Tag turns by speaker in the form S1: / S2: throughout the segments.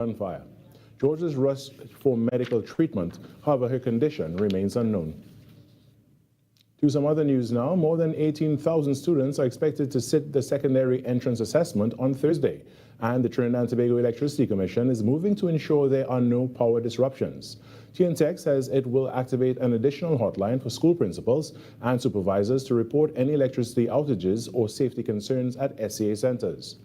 S1: gunfire. George is rushed for medical treatment. However, her condition remains unknown. To some other news now, more than 18,000 students are expected to sit the secondary entrance assessment on Thursday, and the Trinidad and Tobago Electricity Commission is moving to ensure there are no power disruptions. TNTech says it will activate an additional hotline for school principals and supervisors to report any electricity outages or safety concerns at SCA centers.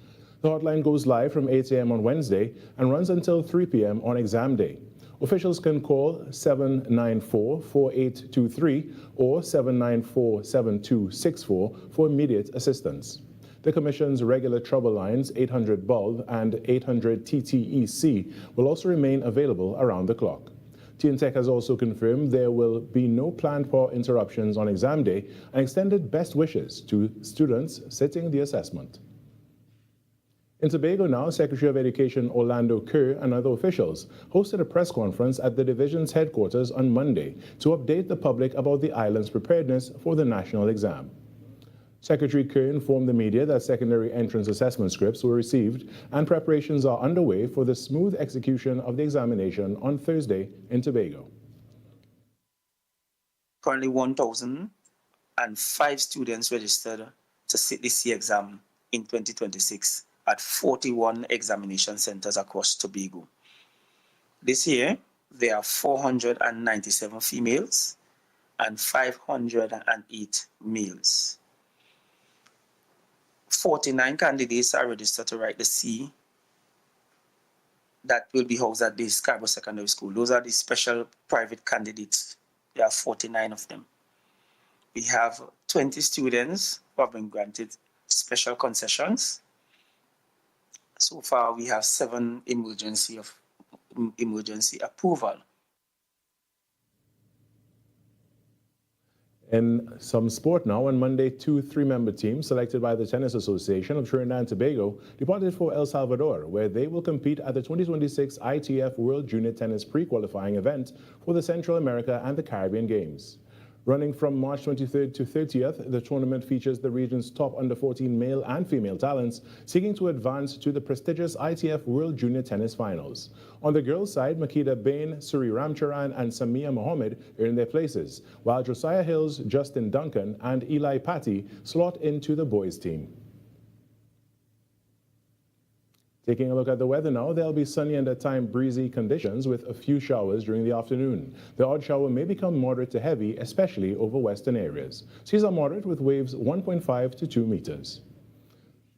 S1: The hotline goes live from 8 a.m. on Wednesday and runs until 3 p.m. on exam day. Officials can call 794-4823 or 794-7264 for immediate assistance. The Commission's regular trouble lines, 800 bulb and 800 TTEC, will also remain available around the clock. TNTech has also confirmed there will be no planned power interruptions on exam day and extended best wishes to students sitting the assessment. In Tobago now, Secretary of Education Orlando Kerr and other officials hosted a press conference at the division's headquarters on Monday to update the public about the island's preparedness for the national exam. Secretary Kerr informed the media that secondary entrance assessment scripts were received and preparations are underway for the smooth execution of the examination on Thursday in Tobago.
S2: Currently 1,005 students registered to sit the C exam in 2026 at 41 examination centers across Tobago. This year, there are 497 females and 508 males. 49 candidates are registered to write the C that will be housed at the Scarborough Secondary School. Those are the special private candidates. There are 49 of them. We have 20 students who have been granted special concessions. So far, we have 7 emergency approval.
S1: In some sport now, on Monday, 2 3-member teams selected by the Tennis Association of Trinidad and Tobago departed for El Salvador, where they will compete at the 2026 ITF World Junior Tennis Pre-Qualifying event for the Central America and the Caribbean Games. Running from March 23rd to 30th, the tournament features the region's top under-14 male and female talents seeking to advance to the prestigious ITF World Junior Tennis Finals. On the girls' side, Makeda Bain, Suri Ramcharan, and Samia Mohammed earn their places, while Josiah Hills, Justin Duncan, and Eli Patty slot into the boys' team. Taking a look at the weather now, there'll be sunny and at times breezy conditions with a few showers during the afternoon. The odd shower may become moderate to heavy, especially over western areas. Seas are moderate with waves 1.5 to 2 meters.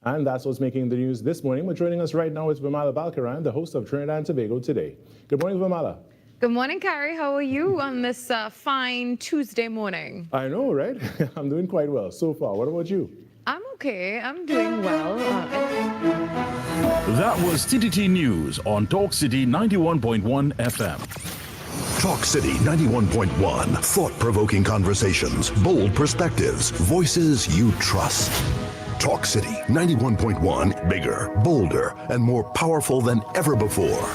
S1: And that's what's making the news this morning. But joining us right now is Vamala Balkaran, the host of Trinidad and Tobago Today. Good morning, Vamala.
S3: Good morning, Carrie. How are you on this fine Tuesday morning?
S1: I know, right? I'm doing quite well so far. What about you?
S3: I'm okay. I'm doing well.
S4: That was TTT News on Talk City 91.1 FM.
S5: Talk City 91.1. Thought-provoking conversations, bold perspectives, voices you trust. Talk City 91.1. Bigger, bolder, and more powerful than ever before.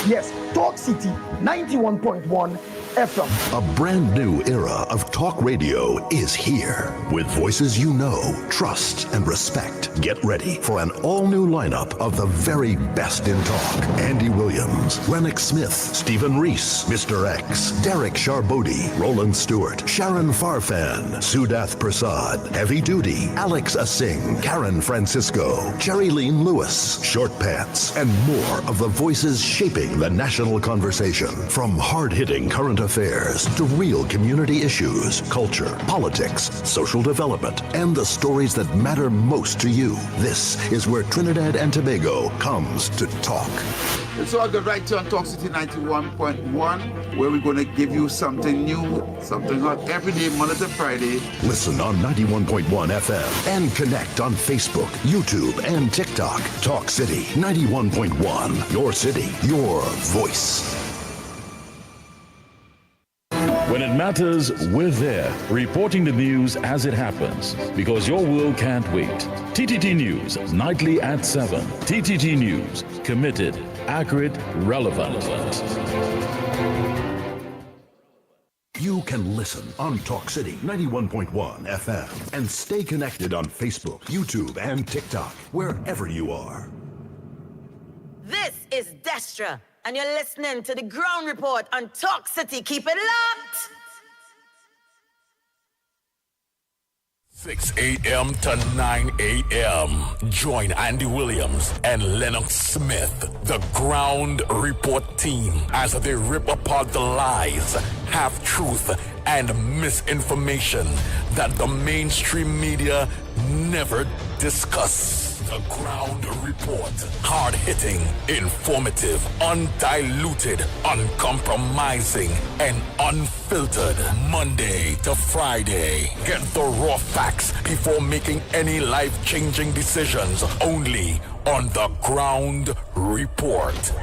S6: Yes, Talk City 91.1 FM.
S5: A brand new era of talk radio is here. With voices you know, trust, and respect. Get ready for an all-new lineup of the very best in talk. Andy Williams, Lennox Smith, Stephen Reese, Mr. X, Derek Charbodi, Roland Stewart, Sharon Farfan, Sudath Prasad, Heavy Duty, Alex Asing, Karen Francisco, Cherry Lean Lewis, Short Pants, and more of the voices shaping the national conversation. From hard-hitting current affairs to real community issues, culture, politics, social development, and the stories that matter most to you. This is where Trinidad and Tobago comes to talk.
S7: It's all good right here on Talk City 91.1, where we're going to give you something new, something hot every day, Monday to Friday.
S5: Listen on 91.1 FM and connect on Facebook, YouTube, and TikTok. Talk City 91.1. Your city, your voice.
S4: When it matters, we're there, reporting the news as it happens, because your world can't wait. TTT News, nightly at 7. TTT News, committed, accurate, relevant.
S5: You can listen on Talk City 91.1 FM and stay connected on Facebook, YouTube, and TikTok, wherever you are.
S8: This is Castro, and you're listening to the Ground Report on Talk City. Keep it locked!
S9: 6 a.m. to 9 a.m. Join Andy Williams and Lennox Smith, the Ground Report team, as they rip apart the lies, half-truth, and misinformation that the mainstream media never discuss. The Ground Report. Hard-hitting, informative, undiluted, uncompromising, and unfiltered. Monday to Friday. Get the raw facts before making any life-changing decisions. Only on The Ground Report.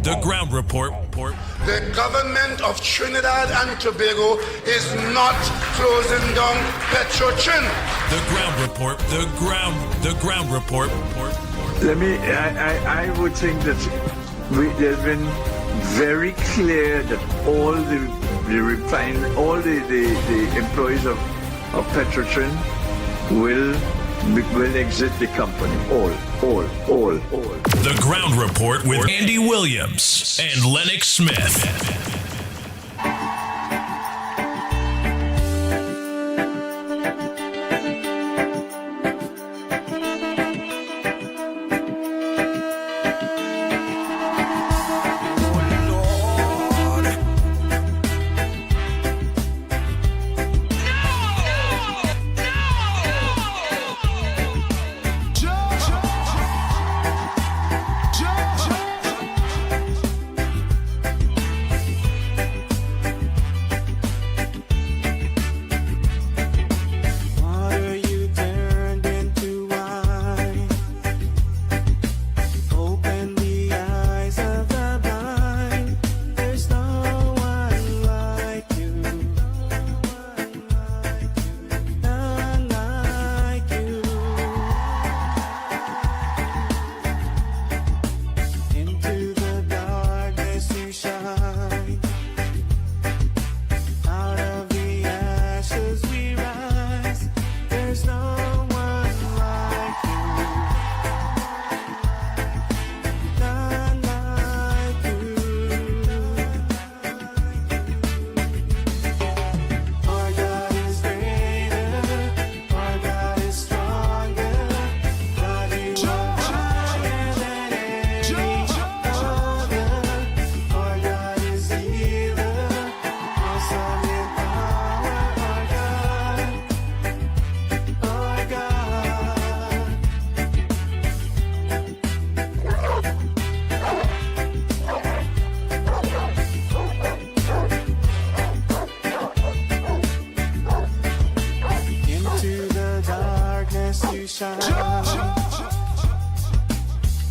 S10: The ground report.
S11: The government of Trinidad and Tobago is not closing down Petrotrin.
S10: The ground report. The ground report.
S12: I would think that there's been very clear that all the employees of Petrotrin will exit the company. All.
S10: The Ground Report with Andy Williams and Lennox Smith.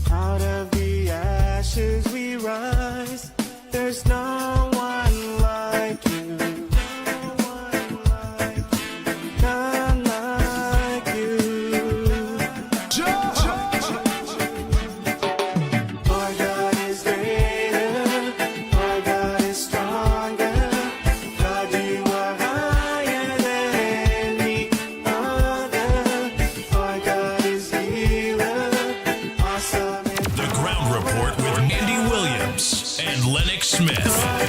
S13: Out of the ashes we rise. There's no one like you. None like you. Our God is greater. Our God is stronger. God, you are higher than any other. Our God is healer. Awesome.
S10: The Ground Report with Andy Williams and Lennox Smith.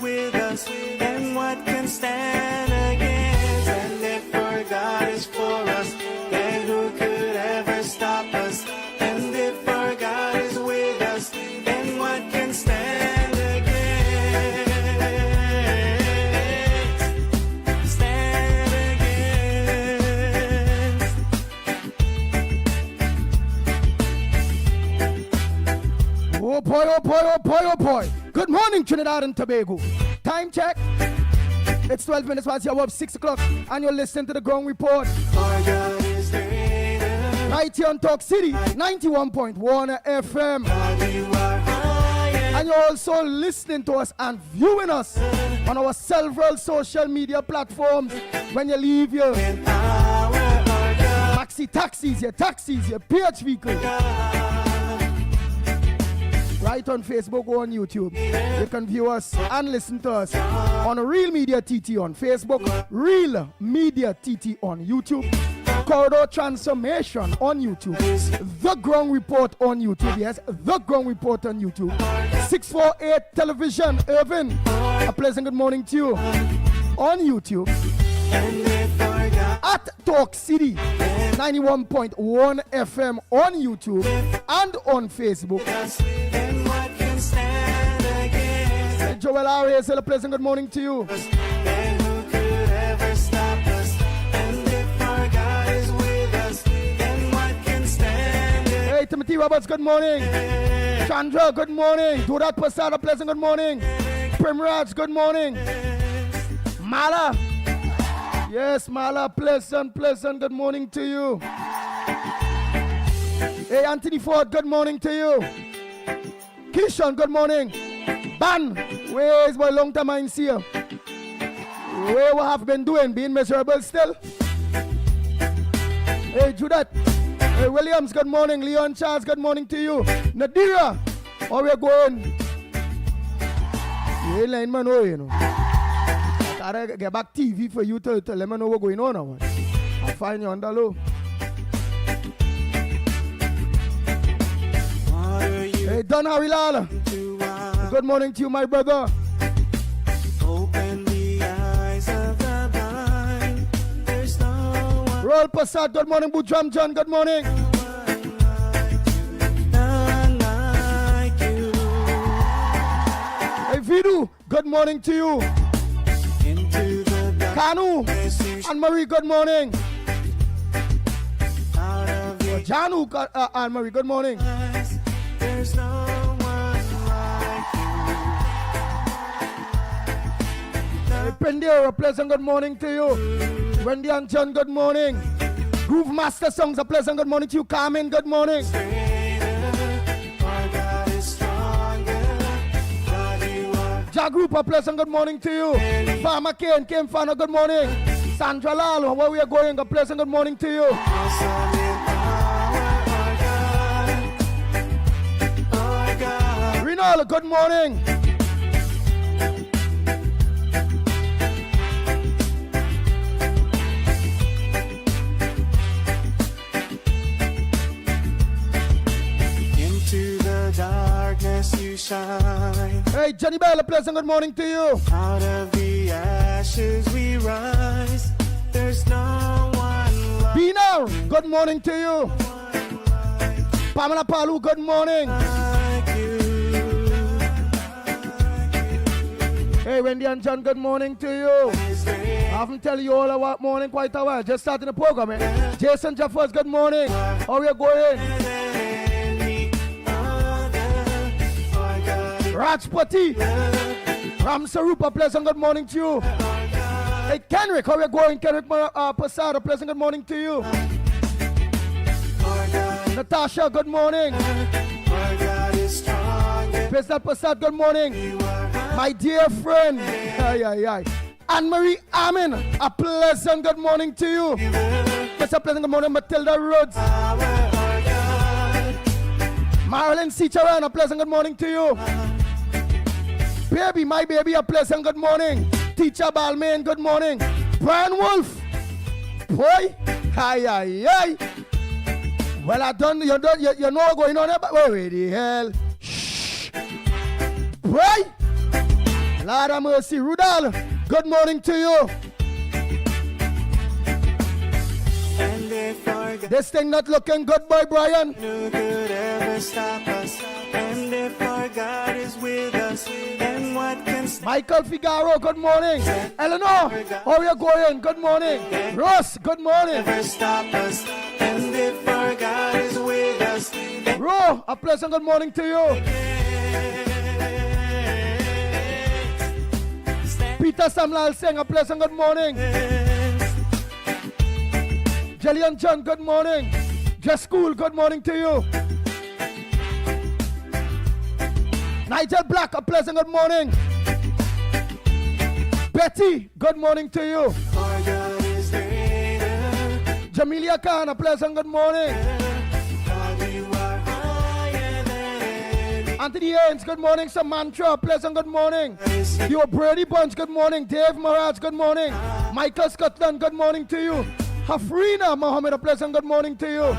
S13: with us, then what can stand against? And if our God is for us, then who could ever stop us? And if our God is with us, then what can stand against? Stand against.
S6: Oh boy, oh boy, oh boy, oh boy. Good morning, Trinidad and Tobago. Time check. It's 12 minutes past the hour of 6 o'clock, and you're listening to the Ground Report.
S13: Our God is greater.
S6: Right here on Talk City, 91.1 FM.
S13: God, you are higher.
S6: And you're also listening to us and viewing us on our several social media platforms. When you leave your maxi taxis, your PH vehicles. Right on Facebook or on YouTube. You can view us and listen to us on Real Media TT on Facebook, Real Media TT on YouTube, Corridor Transformation on YouTube, The Ground Report on YouTube. Yes, The Ground Report on YouTube. 648 Television, Irvin. A pleasant good morning to you on YouTube. At Talk City, 91.1 FM on YouTube and on Facebook. Joel Arias, a pleasant good morning to you.
S13: Then who could ever stop us? And if our God is with us, then what can stand against?
S6: Hey, Timothy Roberts, good morning. Chandra, good morning. Durat Pasada, pleasant good morning. Primraj, good morning. Mala. Yes, Mala, pleasant good morning to you. Hey, Anthony Ford, good morning to you. Kishan, good morning. Ban, where's my long time I see you? Where we have been doing? Being miserable still? Hey, Judith. Hey, Williams, good morning. Leon Charles, good morning to you. Nadira, how we going? You ain't letting me know, you know. I gotta get back TV for you to let me know what's going on or what. I'll find you on the low. Hey, Don Harilala. Good morning to you, my brother.
S13: Open the eyes of the blind. There's no one.
S6: Roll Passat, good morning. Bujram John, good morning.
S13: None like you.
S6: Hey, Vidu, good morning to you.
S13: Into the
S6: Kanu, Anne Marie, good morning.
S13: out of your
S6: Janu, Anne Marie, good morning.
S13: eyes. There's no one like
S6: Hey, Pendera, a pleasant good morning to you. Wendy and John, good morning. Groove Master Songs, a pleasant good morning to you. Carmen, good morning.
S13: Our God is stronger. God, you are
S6: Ja Group, a pleasant good morning to you. Farmer Kane, Kim Fana, good morning. Sandra Lalo, where we are going, a pleasant good morning to you.
S13: awesome in power. Our God.
S6: Rinal, good morning.
S13: Into the darkness you shine.
S6: Hey, Jenny Bell, a pleasant good morning to you.
S13: Out of the ashes we rise. There's no one like
S6: Bina, good morning to you. Pamela Palu, good morning.
S13: you.
S6: Hey, Wendy and John, good morning to you.
S13: Is there
S6: I haven't tell you all about morning quite a while. Just starting the program, eh? Jason Jeffers, good morning. How are you going?
S13: any other? Our God is
S6: Rajpati, Ram Sarupa, pleasant good morning to you. Hey, Kenrick, how are you going? Kenrick Pasada, pleasant good morning to you.
S13: our God.
S6: Natasha, good morning.
S13: Our God is stronger.
S6: Pesat Pasad, good morning.
S13: You are
S6: My dear friend, Anne-Marie Amin, a pleasant good morning to you. Just a pleasant good morning, Matilda Rhodes. Marilyn Cicharan, a pleasant good morning to you. Baby, my baby, a pleasant good morning. Teacher Balmain, good morning. Brian Wolf, boy, Well, I don't, you know what's going on there, but wait the hell. Shh. Boy, Lord have mercy. Rudal, good morning to you. This thing not looking good, boy, Brian.
S13: Who could ever stop us? And if our God is with us, then what can
S6: Michael Figaro, good morning. Eleanor, how are you going? Good morning. Ross, good morning.
S13: ever stop us? And if our God is with us, then
S6: Ro, a pleasant good morning to you. Peter Samlal Singh, a pleasant good morning. Jillian John, good morning. Just School, good morning to you. Nigel Black, a pleasant good morning. Betty, good morning to you.
S13: our God is greater.
S6: Jamelia Khan, a pleasant good morning.
S13: God, you are higher than any.
S6: Anthony Haynes, good morning. Samantha, a pleasant good morning. You Brady Bunch, good morning. Dave Maraz, good morning. Michael Scotland, good morning to you. Hafrina Mohammed, a pleasant good morning to you.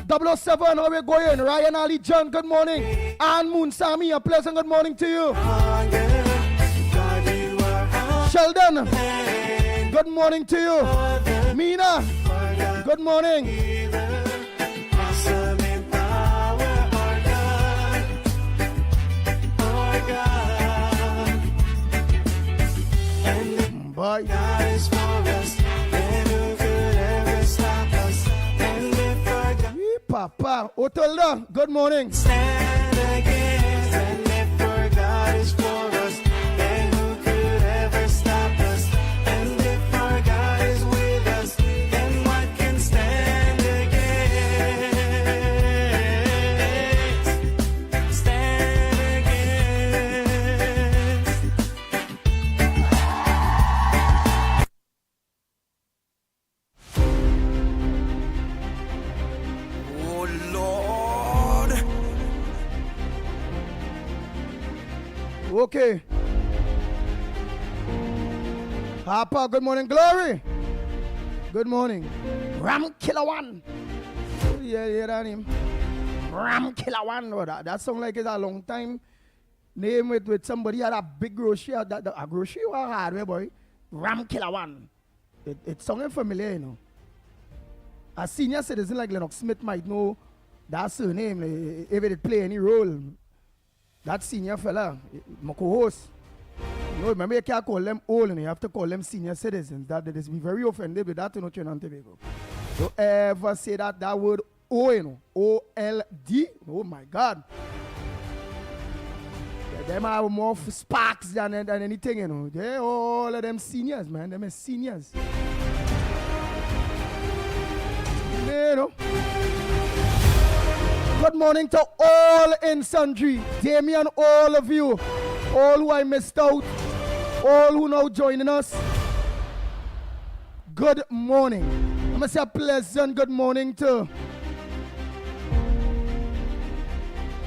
S6: 007, how are we going? Ryan Ali John, good morning. Ann Moon Sami, a pleasant good morning to you. Sheldon, good morning to you. Mina, good morning.
S13: Awesome in power, our God. Our God. And if
S6: Boy.
S13: God is for us, then who could ever stop us? And if our God
S6: Papa, Otolda, good morning.
S13: stand against, and if our God is for us, then who could ever stop us? And if our God is with us, then what can stand against? Stand against.
S11: Oh Lord.
S6: Okay. Papa, good morning. Glory. Good morning. Ram Killer One. Yeah, that name. Ram Killer One. Oh, that sounds like it's a long time name with somebody had a big grocery. A grocery or a hardware boy. Ram Killer One. It sounded familiar, you know. A senior citizen like Lennox Smith might know that surname if it play any role. That senior fella, my co-host. You know, remember you can't call them old and you have to call them senior citizens. That is be very offended with that, you know, Trinidad and Tobago. Don't ever say that word O, you know, O-L-D. Oh my God. Them have more sparks than anything, you know. They all of them seniors, man. Them is seniors. You know. Good morning to all in sundry. Damien, all of you. All who I missed out. All who now joining us. Good morning. I'm going to say a pleasant good morning to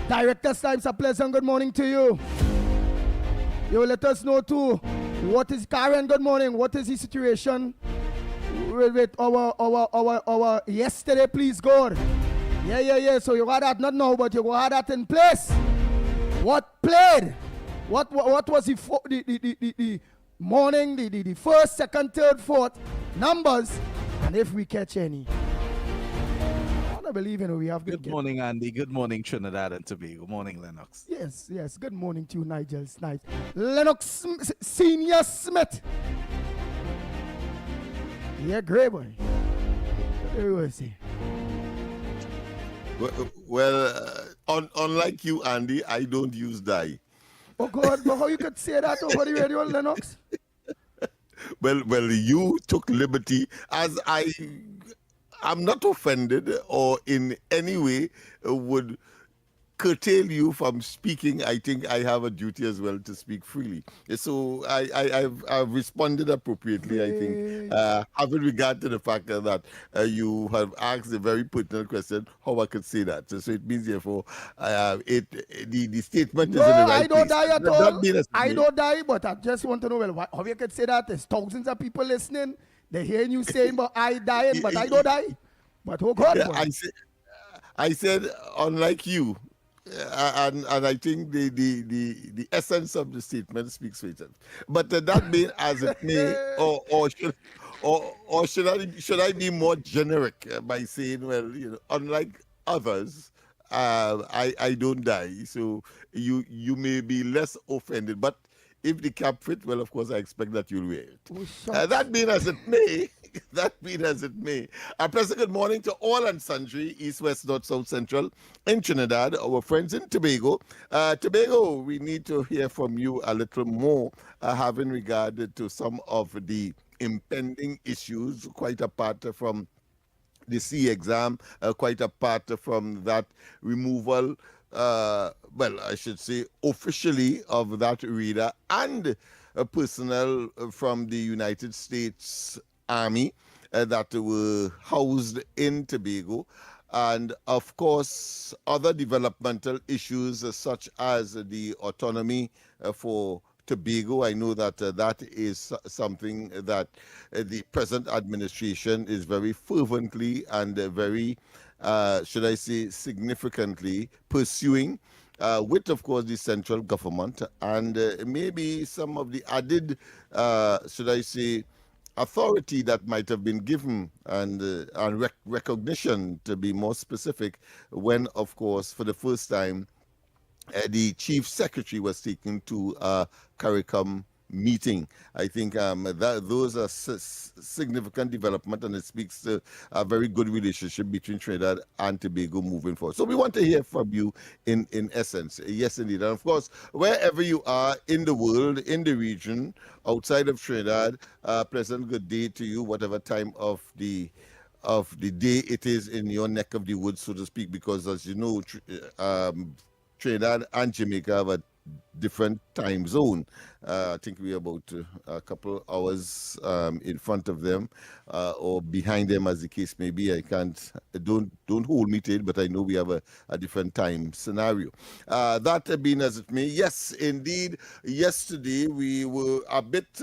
S6: Director's Times. A pleasant good morning to you. You let us know too. What is Karen? Good morning. What is the situation with our yesterday, please God? Yeah. So you got that not now, but you got that in place. What played? What was the morning, the first, second, third, fourth numbers, and if we catch any. I don't believe in it. We have
S14: good morning, Andy. Good morning, Trinidad and Tobago. Good morning, Lennox.
S6: Yes. Good morning to you, Nigel Snipes. Lennox Senior Smith. Yeah, great boy. What do you say?
S15: Well, unlike you, Andy, I don't use dye.
S6: Oh God, but how you could say that over the radio, Lennox?
S15: Well, you took liberty, as I'm not offended or in any way would curtail you from speaking. I think I have a duty as well to speak freely. So I've responded appropriately, I think, having regard to the fact that you have asked a very pertinent question, how I could say that. So it means, therefore, the statement is in the right
S6: I don't
S15: place.
S6: die at all.
S15: Not
S6: I don't die, but I just want to know, well, how you could say that? There's thousands of people listening. They're hearing you saying, but I dying, but I don't die. But oh God,
S15: I said, unlike you, and I think the essence of the statement speaks for itself. But that being as it may, or should I be more generic by saying, well, unlike others, I don't die, so you may be less offended, but if the cap fit, well, of course, I expect that you'll wear it. That being as it may, a pleasant good morning to all and sundry, east, west, north, south, central, in Trinidad, our friends in Tobago. Tobago, we need to hear from you a little more, having regard to some of the impending issues, quite apart from the C exam, quite apart from that removal, well, I should say officially, of that reader and personnel from the United States Army that were housed in Tobago. And of course, other developmental issues such as the autonomy for Tobago. I know that that is something that the present administration is very fervently and very, should I say, significantly pursuing, with, of course, the central government and maybe some of the added, should I say, authority that might have been given and recognition, to be more specific, when, of course, for the first time, the chief secretary was taken to a CARICOM meeting. I think those are significant development, and it speaks to a very good relationship between Trinidad and Tobago moving forward. So we want to hear from you in essence. Yes, indeed. And of course, wherever you are in the world, in the region, outside of Trinidad, pleasant good day to you, whatever time of the day it is in your neck of the woods, so to speak, because as you know, Trinidad and Jamaica have a different time zone. I think we're about a couple hours in front of them or behind them, as the case may be. I can't, don't hold me to it, but I know we have a different time scenario. That being as it may, yes, indeed, yesterday we were a bit,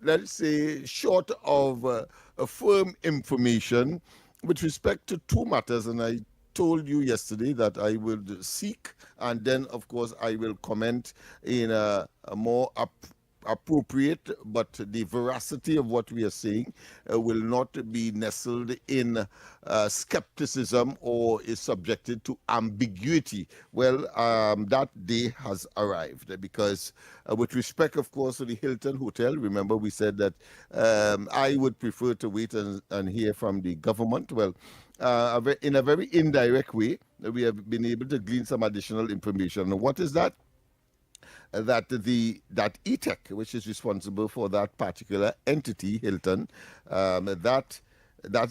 S15: let's say, short of firm information with respect to two matters, and I told you yesterday that I would seek, and then of course I will comment in a more appropriate, but the veracity of what we are saying will not be nestled in skepticism or is subjected to ambiguity. Well, that day has arrived because with respect, of course, to the Hilton Hotel, remember we said that I would prefer to wait and hear from the government. Well, in a very indirect way, we have been able to glean some additional information. And what is that? That ETEC, which is responsible for that particular entity, Hilton, that's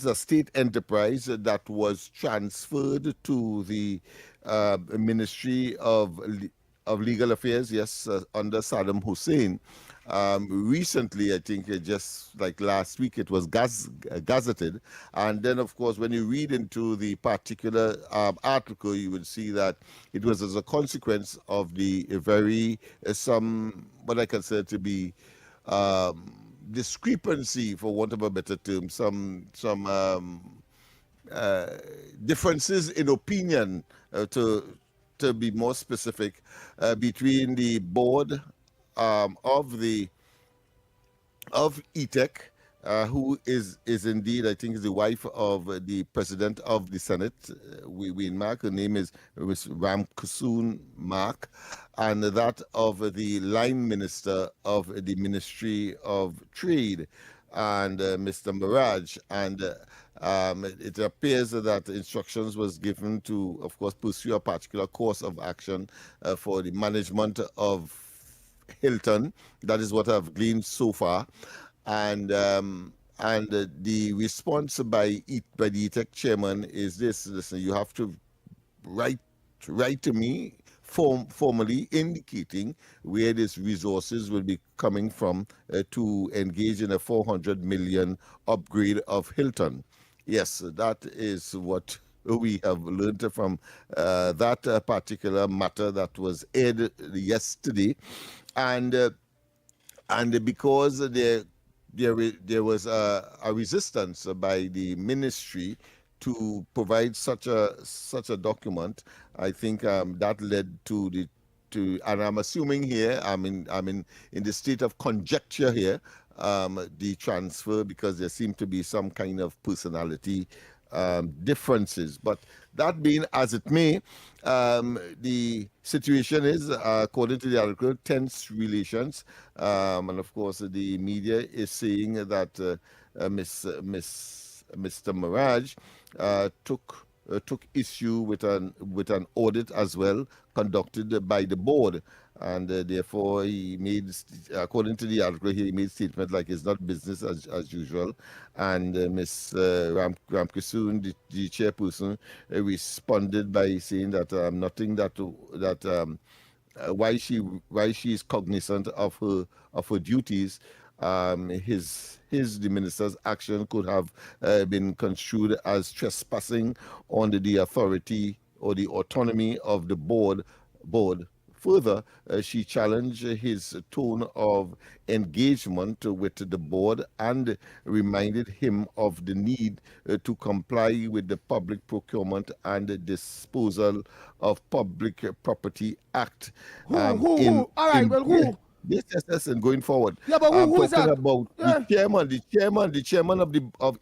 S15: a state enterprise that was transferred to the Ministry of Legal Affairs, yes, under Saddam Hussein. Recently, I think just like last week, it was gazetted. And then, of course, when you read into the particular article, you would see that it was as a consequence of the very, what I consider to be discrepancy, for want of a better term, some differences in opinion, to be more specific, between the board of ETEC, who is indeed, I think, is the wife of the president of the Senate, Wayne Mark. Her name is Ms. Ramkusoon Mark, and that of the line minister of the Ministry of Trade, and Mr. Mirage. And it appears that instructions was given to, of course, pursue a particular course of action for the management of Hilton. That is what I've gleaned so far. And the response by the ETEC chairman is this: listen, you have to write to me formally indicating where these resources will be coming from to engage in a 400 million upgrade of Hilton. Yes, that is what we have learned from that particular matter that was aired yesterday. And because there was a resistance by the ministry to provide such a document. I think that led to and I'm assuming here, I'm in the state of conjecture here, the transfer, because there seem to be some kind of personality differences. But that being as it may, the situation is, according to the article, tense relations, and of course the media is saying that Mr. Mirage took issue with an audit as well conducted by the board, and therefore he made, according to the article, he made statement like it's not business as usual, and Ms. Ramkisoon, the chairperson, responded by saying that nothing that why she is cognizant of her duties. The minister's action could have been construed as trespassing on the authority or the autonomy of the board. Further, she challenged his tone of engagement with the board and reminded him of the need to comply with the Public Procurement and Disposal of Public Property Act.
S6: Who? All right, who?
S15: Yes, and going forward.
S6: Yeah, but who is that?
S15: About the chairman of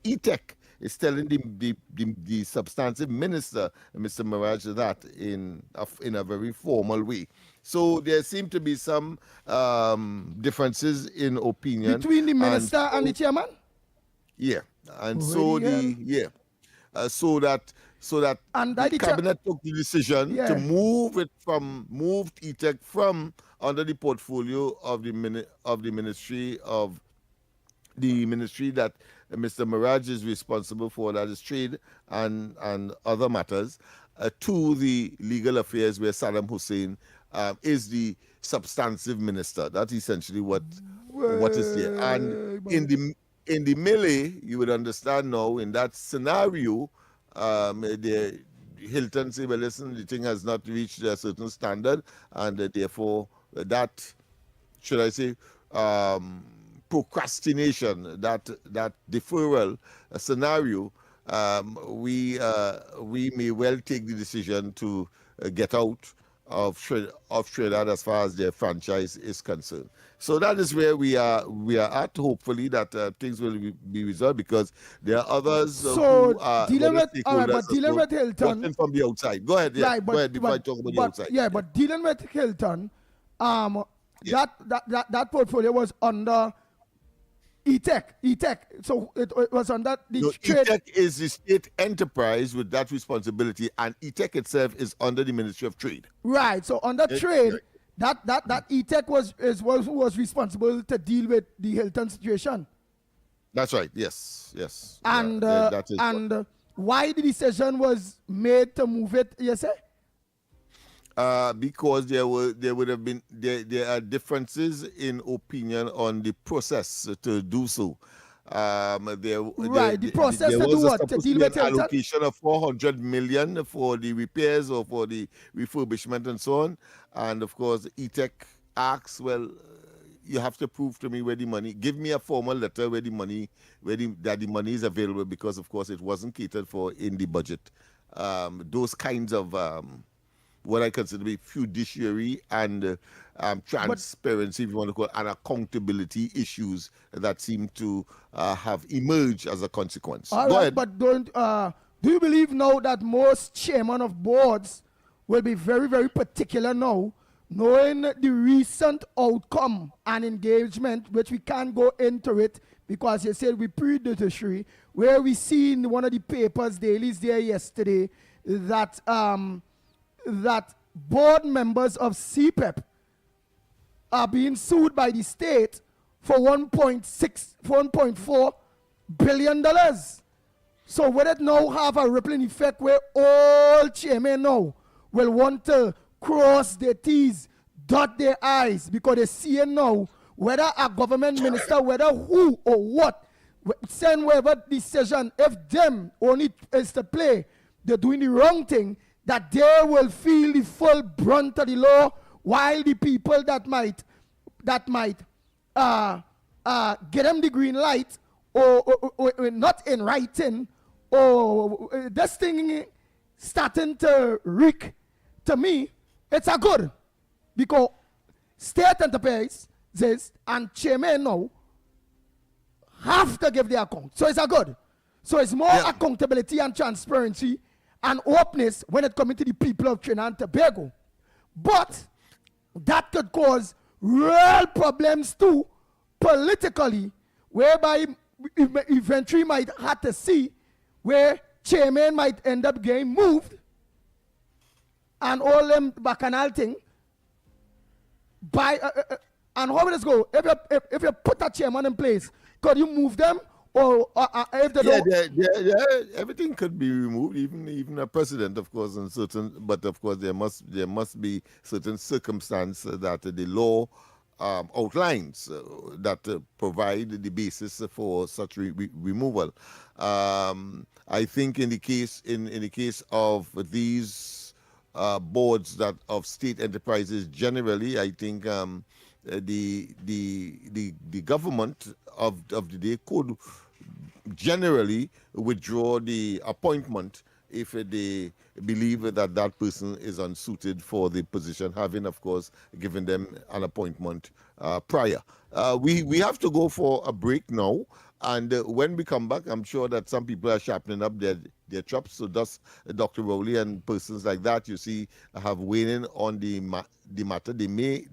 S15: ETEC is telling the substantive minister, Mr. Mirage, that in a very formal way. So there seem to be some differences in opinion
S6: between the minister and the chairman.
S15: Yeah, and so that
S6: and
S15: the cabinet took the decision to move ETEC from under the portfolio of the ministry that Mr. Mirage is responsible for, that is trade and other matters, to the legal affairs, where Saddam Hussein is the substantive minister. That's essentially what is there. And in the melee, you would understand now, in that scenario, the Hilton say, well, listen, the thing has not reached a certain standard, and therefore that, should I say, procrastination, that deferral scenario, we may well take the decision to get out of Trinidad as far as their franchise is concerned. So that is where we are at. Hopefully that things will be resolved, because there are others who are
S6: dealing with Hilton
S15: from the outside. Go ahead, go ahead before I talk about the outside.
S6: Yeah, but dealing with Hilton, that portfolio was under ETEC. So it was under the trade.
S15: ETEC is the state enterprise with that responsibility, and ETEC itself is under the Ministry of Trade.
S6: Right. So under trade, that ETEC was responsible to deal with the Hilton situation.
S15: That's right. Yes.
S6: And why the decision was made to move it, you say?
S15: Because there are differences in opinion on the process to do so.
S6: The process to do what? To deal with
S15: allocation of 400 million for the repairs or for the refurbishment and so on. And of course, ETEC asks, well, you have to prove to me where the money. Give me a formal letter where the money is available, because of course it wasn't catered for in the budget. Those kinds of what I consider to be fiduciary and transparency, if you want to call it, and accountability issues that seem to have emerged as a consequence.
S6: All right, but do you believe now that most chairmen of boards will be very, very particular now, knowing the recent outcome and engagement, which we can't go into it because you said we pre-judiciary, where we see in one of the papers, dailies there yesterday, that that board members of CPEP are being sued by the state for $1.4 billion. So will it now have a rippling effect where all chairmen now will want to cross their T's, dot their I's, because they see now whether a government minister, whether who or what, send whatever decision, if them only is to play, they're doing the wrong thing, that they will feel the full brunt of the law, while the people that might get them the green light, or not in writing, this thing starting to reek, to me, it's a good. Because state enterprises and chairman now have to give their account. So it's a good. So it's more accountability and transparency and openness when it comes to the people of Trinidad and Tobago. But that could cause real problems too, politically, whereby eventually might have to see where chairman might end up getting moved and all them bacchanal thing by and how will this go? If you put a chairman in place, could you move them? Or if they don't,
S15: everything could be removed, even a president, of course, and certain. But of course, there must be certain circumstances that the law outlines that provide the basis for such removal. I think in the case of these boards that of state enterprises generally, I think the government of the day could generally withdraw the appointment if they believe that that person is unsuited for the position, having, of course, given them an appointment prior. We have to go for a break now, and when we come back, I'm sure that some people are sharpening up their chops. So thus, Dr. Rowley and persons like that, you see, have weighed in on the matter. They may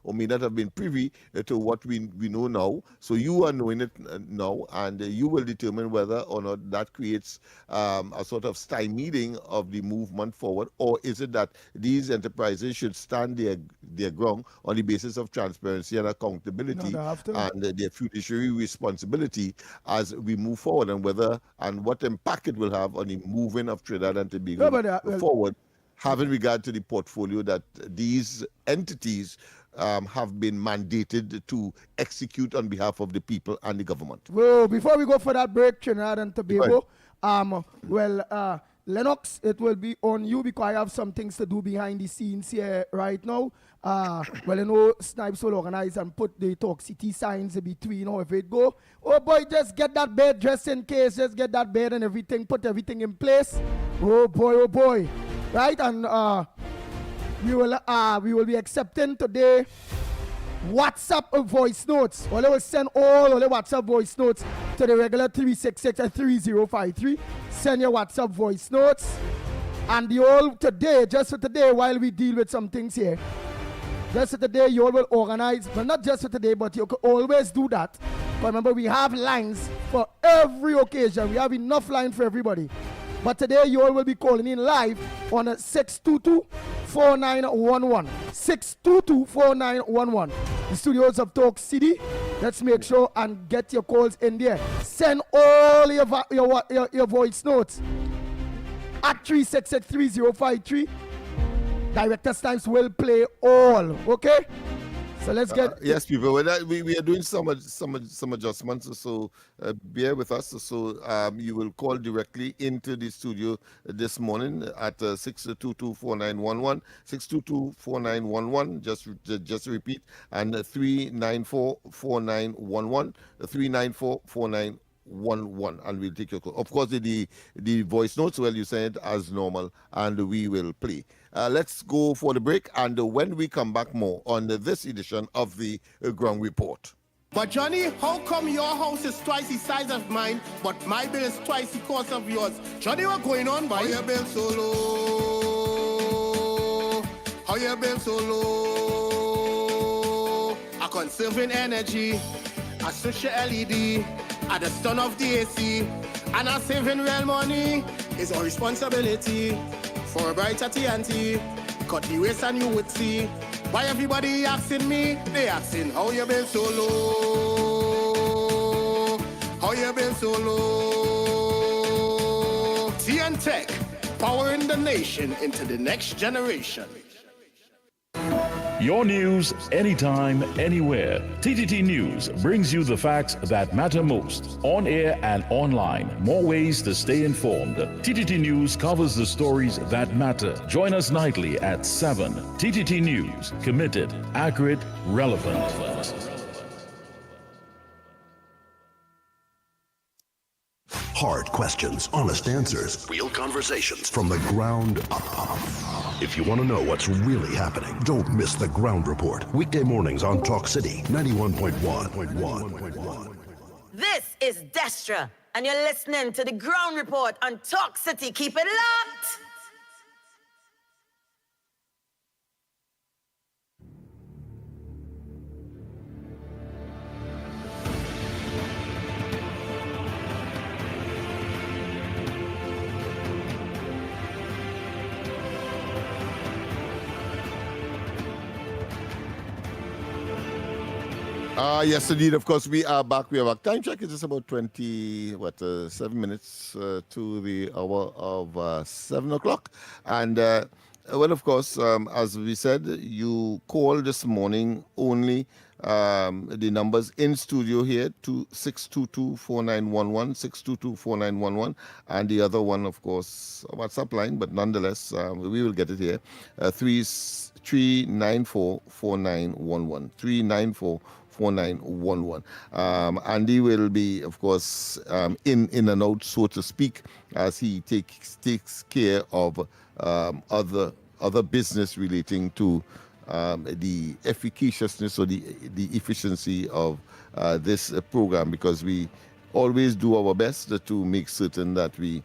S15: or may not have been privy to what we know now. So you are knowing it now, and you will determine whether or not that creates a sort of stymieing of the movement forward, or is it that these enterprises should stand their ground on the basis of transparency and accountability and their fiduciary responsibility as we move forward, and whether and what impact it will have on the moving of Trinidad and Tobago forward, having regard to the portfolio that these entities have been mandated to execute on behalf of the people and the government.
S6: Well, before we go for that break, Trinidad and Tobago, Lennox, it will be on you because I have some things to do behind the scenes here right now. Snipes will organize and put the Talk City signs between, if it go. Oh boy, just get that bed just in case, just get that bed and everything, put everything in place. Oh boy. Right, and we will be accepting today WhatsApp voice notes. Or they will send all the WhatsApp voice notes to the regular 366 and 3053. Send your WhatsApp voice notes. And just for today, while we deal with some things here, just for today, you all will organize, but not just for today, but you can always do that. But remember, we have lines for every occasion. We have enough lines for everybody. But today, you all will be calling in live on 622-4911. 622-4911. The studios of Talk City. Let's make sure and get your calls in there. Send all your voice notes at 366-3053. Director's Times will play all. Okay? So let's get...
S15: yes, people. We are doing some adjustments, so bear with us. So you will call directly into the studio this morning at 622-4911, 622-4911. Just repeat, and 394-4911, 394-4911. And we'll take your call. Of course, the voice notes, well, you send it as normal, and we will play. Let's go for the break, and when we come back, more on this edition of the Ground Report.
S16: But Johnny, how come your house is twice the size of mine, but my bill is twice the cost of yours? Johnny, what's going on, boy? How your bill so low? How your bill so low? I'm conserving energy. I switch your LED at the stun of the AC, and I'm saving real money. It's our responsibility for a brighter TNT. Cut the waste and you would see. Why everybody asking me? They asking how you been so low? How you been so low? TN Tech, powering the nation into the next generation.
S4: Your news, anytime, anywhere. TTT News brings you the facts that matter most. On air and online. More ways to stay informed. TTT News covers the stories that matter. Join us nightly at 7. TTT News. Committed, accurate, relevant.
S5: Hard questions, honest answers, real conversations from the ground up. If you want to know what's really happening, don't miss the Ground Report. Weekday mornings on Talk City 91.1.
S8: This is Destra, and you're listening to the Ground Report on Talk City. Keep it locked.
S15: Yes, indeed. Of course, we are back. We are back. Time check is just about 7 minutes to the hour of 7 o'clock. And, well, of course, as we said, you called this morning only the numbers in studio here to 622-4911, 622-4911, and the other one, of course, WhatsApp line, but nonetheless, we will get it here, 394-4911, 394-4911. Andy will be, of course, in and out, so to speak, as he takes care of other business relating to the efficaciousness or the efficiency of this program, because we always do our best to make certain that we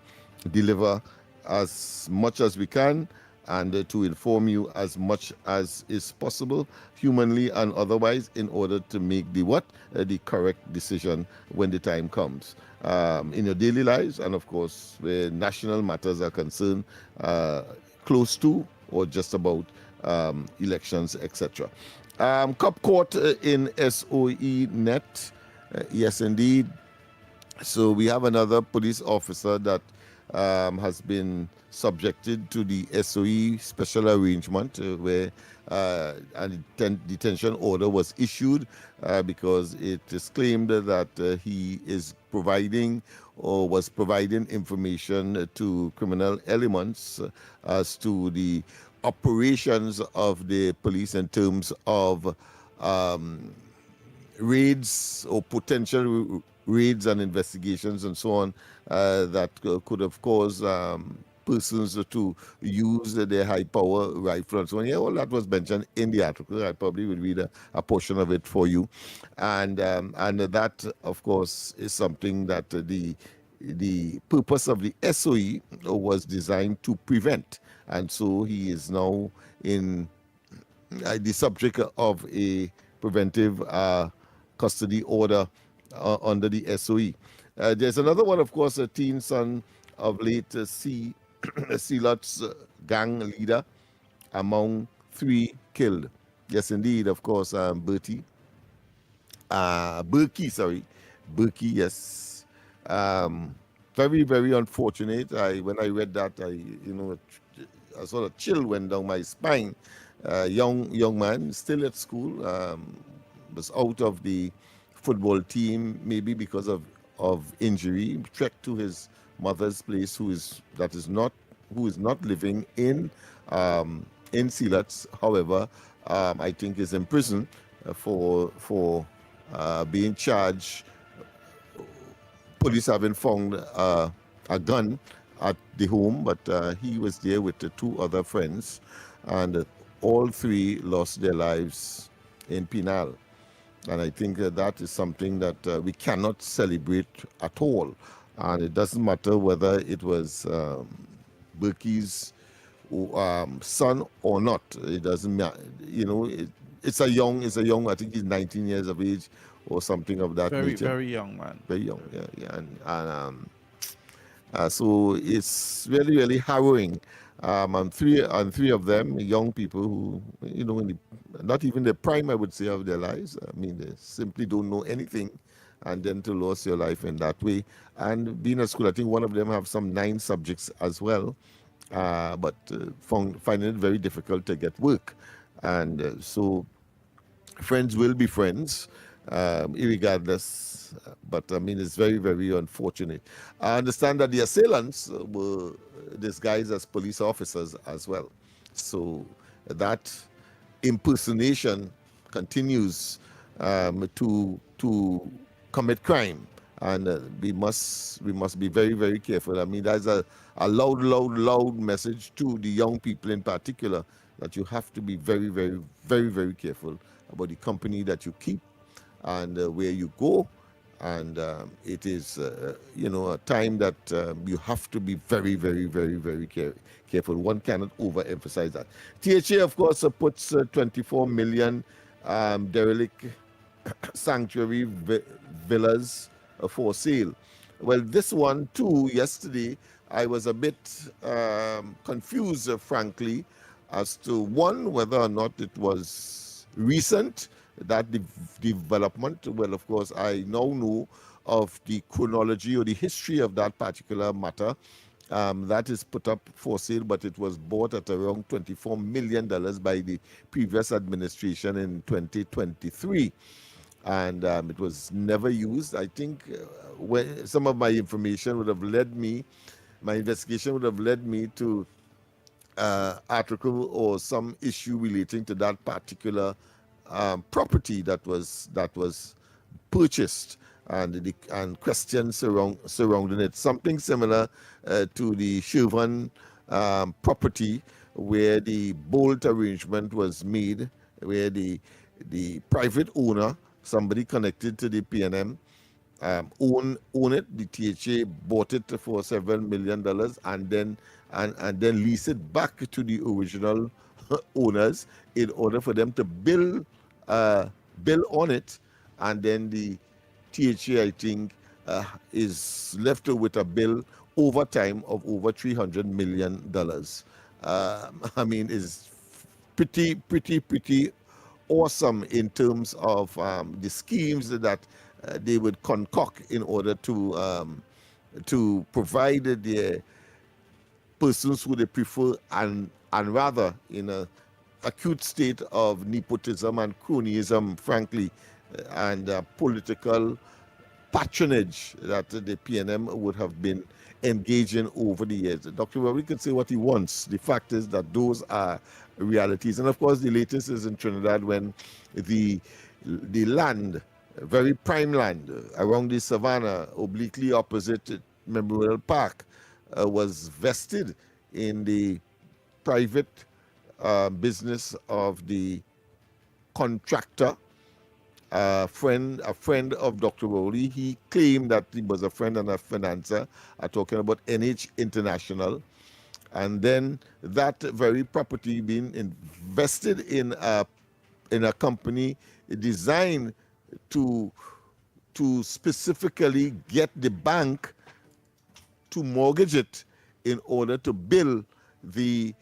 S15: deliver as much as we can and to inform you as much as is possible, humanly and otherwise, in order to make the correct decision when the time comes. In your daily lives, and of course, where national matters are concerned, close to or just about elections, etc. Cop caught in SOE net. Yes, indeed. So we have another police officer that has been subjected to the SOE special arrangement where a detention order was issued because it is claimed that he is providing or was providing information to criminal elements as to the operations of the police in terms of raids or potential raids and investigations and so on that could have caused persons to use their high power rifle and so on. Yeah, all that was mentioned in the article. I probably will read a portion of it for you. And that, of course, is something that the purpose of the SOE was designed to prevent. And so he is now in the subject of a preventive custody order under the SOE. There's another one, of course, a teen son of late Sealot's gang leader, among 3 killed. Yes, indeed, of course, Berkey, yes. Very, very unfortunate. When I read that, a sort of chill went down my spine. Young man, still at school, was out of the football team, maybe because of injury, trekked to his mother's place, who is not living in Sealot's. However, I think is in prison for being charged. Police haven't found a gun at the home, but he was there with the 2 other friends, and all 3 lost their lives in Penal. And I think that is something that we cannot celebrate at all. And it doesn't matter whether it was Berkey's son or not. It doesn't matter. It's a young. I think he's 19 years of age or something of that nature.
S14: Very young man.
S15: Very young. Yeah. So it's really, really harrowing. And three of them, young people who, not even the prime, I would say, of their lives. I mean, they simply don't know anything, and then to lose your life in that way. And being at school, I think one of them have some 9 subjects as well, but finding it very difficult to get work. And so friends will be friends, irregardless. But I mean, it's very, very unfortunate. I understand that the assailants were disguised as police officers as well. So that impersonation continues to commit crime. and we must be very, very careful. I mean, that's a loud message to the young people in particular, that you have to be very, very, very, very careful about the company that you keep and where you go. And it is, a time that you have to be very, very, very, very careful. One cannot overemphasize that. THA, of course, puts 24 million derelict sanctuary villas for sale. Well, this one too, yesterday, I was a bit confused, frankly, as to one, whether or not it was recent, that development. Well, of course, I now know of the chronology or the history of that particular matter. That is put up for sale, but it was bought at around $24 million by the previous administration in 2023. And it was never used. I think when some of my information would have led me, my investigation would have led me to article or some issue relating to that particular property that was purchased, and questions surrounding it. Something similar to the Chevron property, where the bolt arrangement was made, where the private owner, somebody connected to the PNM, own it. The THA bought it for several $7 million and then lease it back to the original owners in order for them to build on it, and then the THA, I think, is left with a bill over time of over $300 million. I mean, it's pretty awesome in terms of the schemes that they would concoct in order to provide their persons who they prefer, and rather in a acute state of nepotism and cronyism, frankly, and political patronage that the PNM would have been engaging over the years. Dr. Rory can say what he wants. The fact is that those are realities. And of course, the latest is in Trinidad, when the land, very prime land around the savannah, obliquely opposite Memorial Park, was vested in the private business of the contractor, a friend of Dr. Rowley. He claimed that he was a friend and a financer, talking about NH International. And then that very property being invested in a company designed to specifically get the bank to mortgage it in order to build the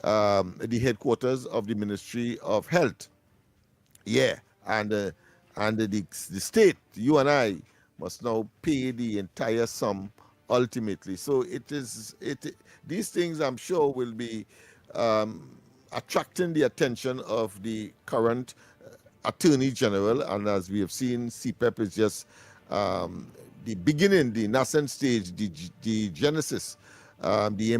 S15: headquarters of the Ministry of Health. Yeah, and the state, you and I, must now pay the entire sum ultimately. So these things, I'm sure, will be attracting the attention of the current Attorney General. And as we have seen, CPEP is just the beginning, the nascent stage, the genesis, the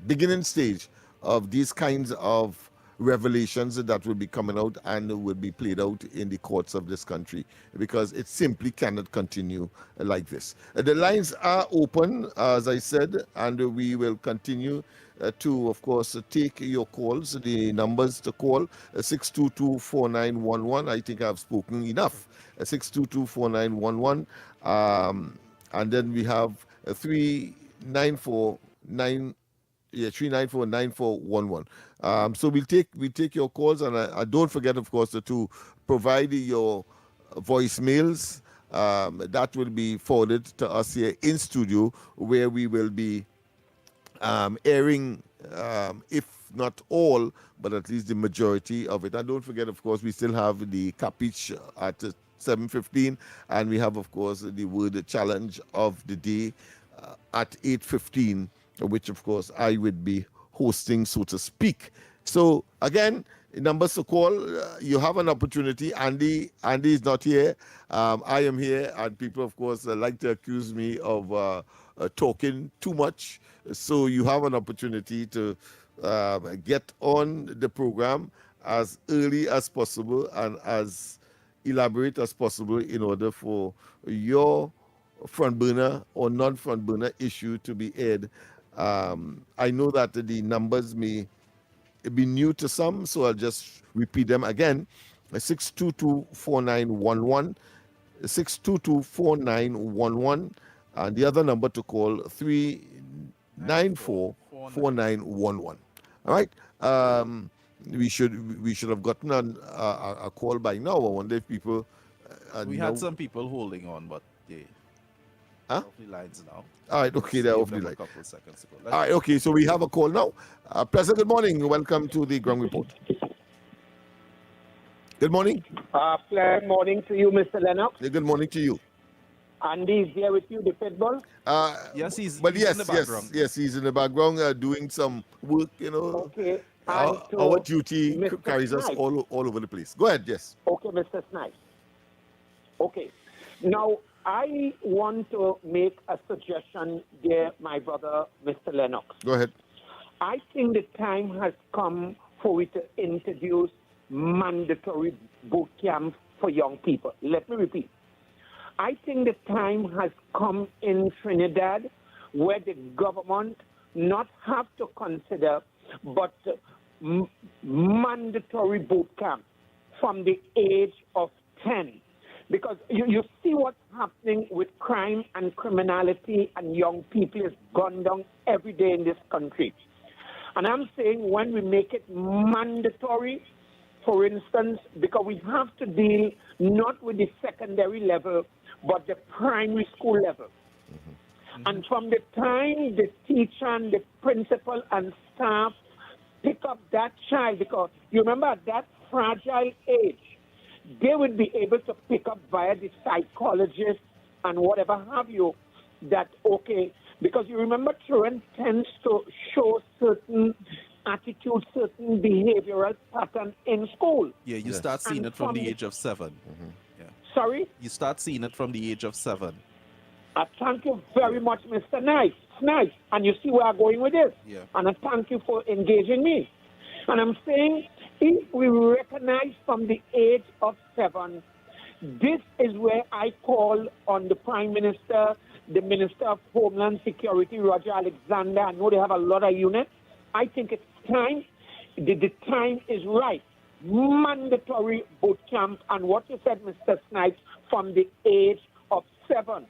S15: beginning stage of these kinds of revelations that will be coming out and will be played out in the courts of this country, because it simply cannot continue like this. The lines are open, as I said, and we will continue to, of course, take your calls. The numbers to call, 622-4911. I think I've spoken enough. 622-4911. And then we have 394-9411. So we take your calls, and don't forget, of course, to provide your voicemails. That will be forwarded to us here in studio, where we will be airing, if not all, but at least the majority of it. And don't forget, of course, we still have the Capich at 7:15, and we have, of course, the word challenge of the day at 8:15, which, of course, I would be hosting, so to speak. So again, numbers to call. You have an opportunity. Andy is not here. I am here, and people, of course, like to accuse me of talking too much. So you have an opportunity to get on the program as early as possible and as elaborate as possible in order for your front burner or non-front burner issue to be aired. I know that the numbers may be new to some, so I'll just repeat them again. 622-4911, 622-4911, and the other number to call 394-4911. All right. We should have gotten a call by now. I wonder if people.
S14: We had some people holding on, but they off the lines now.
S15: All right, okay, they're
S14: Give
S15: off the
S14: them a
S15: line.
S14: couple seconds ago.
S15: All right, okay, so we have a call now. President, good morning. Welcome to the Ground Report. Good morning.
S17: Good morning to you, Mr. Lennox.
S15: Good morning to you.
S17: Andy is here with you, the pitbull.
S14: Yes, he's
S15: in the
S14: background.
S15: Yes, he's in the background doing some work, you know.
S17: Okay.
S15: Our duty
S17: Mr.
S15: carries us
S17: Snipes.
S15: all over the place. Go ahead, yes.
S17: Okay, Mr. Snipes. Okay. Now, I want to make a suggestion there, my brother, Mr. Lennox.
S15: Go ahead.
S17: I think the time has come for we to introduce mandatory boot camps for young people. Let me repeat. I think the time has come in Trinidad where the government not have to consider but mandatory boot camp from the age of 10. Because you see what's happening with crime and criminality, and young people is gone down every day in this country. And I'm saying when we make it mandatory, for instance, because we have to deal not with the secondary level, but the primary school level. And from the time the teacher and the principal and staff pick up that child, because you remember at that fragile age, they would be able to pick up via the psychologist and whatever have you, that, okay, because you remember children tends to show certain attitude, certain behavioral pattern in school.
S14: Yeah, you start seeing it from the age of 7. Yeah.
S17: Sorry?
S14: You start seeing it from the age of 7.
S17: Thank you very much, Mr. Nice. And you see where I'm going with this.
S14: Yeah.
S17: And I thank you for engaging me. And I'm saying, if we recognize from the age of 7, this is where I call on the Prime Minister, the Minister of Homeland Security, Roger Alexander. I know they have a lot of units. I think it's time. The time is right. Mandatory boot camp, and what you said, Mr. Snipes, from the age of 7.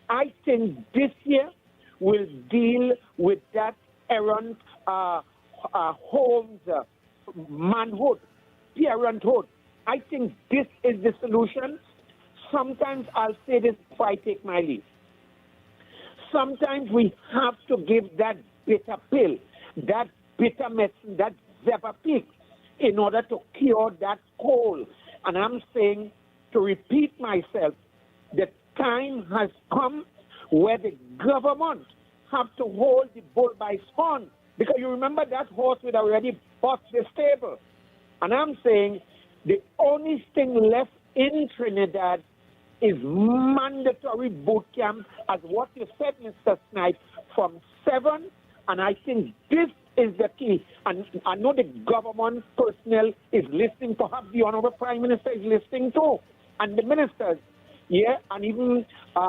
S17: I think this year will deal with that errant homes, manhood, parenthood. I think this is the solution. Sometimes I'll say this before I take my leave. Sometimes we have to give that bitter pill, that bitter medicine, that Zepapic, in order to cure that cold. And I'm saying, to repeat myself, the time has come where the government have to hold the bull by its horn. Because you remember that horse would already bust the stable. And I'm saying the only thing left in Trinidad is mandatory boot camp, as what you said, Mr. Snipes, from 7. And I think this is the key. And I know the government personnel is listening. Perhaps the Honorable Prime Minister is listening too. And the ministers, yeah, and even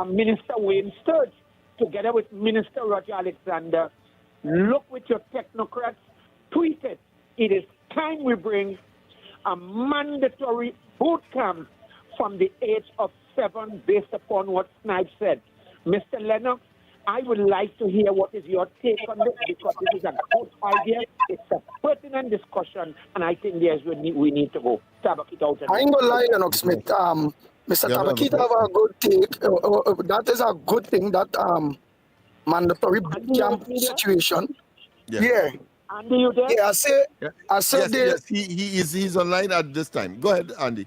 S17: Minister Wayne Sturge, together with Minister Roger Alexander, look with your technocrats, tweet it. It is time we bring a mandatory boot camp from the age of 7 based upon what Snipes said. Mr. Lennox, I would like to hear what is your take on this, because this is a good idea. It's a pertinent discussion, and I think there's where we need to go. Tabakita out.
S6: I ain't gonna lie, Lennox Smith. Mr. Tabakita have a good take. That is a good thing, that mandatory boot camp situation. Yeah.
S17: Andy, you there?
S6: Yeah, I said
S15: yes, he's online at this time. Go ahead, Andy.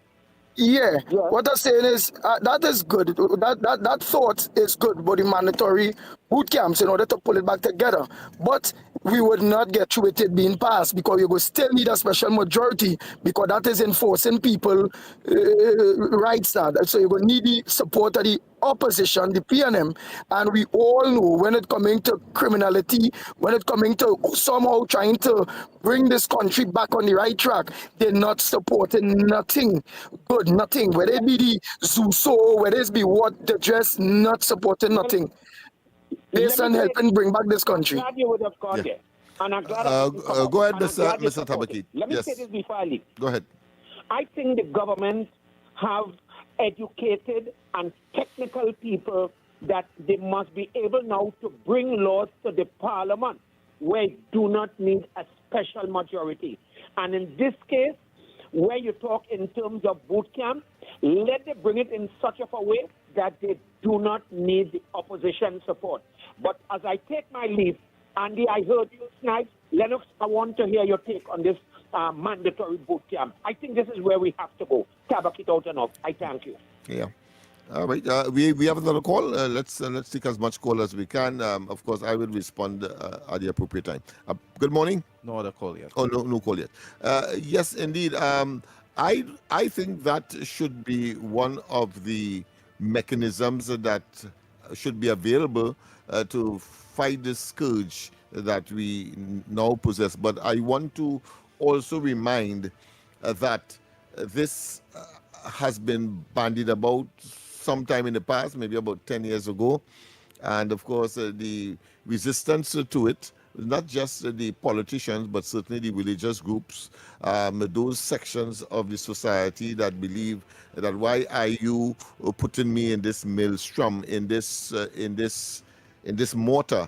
S6: Yeah, what I'm saying is that is good. That thought is good, but the mandatory boot camps in order to pull it back together. But we would not get through with it being passed because we will still need a special majority because that is enforcing people rights now. So you're going to need the support of the opposition, the PNM, and we all know when it coming to criminality, when it coming to somehow trying to bring this country back on the right track, they're not supporting nothing good, nothing. Whether it be the ZUSO, whether it be what the dress, not supporting nothing. Based on helping bring back this country.
S17: I'm glad you would have got it. And I'm glad
S15: go ahead, Mr. Tabaki.
S17: Let me
S15: Yes.
S17: say this before I leave.
S15: Go ahead.
S17: I think the government have educated and technical people that they must be able now to bring laws to the parliament where you do not need a special majority. And in this case, where you talk in terms of boot camp, let them bring it in such of a way that they do not need the opposition support. But as I take my leave, Andy, I heard you tonight. Lennox, I want to hear your take on this mandatory boot camp. I think this is where we have to go. Tabak it out enough. I thank you.
S15: Yeah. All right. We have another call. Let's take as much call as we can. Of course, I will respond at the appropriate time. Good morning.
S14: No other call yet.
S15: Oh, no call yet. Yes, indeed. I think that should be one of the mechanisms that should be available to fight the scourge that we now possess. But I want to also remind that this has been bandied about sometime in the past, maybe about 10 years ago. And of course, the resistance to it, not just the politicians, but certainly the religious groups, those sections of the society that believe that why are you putting me in this maelstrom, in this mortar,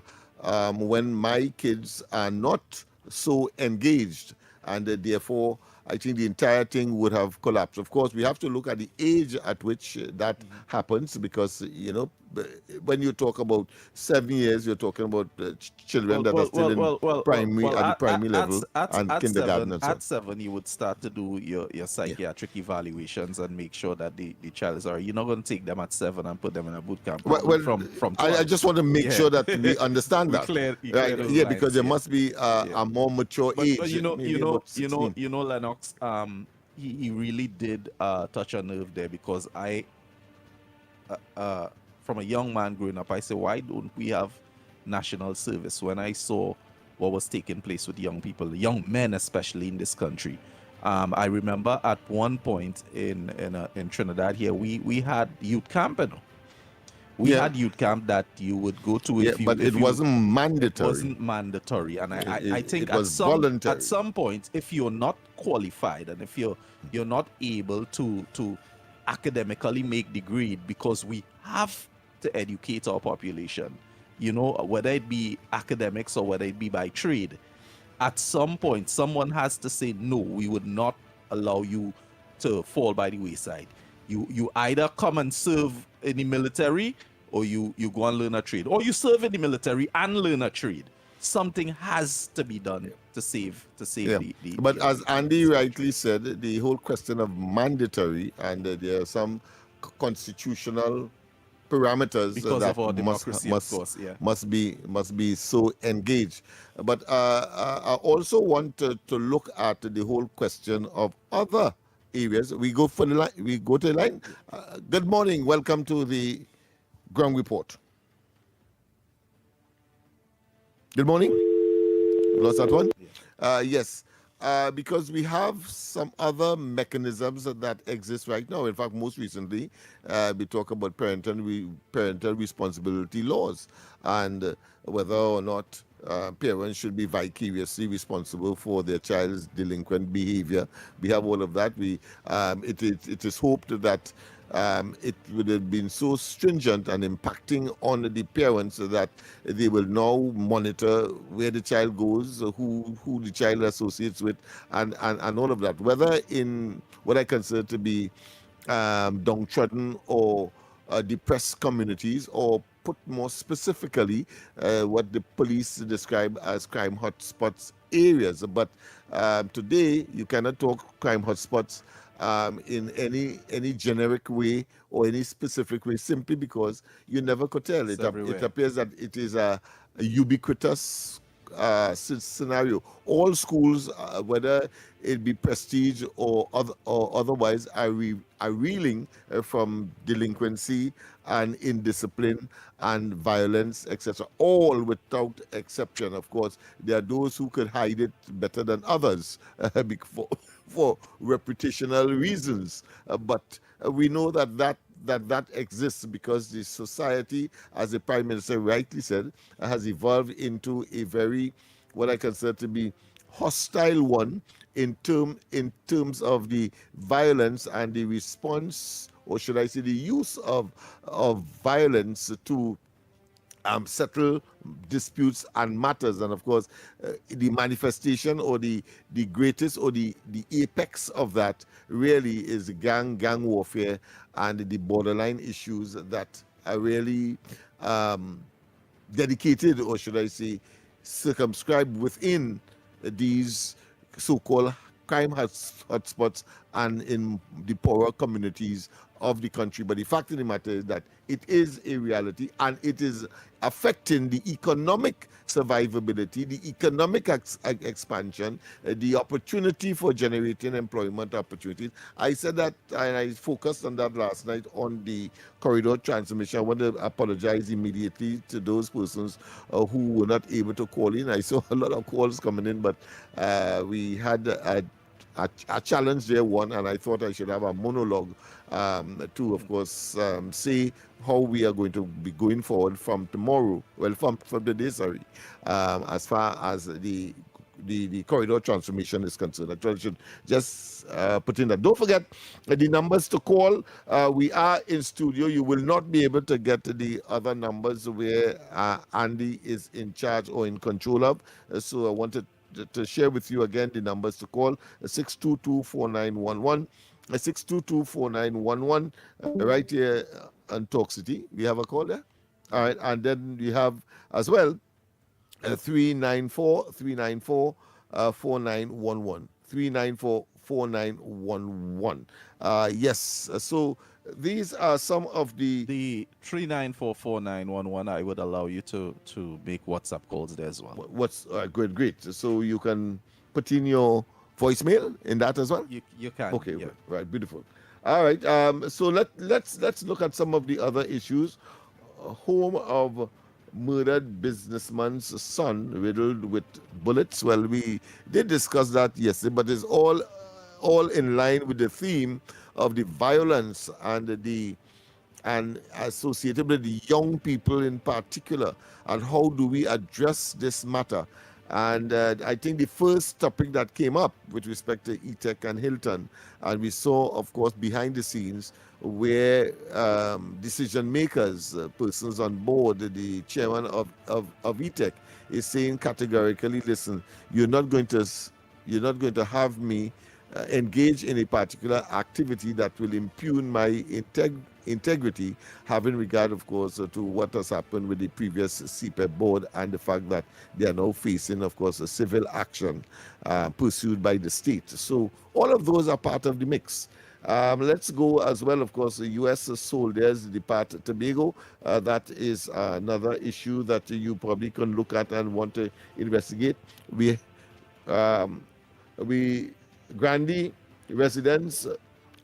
S15: when my kids are not so engaged, and therefore I think the entire thing would have collapsed. Of course, we have to look at the age at which that happens, because, you know, when you talk about 7 years, you're talking about children that are still in primary, at the primary level and kindergarten.
S14: At 7, you would start to do your psychiatric evaluations and make sure that the child is all right. You're not going to take them at 7 and put them in a boot camp. From
S15: I just want to make sure that we understand that. Right? Because there must be a more mature age.
S14: But you know, Lennox, he really did touch a nerve there, because I, from a young man growing up, I said, why don't we have national service? When I saw what was taking place with young people, young men especially in this country, I remember at one point in Trinidad here, we had youth camp. You know? We had youth camp that you would go to
S15: but it wasn't mandatory.
S14: It wasn't mandatory, and I think
S15: it was voluntary.
S14: At some point, if you're not qualified and if you're not able to academically make the grade, because we have to educate our population, you know, whether it be academics or whether it be by trade, at some point someone has to say, no, we would not allow you to fall by the wayside. You either come and serve in the military, or you go and learn a trade, or you serve in the military and learn a trade. Something has to be done to save the
S15: But as Andy rightly said, the whole question of mandatory, and there are some constitutional parameters
S14: because
S15: that
S14: of our democracy, of course,
S15: must be so engaged. But I also want to look at the whole question of other areas. We go for the line. We go to the line. Good morning. Welcome to the Ground Report. Good morning. Lost that one? Yes. Because we have some other mechanisms that exist right now. In fact, most recently, we talk about parental responsibility laws, and whether or not parents should be vicariously responsible for their child's delinquent behavior. We have all of that. It is hoped that it would have been so stringent and impacting on the parents that they will now monitor where the child goes, who the child associates with, and all of that, whether in what I consider to be downtrodden or depressed communities, or put more specifically what the police describe as crime hotspots areas. But today you cannot talk crime hotspots in any generic way or any specific way, simply because you never could tell. It appears that it is a ubiquitous scenario. All schools, whether it be prestige or otherwise, are reeling from delinquency and indiscipline and violence, etc. All without exception. Of course, there are those who could hide it better than others for reputational reasons. But we know that exists because the society, as the Prime Minister rightly said, has evolved into a very, what I consider to be hostile one in terms of the violence and the response, or should I say the use of violence to settle disputes and matters. And of course, the manifestation or the greatest or the apex of that really is gang warfare and the borderline issues that are really dedicated, or should I say, circumscribed within these so-called crime hotspots and in the poorer communities of the country. But the fact of the matter is that it is a reality, and it is affecting the economic survivability, the economic expansion, the opportunity for generating employment opportunities. I said that, and I focused on that last night on the corridor transmission. I want to apologize immediately to those persons who were not able to call in. I saw a lot of calls coming in, but we had a challenge there, one, and I thought I should have a monologue to, of course, say how we are going to be going forward from tomorrow, well, from today, sorry, as far as the corridor transformation is concerned. I should just put in that. Don't forget the numbers to call. We are in studio. You will not be able to get the other numbers where Andy is in charge or in control of. So I wanted to share with you again the numbers to call: 622-4911, 622-4911, right here on Talk City. We have a call there. All right, and then we have as well 394-4911, 394-4911. Yes, so these are some of the
S14: 394-4911. I would allow you to make WhatsApp calls there as well.
S15: What's great. So you can put in your voicemail in that as well.
S14: You can.
S15: Okay,
S14: yeah.
S15: right, beautiful. All right. So let's look at some of the other issues. Home of murdered businessman's son riddled with bullets. Well, we did discuss that yesterday, but it's all in line with the theme of the violence and associated with the young people in particular, and how do we address this matter. And I think the first topic that came up with respect to ETEC and Hilton, and we saw, of course, behind the scenes where decision makers, persons on board, the chairman of ETEC is saying categorically, listen, you're not going to have me engage in a particular activity that will impugn my integrity, having regard, of course, to what has happened with the previous CPEP board and the fact that they are now facing, of course, a civil action pursued by the state. So all of those are part of the mix. Let's go as well, of course, the U.S. soldiers depart Tobago. That is another issue that you probably can look at and want to investigate. We Grandy residents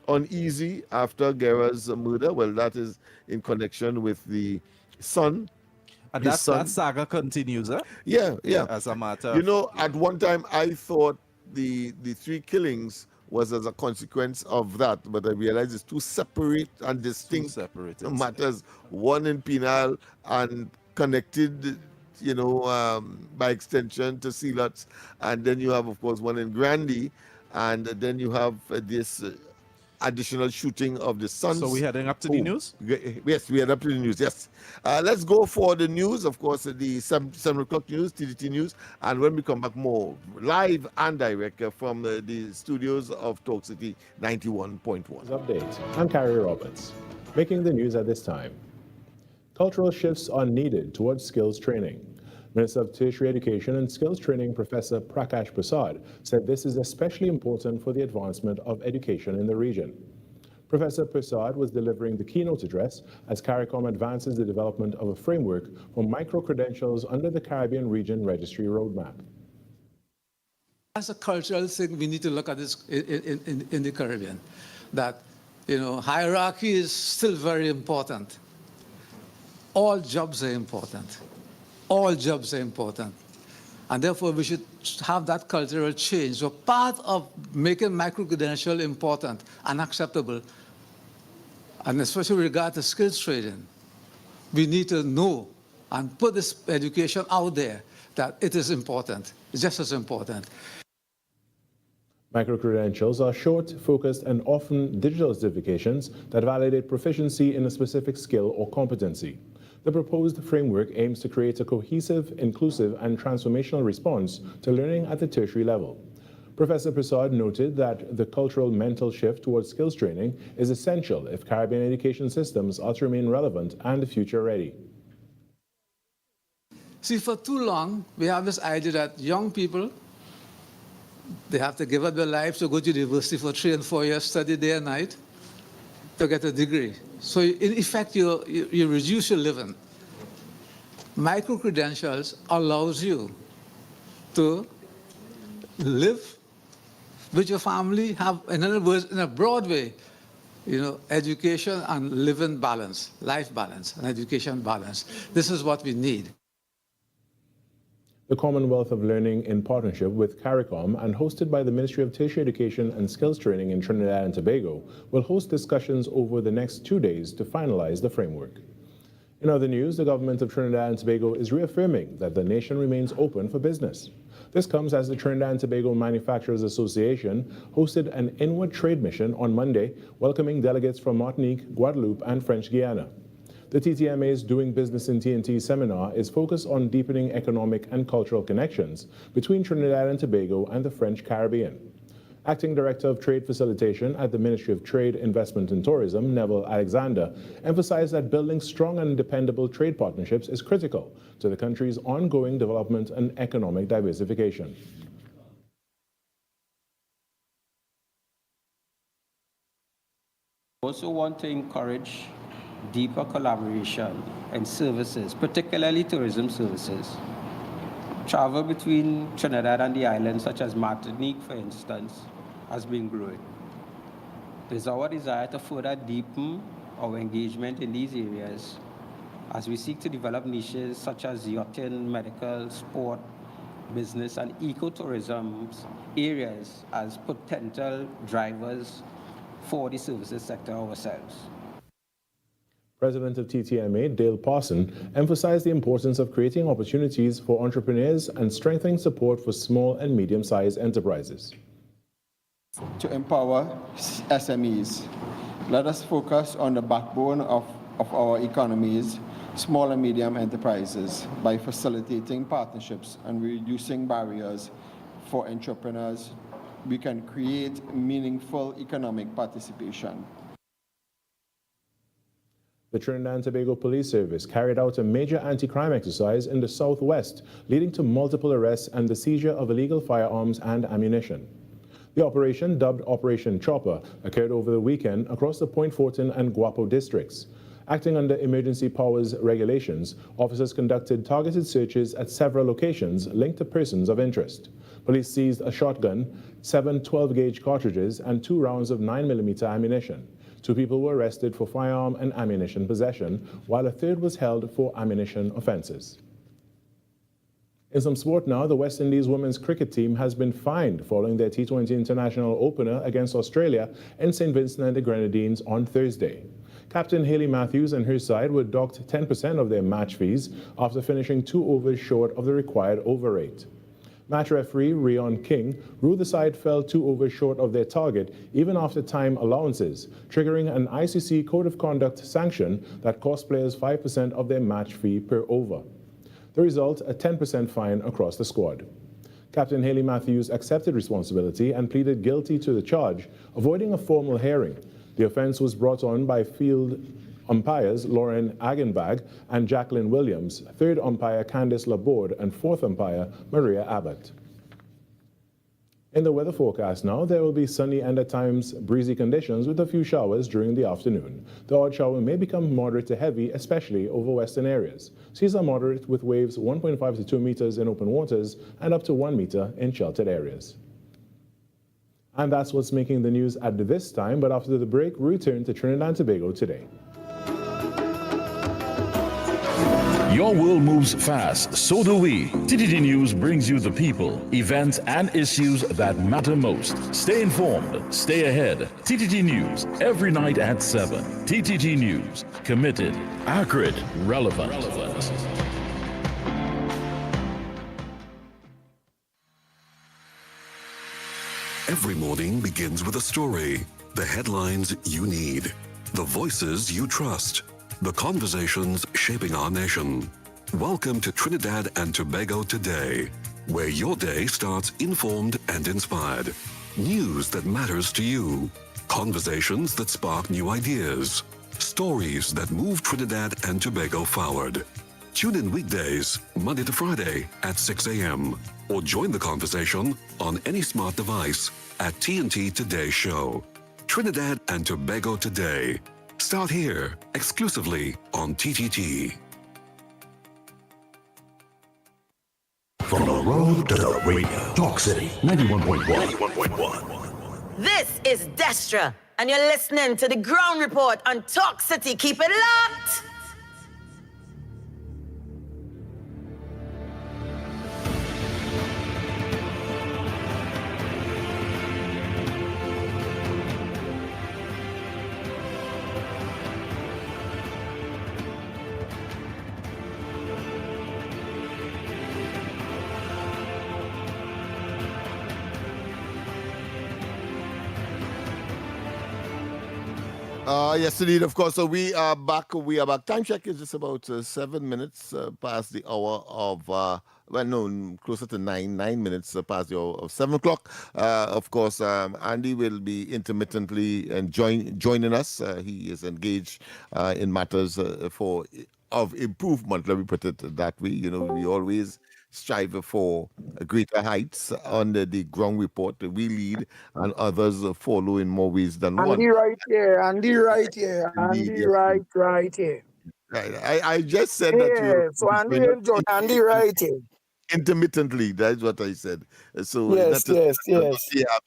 S15: uneasy after Guerra's murder. Well, that is in connection with the son.
S14: And that saga continues, huh?
S15: Yeah.
S14: As a matter
S15: at one time I thought the three killings was as a consequence of that, but I realized it's two separate and distinct matters. One in Penal and connected, by extension to Sealots, and then you have, of course, one in Grandy, and then you have this additional shooting of the sons.
S14: So we're heading up to the news?
S15: Yes, we head up to the news, yes. Let's go for the news, of course, the 7 o'clock news, TTT News, and when we come back, more live and direct from the studios of Talk City 91.1.
S1: Update. I'm Carrie Roberts. Making the news at this time. Cultural shifts are needed towards skills training. Minister of Tertiary Education and Skills Training, Professor Prakash Prasad, said this is especially important for the advancement of education in the region. Professor Prasad was delivering the keynote address as CARICOM advances the development of a framework for micro-credentials under the Caribbean Region Registry Roadmap.
S18: As a cultural thing, we need to look at this in the Caribbean, that, hierarchy is still very important. All jobs are important. All jobs are important. And therefore, we should have that cultural change. So part of making micro-credential important and acceptable, and especially with regard to skills trading, we need to know and put this education out there that it is important. It's just as important.
S1: Micro-credentials are short, focused, and often digital certifications that validate proficiency in a specific skill or competency. The proposed framework aims to create a cohesive, inclusive, and transformational response to learning at the tertiary level. Professor Prasad noted that the cultural mental shift towards skills training is essential if Caribbean education systems are to remain relevant and future-ready.
S18: See, for too long, we have this idea that young people, they have to give up their lives to go to university for 3 and 4 years, study day and night to get a degree. So in effect, you reduce your living. Micro-credentials allows you to live with your family, have, in other words, in a broad way, education and living balance, life balance, and education balance. This is what we need.
S1: The Commonwealth of Learning, in partnership with CARICOM and hosted by the Ministry of Tertiary Education and Skills Training in Trinidad and Tobago, will host discussions over the next 2 days to finalize the framework. In other news, the government of Trinidad and Tobago is reaffirming that the nation remains open for business. This comes as the Trinidad and Tobago Manufacturers Association hosted an inward trade mission on Monday, welcoming delegates from Martinique, Guadeloupe, and French Guiana. The TTMA's Doing Business in TNT seminar is focused on deepening economic and cultural connections between Trinidad and Tobago and the French Caribbean. Acting Director of Trade Facilitation at the Ministry of Trade, Investment and Tourism, Neville Alexander, emphasized that building strong and dependable trade partnerships is critical to the country's ongoing development and economic diversification.
S19: We also want to encourage deeper collaboration in services, particularly tourism services. Travel between Trinidad and the islands, such as Martinique, for instance, has been growing. It is our desire to further deepen our engagement in these areas as we seek to develop niches such as yachting, medical, sport, business, and ecotourism areas as potential drivers for the services sector ourselves.
S1: President of TTMA, Dale Parson, emphasized the importance of creating opportunities for entrepreneurs and strengthening support for small and medium-sized enterprises.
S20: To empower SMEs, let us focus on the backbone of our economies, small and medium enterprises, by facilitating partnerships and reducing barriers for entrepreneurs. We can create meaningful economic participation.
S1: The Trinidad and Tobago Police Service carried out a major anti-crime exercise in the southwest, leading to multiple arrests and the seizure of illegal firearms and ammunition. The operation, dubbed Operation Chopper, occurred over the weekend across the Point Fortin and Guapo districts. Acting under emergency powers regulations, officers conducted targeted searches at several locations linked to persons of interest. Police seized a shotgun, 7 12-gauge cartridges, and 2 rounds of 9mm ammunition. 2 people were arrested for firearm and ammunition possession, while a third was held for ammunition offenses. In some sport now, the West Indies women's cricket team has been fined following their T20 international opener against Australia in St. Vincent and the Grenadines on Thursday. Captain Hayley Matthews and her side were docked 10% of their match fees after finishing 2 overs short of the required over rate. Match referee Rion King ruled the side fell 2 overs short of their target even after time allowances, triggering an ICC Code of Conduct sanction that cost players 5% of their match fee per over. The result, a 10% fine across the squad. Captain Hayley Matthews accepted responsibility and pleaded guilty to the charge, avoiding a formal hearing. The offense was brought on by field umpires Lauren Agenbag and Jacqueline Williams, third umpire Candice Laborde, and fourth umpire Maria Abbott. In the weather forecast now, there will be sunny and at times breezy conditions with a few showers during the afternoon. The odd shower may become moderate to heavy, especially over western areas. Seas are moderate with waves 1.5 to 2 meters in open waters and up to 1 meter in sheltered areas. And that's what's making the news at this time, but after the break, we return to Trinidad and Tobago today.
S4: Your world moves fast, so do we. TTT News brings you the people, events, and issues that matter most. Stay informed, stay ahead. TTT News, every night at 7. TTT News, committed, accurate, relevant.
S21: Every morning begins with a story, the headlines you need, the voices you trust, the conversations shaping our nation. Welcome to Trinidad and Tobago Today, where your day starts informed and inspired. News that matters to you, conversations that spark new ideas, stories that move Trinidad and Tobago forward. Tune in weekdays, Monday to Friday at 6 a.m. or join the conversation on any smart device at TNT Today Show. Trinidad and Tobago Today. Start here, exclusively on TTT.
S5: From the road to the radio. Talk City 91.1.
S8: This is Destra, and you're listening to the Ground Report on Talk City. Keep it locked!
S15: Yes, indeed, of course. So we are back. Time check is just about 7 minutes past the hour of, closer to 9 minutes past the hour of 7 o'clock. Of course, Andy will be intermittently joining us. He is engaged in matters of improvement, let me put it that way. You know, we always strive for greater heights under the ground report. We lead and others follow in more ways than one.
S6: Andy right here. Andy right here.
S15: Indeed,
S6: Andy
S15: yes.
S6: right here.
S15: I just said that
S6: Yeah, so Andy enjoy Andy right here.
S15: intermittently. That's what I said. So
S6: Yes.
S15: I've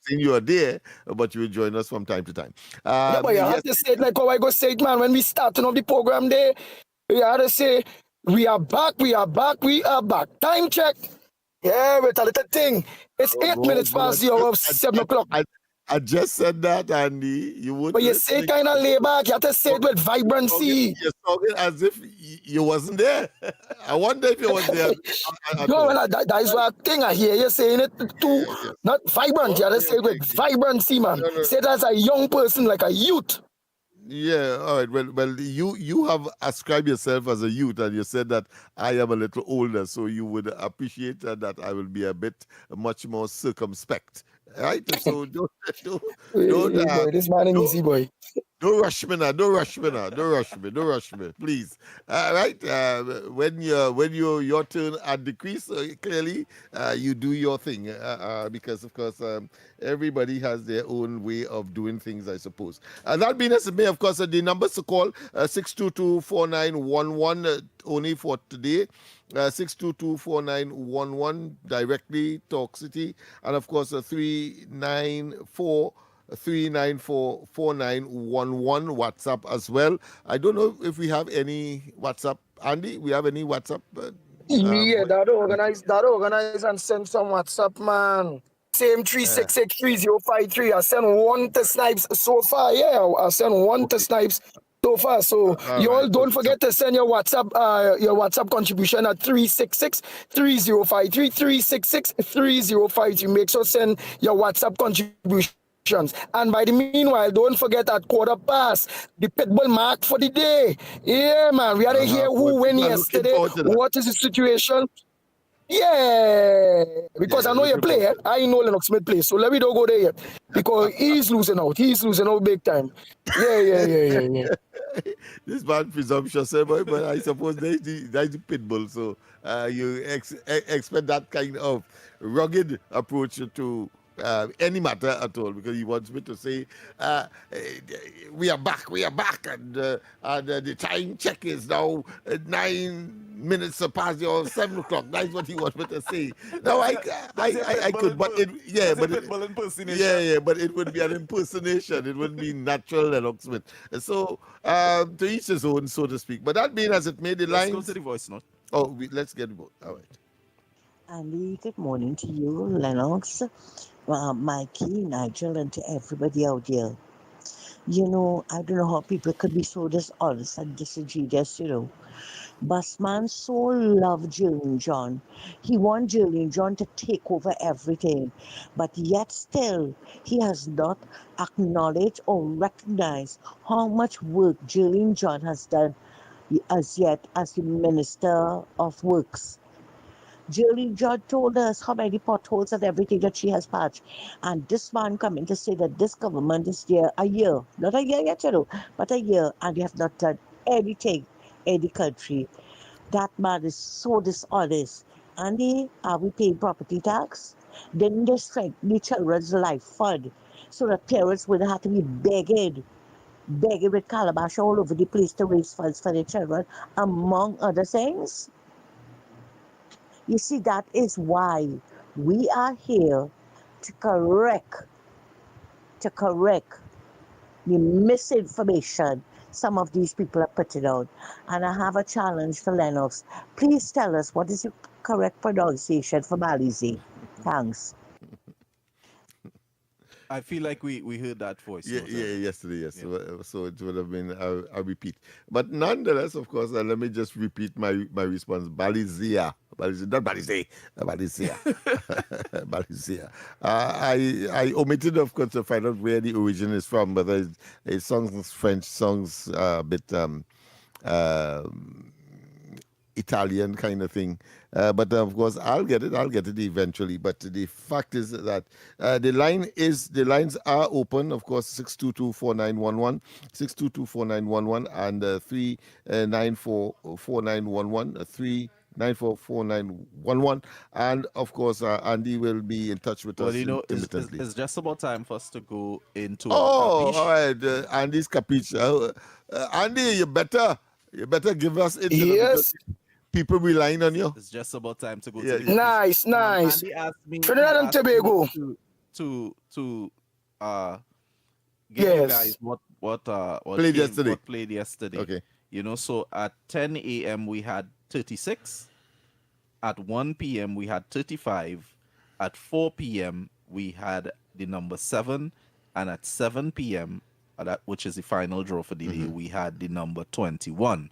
S15: seen you are there, but you will join us from time to time.
S6: Yeah, but you have to say it like how I go say it, man. When we starting off the program there, you have to say, we are back. Time check. Yeah, with a little thing. It's 8 minutes past the hour of 7 o'clock.
S15: I just said that, Andy. You would.
S6: But you say it kind of lay back. You have to say it with vibrancy.
S15: You're talking as if you wasn't there. I wonder if you was there.
S6: No, that is what I think. I hear you saying it too. Not vibrant. You have to say it with vibrancy, man. Say it as a young person, like a youth.
S15: Yeah, all right. Well, you have ascribed yourself as a youth, and you said that I am a little older, so you would appreciate that I will be a bit much more circumspect, right? So don't
S6: boy, this man is easy, boy.
S15: Don't rush me now. Don't rush me, please. All right. When your turn at the crease, clearly you do your thing because of course everybody has their own way of doing things, I suppose. That being as it may, of course, the numbers to call 622-4911 only for today. 622-4911 directly Talk City, and of course 394-4911 WhatsApp as well. I don't know if we have any WhatsApp. Andy, we have any WhatsApp?
S6: Yeah, that organize and send some WhatsApp, man. Same 3683053. I sent one to Snipes so far. Yeah, I sent one to Snipes so far. So y'all don't forget to send your WhatsApp contribution at 366-3053. 366-3053. Make sure send your WhatsApp contribution. And by the meanwhile, don't forget at 15:15, the pitbull mark for the day. Yeah, man, we had to hear who won yesterday. What is the situation? Yeah, because I know you play. I know Lennox Smith plays, so let me don't go there yet. Because he's losing out. He's losing out big time. Yeah.
S15: This man presumptuous, but I suppose that's the pitbull. So you expect that kind of rugged approach to any matter at all, because he wants me to say, we are back, and the time check is now 9 minutes past your 7 o'clock. That's what he wants me to say. Now I could, but it, yeah, but it, yeah, but it would be an impersonation. It wouldn't be natural Lennox Smith. So to each his own, so to speak. But that being as it may, the
S14: Let's
S15: lines.
S14: go to the voice note.
S15: Oh, let's get the vote. All right.
S2: Andy, good morning to you, Lennox, Mikey, Nigel, and to everybody out there. You know, I don't know how people could be so dishonest and disingenuous, you know. Busman so loved Jillian John. He want Jillian John to take over everything. But yet still, he has not acknowledged or recognized how much work Jillian John has done as yet as the Minister of Works. Jillian John told us how many potholes and everything that she has patched. And this man coming to say that this government is there a year, not a year yet, you know, but a year, and they have not done anything in the country. That man is so dishonest. Andy, are we paying property tax? Didn't they strengthen the children's life fund so that parents wouldn't have to be begging with calabash all over the place to raise funds for their children, among other things? You see, that is why we are here to correct the misinformation some of these people are putting out. And I have a challenge for Lennox. Please tell us what is the correct pronunciation for Malize. Thanks.
S14: I feel like we heard that voice.
S15: Yesterday, yes. Yeah. So it would have been a repeat. But nonetheless, of course, let me just repeat my response. Balizia. Not Balize. Balizia. Balizia. I omitted, of course, to find out where the origin is from, but it's songs, French songs, a bit Italian kind of thing. But of course, I'll get it eventually. But the fact is that the lines are open. Of course, 622-4911, 622-4911, and 394-4911, 394-4911. And of course, Andy will be in touch with us intermittently.
S14: It's just about time for us to go into.
S15: All right, Andy's capiche. Andy, you better give us it.
S6: Yes.
S15: People relying on you.
S14: It's just about time to go.
S15: Yeah.
S14: To the
S6: Nice.
S14: Andy asked me
S6: Trinidad and Tobago.
S14: To give
S6: Yes.
S14: you guys what played yesterday.
S15: Okay.
S14: You know, so at 10 a.m. we had 36. At 1 p.m. we had 35. At 4 p.m. we had the number 7, and at 7 p.m. Which is the final draw for the day, we had the number 21.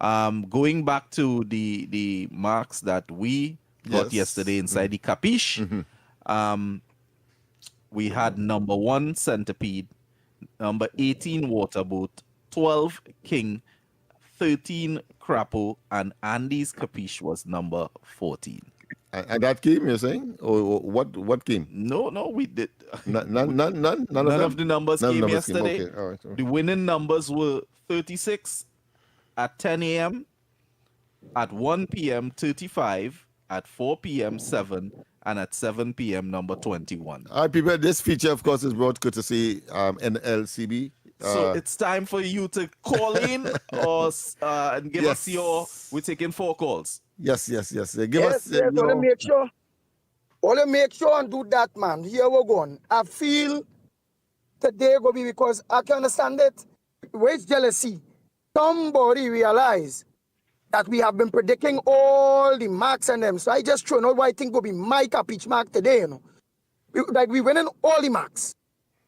S14: Going back to the marks that we got yesterday inside the capiche, we had number 1 Centipede, number 18 Waterboat, 12 King, 13 Crapo, and Andy's capiche was number 14.
S15: And that came, you're saying? Or what came?
S14: No, we did.
S15: None
S14: of the numbers came yesterday.
S15: Okay. All right.
S14: The winning numbers were 36 at 10 a.m., at 1 p.m. 35, at 4 p.m. 7, and at 7 p.m. number 21.
S15: All right, people, this feature, of course, is brought courtesy NLCB.
S14: So it's time for you to call in and give us your... We're taking 4 calls.
S15: Yes. Give us
S6: Only make sure and do that, man. Here we're going. I feel today go be because I can understand it. Where's jealousy? Somebody realize that we have been predicting all the marks and them. So I just throw out what I think will be my capiche mark today, you know. We winning all the marks.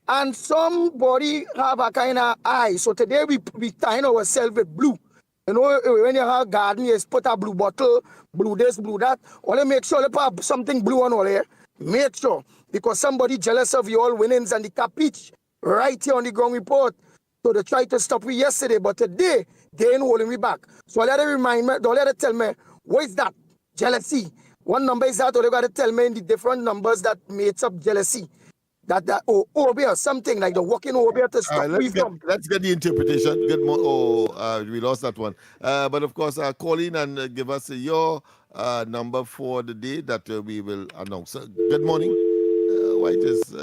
S6: And somebody have a kind of eye. So today we tying ourselves with blue. You know, when you have a garden, you put a blue bottle, blue this, blue that. Only make sure you put something blue on all here. Make sure. Because somebody jealous of your all winnings and the capiche right here on the ground report. So they tried to stop me yesterday, but today they ain't holding me back. So let them remind me, don't let them tell me, what is that? Jealousy. One number is that, or they got to tell me in the different numbers that makes up jealousy. That OB or something like the walking OB to stop me from.
S15: Let's get the interpretation. We lost that one. But of course, call in and give us your number for the day that we will announce. Good morning. White is.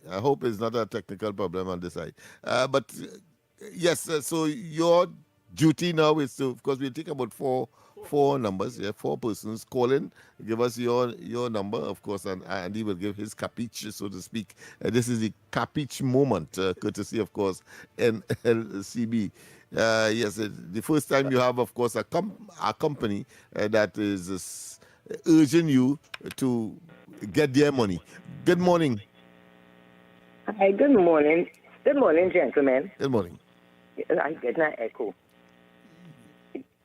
S15: I hope it's not a technical problem on this side. But yes, so your duty now is to, of course, we'll take about four numbers, yeah, four persons. Call in, give us your number, of course, and Andy will give his capiche, so to speak. This is the capiche moment, courtesy, of course, NLCB. Yes, the first time you have, of course, a company that is urging you to get their money. Good morning.
S3: Hi, good morning. Good morning, gentlemen.
S15: Good morning.
S3: I get an echo.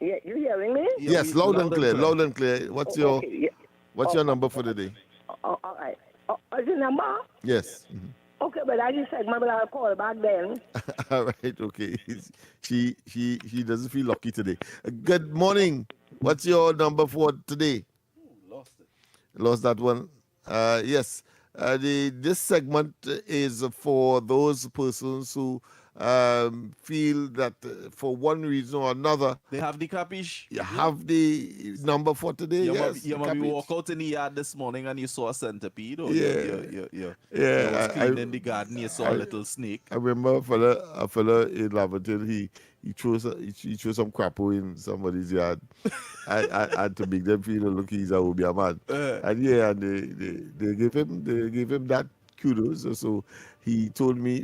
S3: Yeah, you hearing me?
S15: Yes, loud and clear. Loud and clear. What's your
S3: Okay, yeah.
S15: What's your number for the day?
S3: All right. Is the number?
S15: Yes.
S3: Okay, but I just said maybe I'll call back then.
S15: All right. Okay. He doesn't feel lucky today. Good morning. What's your number for today? Lost that one. Yes. This segment is for those persons who feel that for one reason or another
S14: They have the capiche.
S15: you have the number for today.
S14: You
S15: Yes,
S14: maybe
S15: capiche.
S14: walk out in the yard this morning and you saw a centipede, or
S15: Yeah.
S14: you
S15: Yeah,
S14: was cleaning the garden, you saw a little snake.
S15: I remember a fella in Laverton, he threw some crapo in somebody's yard and to make them feel look he's a Obia man. And they gave him that kudos. So he told me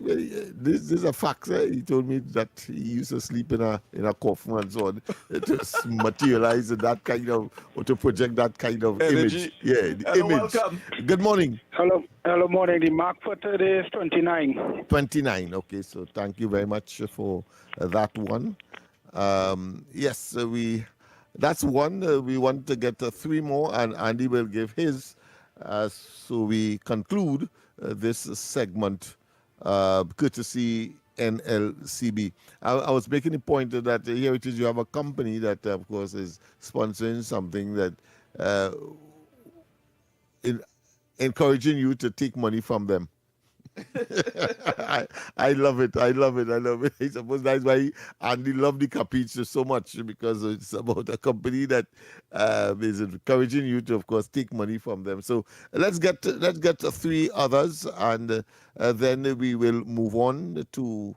S15: this is a fact. He told me that he used to sleep in a coffin and so on to materialize that kind of, or to project that kind of
S22: Energy.
S15: image. Yeah, the
S22: Hello,
S15: image.
S22: welcome.
S15: Good morning.
S22: Hello, morning. The mark for today is 29.
S15: 29. Okay, so thank you very much for that one. Yes, that's one. We want to get three more, and Andy will give his. So we conclude this segment, courtesy NLCB. I was making the point that here it is, you have a company that, of course, is sponsoring something that encouraging you to take money from them. I love it. I suppose that's why Andy loved the capiche so much, because it's about a company that is encouraging you to, of course, take money from them. So let's get three others, and then we will move on to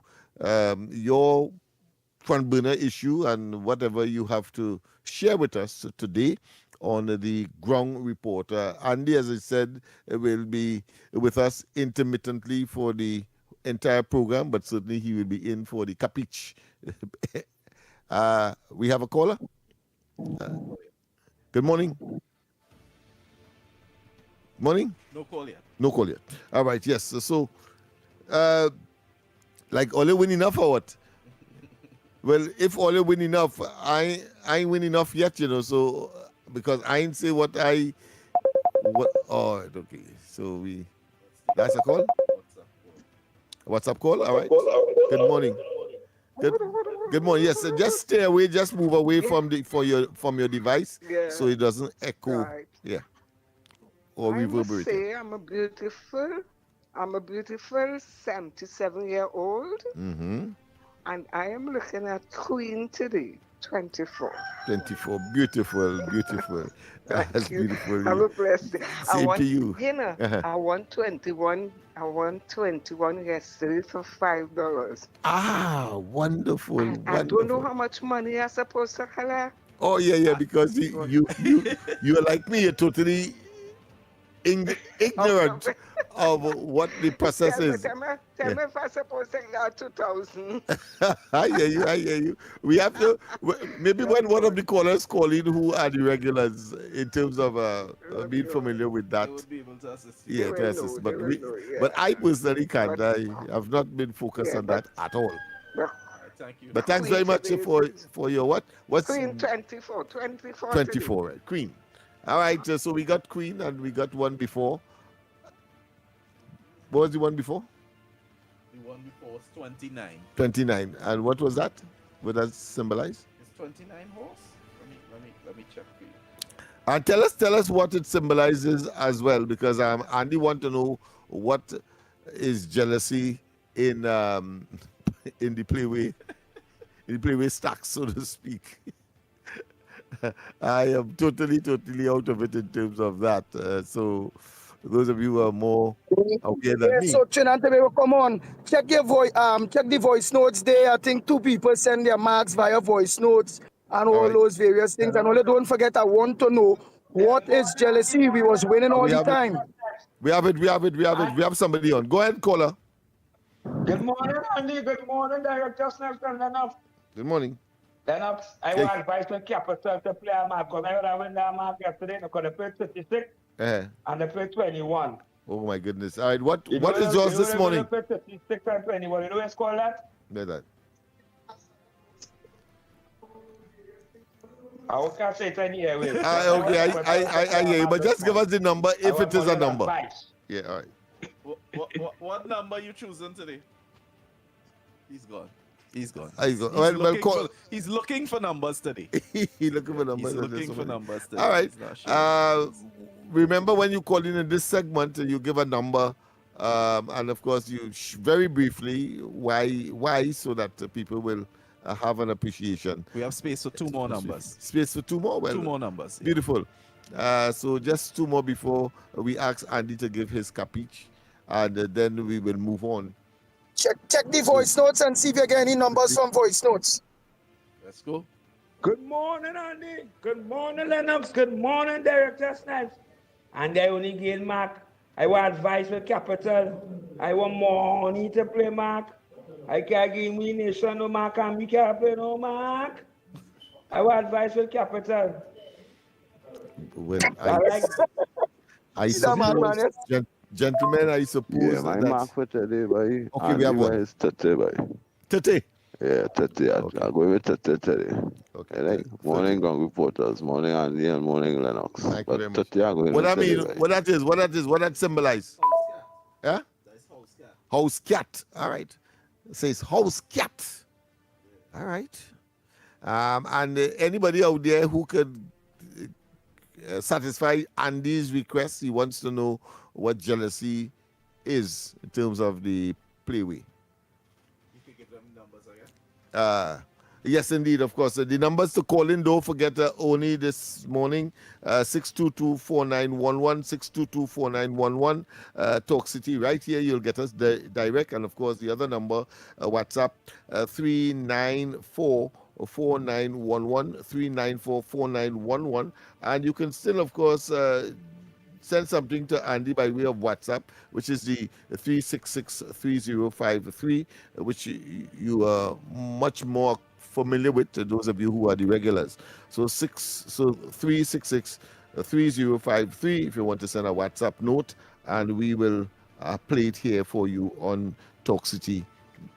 S15: your front burner issue and whatever you have to share with us today on the ground report. Andy, as I said, will be with us intermittently for the entire program, but certainly he will be in for the capiche. We have a caller. Good morning. Morning?
S14: No call yet.
S15: No call yet. All right, yes. So, like, Ole win enough or what? Well, if Ole win enough, I ain't win enough yet, so... Because I ain't say all right, okay. So that's a call? WhatsApp call? All right. Good morning. Good morning. Yes, just stay away, just move away from your device so it doesn't echo.
S23: Right.
S15: Yeah. Or
S23: I must
S15: reverberate.
S23: say I'm a beautiful 77-year-old, and I am looking at Queen today. 24.
S15: 24. Beautiful. That's beautiful.
S23: Have a blessed day.
S15: Same to you.
S23: I won 21. I won 21 yesterday for $5.
S15: Ah, wonderful.
S23: I don't know how much money I'm supposed to collect.
S15: Oh yeah, because you're like me, you're totally ignorant of what the process is.
S23: Tell me if I'm supposed to get 2,000.
S15: I hear you. We have to, maybe when one of the callers call in who are the regulars in terms of being familiar with that.
S14: They would be able to assist you.
S15: Yeah, to assist. But I personally can't. I have not been focused on that at all.
S14: Thank you.
S15: But thanks very much for your what? What's
S23: Queen 24.
S15: 24, right? Queen. All right, so we got Queen and we got one before. What was the one before?
S14: The one before was 29.
S15: 29. And what was that? What does that symbolize?
S14: It's 29 horse? Let me check for you.
S15: And tell us what it symbolizes as well, because Andy want to know what is jealousy in the playway stacks, so to speak. I am totally out of it in terms of that. So those of you who are more aware than
S6: Yeah,
S15: me.
S6: so Trinidad and Tobago, come on. Check your check the voice notes there. I think 2 people send their marks via voice notes and all
S15: right.
S6: those various things. And only don't forget, I want to know what is jealousy. We was winning all
S15: We
S6: the
S15: have it.
S6: time.
S15: We have it. We have somebody on. Go ahead, caller.
S7: Good morning, Andy. Good morning, Director Snipes and Lennox.
S15: Good morning.
S7: Lennox, I
S15: Hey.
S7: want advice on Capital to play a mark. Because I would have win that mark yesterday because they played 56 and they played 21.
S15: Oh my goodness. All right. What
S7: You
S15: is
S7: know,
S15: yours this morning?
S7: They played 56 and 21. You know what it's called that?
S15: Where's that?
S7: I can't say it any airways.
S15: Okay, I hear you. But just give us the number if it is a number.
S7: Advice.
S15: Yeah, all right.
S14: What number you choosing today? He's gone. He's gone.
S15: He's gone.
S14: He's looking for numbers today.
S15: He's looking for numbers.
S14: He's looking for numbers today.
S15: All right.
S14: He's not sure.
S15: Remember when you call in this segment, you give a number, and of course you very briefly why so that people will have an appreciation.
S14: We have space for 2 more numbers.
S15: Space for 2 more. Well,
S14: 2 more numbers. Yeah.
S15: Beautiful. So just 2 more before we ask Andy to give his capiche, and then we will move on.
S6: Check the voice notes and see if you get any numbers from voice notes.
S14: Let's go.
S7: Good morning, Andy. Good morning, Lennox. Good morning, Director Snipes. And I only gain mark. I want advice with Capital. I want more money to play mark. I can't give me nation no mark and me can't play no mark. I want advice with Capital.
S15: Well, I suppose, gentlemen, I suppose.
S9: Yeah, my mark for today, boy.
S15: Okay, we have one.
S9: Is Tete, boy.
S15: Tete?
S9: Yeah, Tete.
S15: Okay.
S9: I'm going with Tete today.
S15: Okay.
S9: Like, morning, Ground Reporters. Morning, Andy, and morning, Lennox.
S15: Thank you very much.
S9: Tete, I'm going
S15: What
S9: with
S15: I mean,
S9: Tete, boy.
S15: what that symbolize? Yeah? House cat. All right. It says house cat. All right. And anybody out there who could satisfy Andy's request, he wants to know what jealousy is in terms of the playway.
S14: You can give them numbers again.
S15: Yes, indeed, of course. The numbers to call in, don't forget, only this morning, 622-4911, 622-4911, Talk City, right here, you'll get us direct. And, of course, the other number, WhatsApp, 394-4911, 394-4911. And you can still, of course, send something to Andy by way of WhatsApp, which is the 366-3053, which you are much more familiar with, those of you who are the regulars. So 366-3053 if you want to send a WhatsApp note, and we will play it here for you on Talk City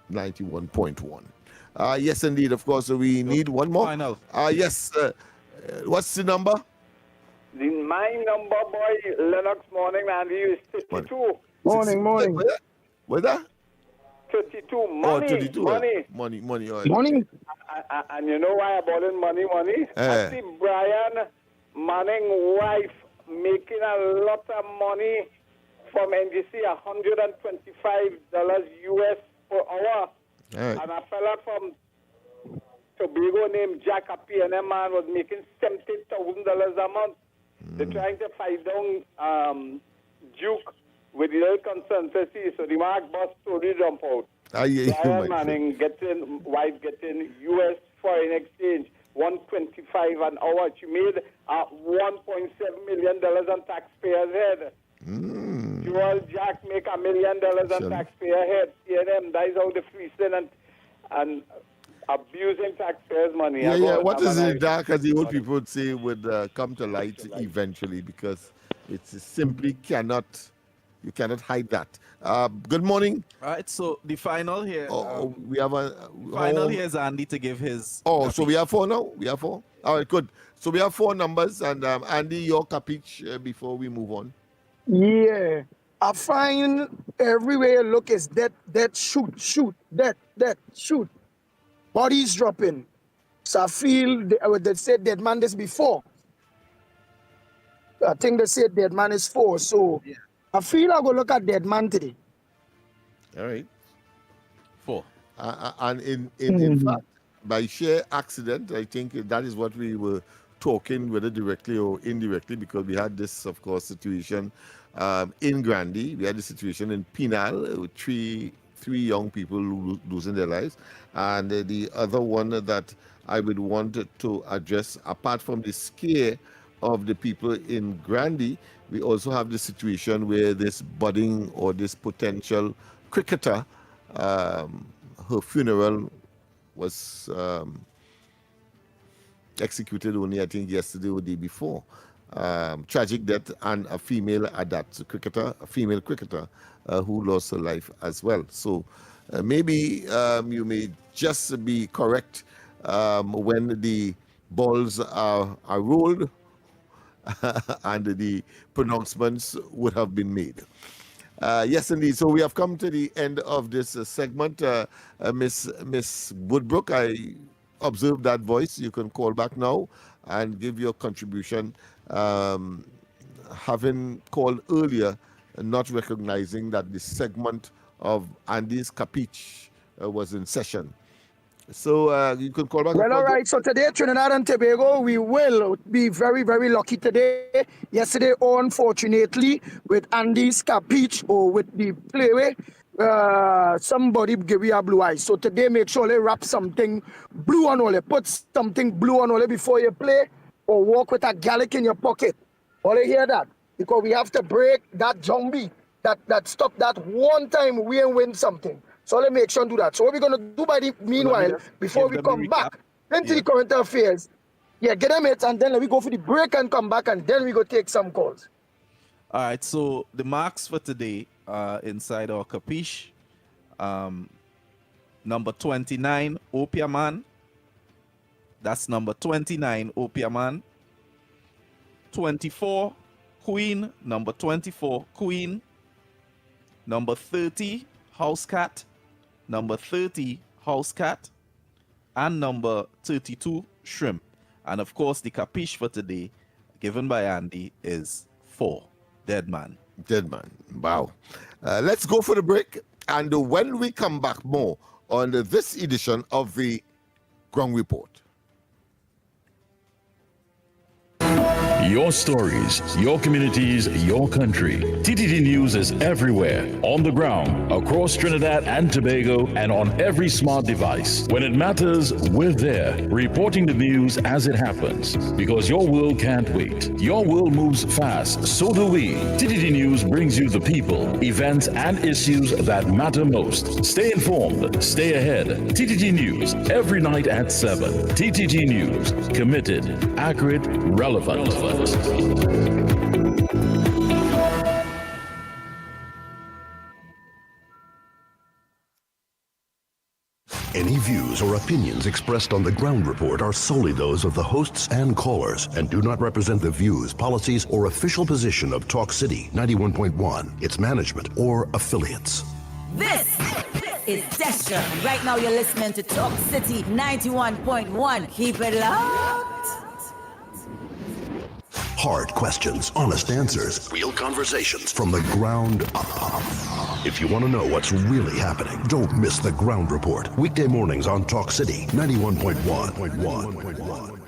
S15: 91.1. Yes, indeed, of course, we need one more.
S14: Final.
S15: Yes, what's the number?
S7: My number, boy, Lennox morning, Andy, is 52.
S6: Morning.
S15: What's that?
S7: 32.
S15: Oh,
S7: Money.
S15: 32.
S7: Money.
S15: Money. All right.
S6: Morning.
S7: And you know why I bought in money? I see Brian Manning wife making a lot of money from NGC, $125 US per hour.
S15: Right.
S7: And a fella from Tobago named Jack, a PNM man, was making $70,000 a month. They're trying to fight down Duke with the little consultancy, so the Mark boss slowly jump out. Brian Manning wife getting US foreign exchange, $125 an hour. She made $1.7 million on taxpayers' head. Joel Jack make $1 million on taxpayer head. CNM, that is how the freezing and abusing taxpayers' money.
S15: Yeah. What is it dark, as the old people would say, would come to light eventually, because it simply you cannot hide that. Good morning.
S14: All right, so the final here.
S15: We have a
S14: final here is Andy to give his.
S15: So we have 4 now. We have 4. All right, good. So we have 4 numbers, and Andy, your capiche before we move on.
S6: Yeah. I find everywhere you look is dead, shoot, dead, shoot. Bodies dropping. So I feel they said dead man this before. I think they said dead man is 4. So I feel I go look at dead man today.
S15: All right.
S14: 4.
S15: And in fact, by sheer accident, I think that is what we were talking, whether directly or indirectly, because we had this, of course, situation in Grandy. We had the situation in Penal with three young people losing their lives. And the other one that I would want to address, apart from the scare of the people in Grandy, we also have the situation where this budding or this potential cricketer, her funeral was executed only, I think, yesterday or the day before. Tragic death, and a female cricketer who lost her life as well. So maybe you may just be correct when the balls are rolled and the pronouncements would have been made. Yes, indeed. So we have come to the end of this segment. Miss Woodbrook, I observed that voice. You can call back now and give your contribution. Having called earlier, not recognizing that the segment of Andy's Capich was in session. So you can call back.
S6: Well, all right. So today, Trinidad and Tobago, we will be very, very lucky today. Yesterday, unfortunately, with Andy's Capich or with the playway, somebody give you a blue eye. So today, make sure they wrap something blue on all. Put something blue on all before you play, or walk with a garlic in your pocket. All you hear that? Because we have to break that zombie that stop that one time we ain't win something. So let's make sure to do that. So what we're going to do by the meanwhile, before we come back into the current affairs, get them it, and then we go for the break and come back, and then we go take some calls.
S14: All right, so the marks for today inside our capiche, number 29, Opiaman. That's number 29, Opiaman. 24, Queen. Number 24, Queen. Number 30, House Cat. Number 30, House Cat. And number 32, Shrimp. And of course, the capiche for today, given by Andy, is 4, Dead Man.
S15: Dead Man. Wow. Let's go for the break. And when we come back, more on this edition of the Ground Report.
S4: Your stories, your communities, your country. TTT News is everywhere, on the ground, across Trinidad and Tobago, and on every smart device. When it matters, we're there, reporting the news as it happens. Because your world can't wait. Your world moves fast, so do we. TTT News brings you the people, events, and issues that matter most. Stay informed, stay ahead. TTT News, every night at 7. TTT News, committed, accurate, relevant.
S5: Any views or opinions expressed on the Ground Report are solely those of the hosts and callers and do not represent the views, policies, or official position of Talk City 91.1, its management, or affiliates.
S8: This is Destra, and right now you're listening to Talk City 91.1. Keep it locked.
S5: Hard questions, honest answers, real conversations from the ground up. If you want to know what's really happening, don't miss the Ground Report. Weekday mornings on Talk City 91.1.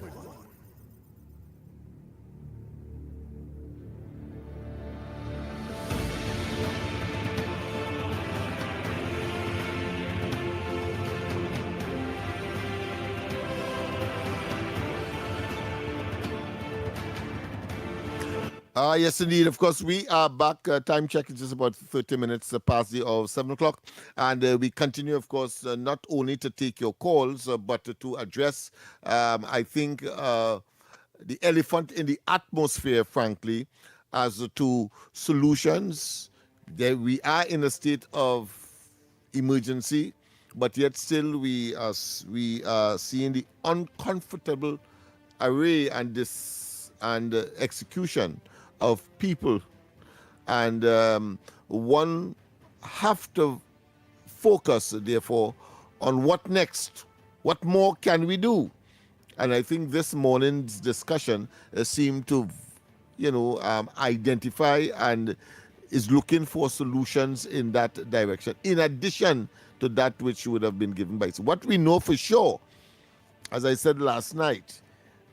S15: Yes, indeed. Of course, we are back. Time check is just about 30 minutes past the hour of 7 o'clock. And we continue, of course, not only to take your calls, but to address, I think, the elephant in the atmosphere, frankly, as to solutions. We are in a state of emergency, but yet still we are seeing the uncomfortable array and execution of people, and one have to focus therefore on what next, what more can we do. And I think this morning's discussion seemed to identify and is looking for solutions in that direction, in addition to that which would have been given by. So what we know for sure, as I said last night,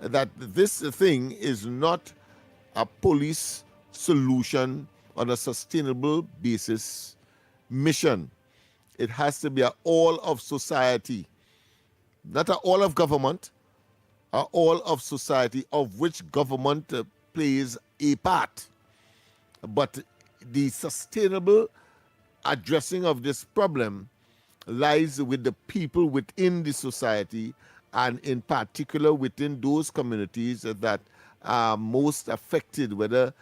S15: that this thing is not a police solution on a sustainable basis mission. It has to be a all of society, not a all of government, a all of society, of which government plays a part. But the sustainable addressing of this problem lies with the people within the society, and in particular within those communities that are most affected, whether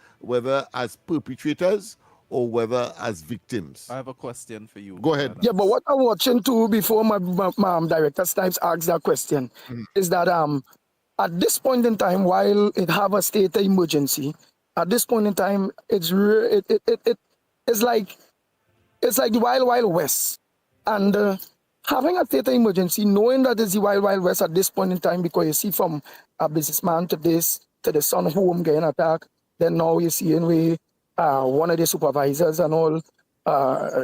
S15: as perpetrators or whether as victims.
S14: I have a question for you.
S15: Go ahead.
S6: Yeah, but what I'm watching too before my director Snipes asks that question is that at this point in time, while it have a state of emergency, at this point in time, it's like the wild west, and having a state of emergency, knowing that it's the wild west at this point in time, because you see from a businessman to the son home getting attacked, then now you're seeing we one of the supervisors and all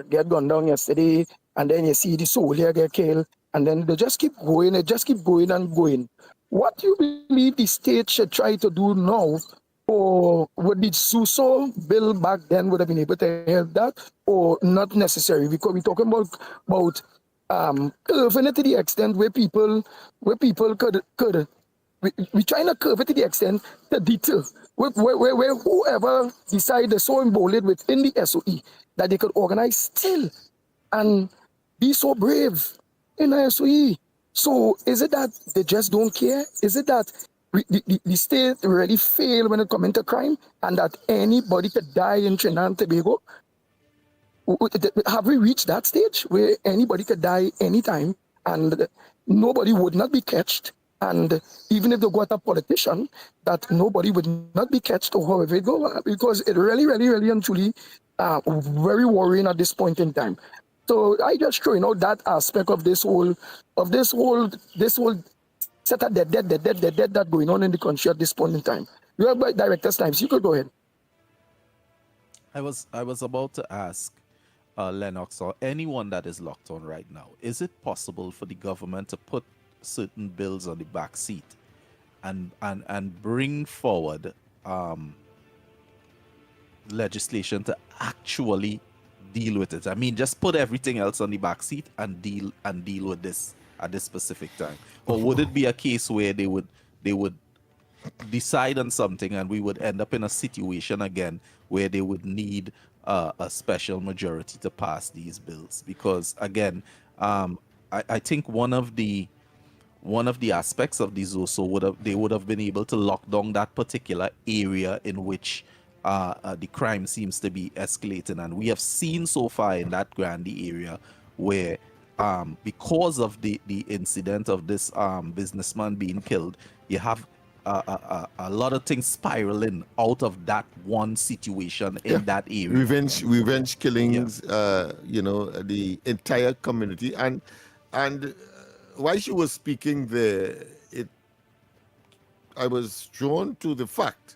S6: get gunned down yesterday, and then you see the soldier get killed, and then they just keep going, it just keep going and going. What do you believe the state should try to do now, or would the SUSO bill back then would have been able to help that, or not necessary? Because we're talking about curving it to the extent where people could we trying to curve it to the extent the detail where whoever decide the so emboldened within the SOE that they could organize still and be so brave in the SOE. So is it that they just don't care? Is it that the state really fail when it comes into crime, and that anybody could die in Trinidad and Tobago? Have we reached that stage where anybody could die anytime and nobody would not be catched? And even if they got a politician, that nobody would not be catched or however it go, because it really and truly very worrying at this point in time. So I just throwing out that aspect of this whole set of dead that going on in the country at this point in time. You have Director Snipes, you could go ahead.
S14: I was about to ask Lennox or anyone that is locked on right now, is it possible for the government to put certain bills on the back seat and bring forward legislation to actually deal with it? I mean, just put everything else on the back seat and deal with this at this specific time. Or would it be a case where they would decide on something and we would end up in a situation again where they would need a special majority to pass these bills? Because again, I think one of the aspects of these also would have been able to lock down that particular area in which the crime seems to be escalating, and we have seen so far in that Grandy area where because of the incident of this businessman being killed, you have a lot of things spiraling out of that one situation in that area.
S15: Revenge killings, the entire community. And while she was speaking there, I was drawn to the fact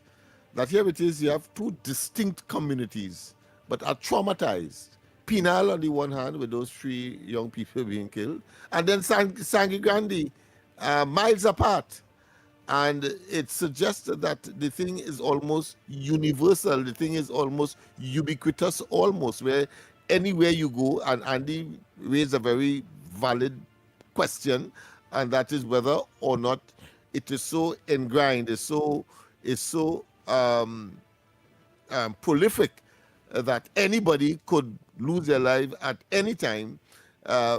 S15: that here it is, you have two distinct communities, but are traumatized. Penal on the one hand, with those 3 young people being killed, and then Sangre Grande, miles apart. And it suggests that the thing is almost universal. The thing is almost ubiquitous, almost, where anywhere you go, and Andy raised a very valid question, and that is whether or not it is so ingrained, is so prolific that anybody could lose their life at any time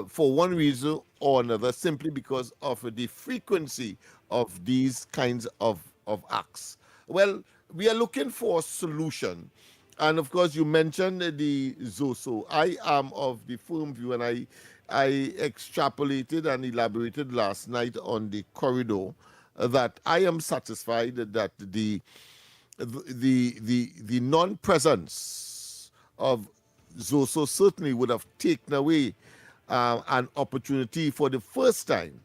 S15: for one reason or another, simply because of the frequency of these kinds of acts. Well, we are looking for a solution. And of course, you mentioned the ZOSO. I am of the firm view, and I extrapolated and elaborated last night on the corridor that I am satisfied that the non-presence of ZOSO certainly would have taken away an opportunity for the first time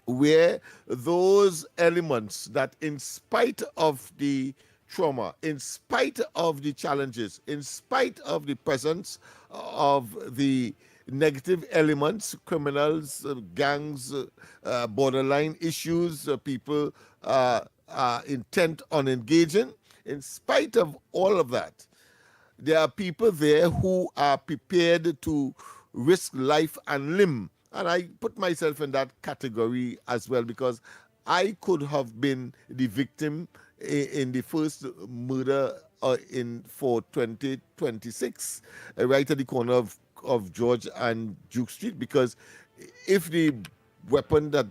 S15: where those elements that, in spite of the trauma, in spite of the challenges, in spite of the presence of the negative elements, criminals, gangs, borderline issues, people intent on engaging, in spite of all of that, there are people there who are prepared to risk life and limb. And I put myself in that category as well, because I could have been the victim in the first murder for 2026, right at the corner of George and Duke Street, because if the weapon that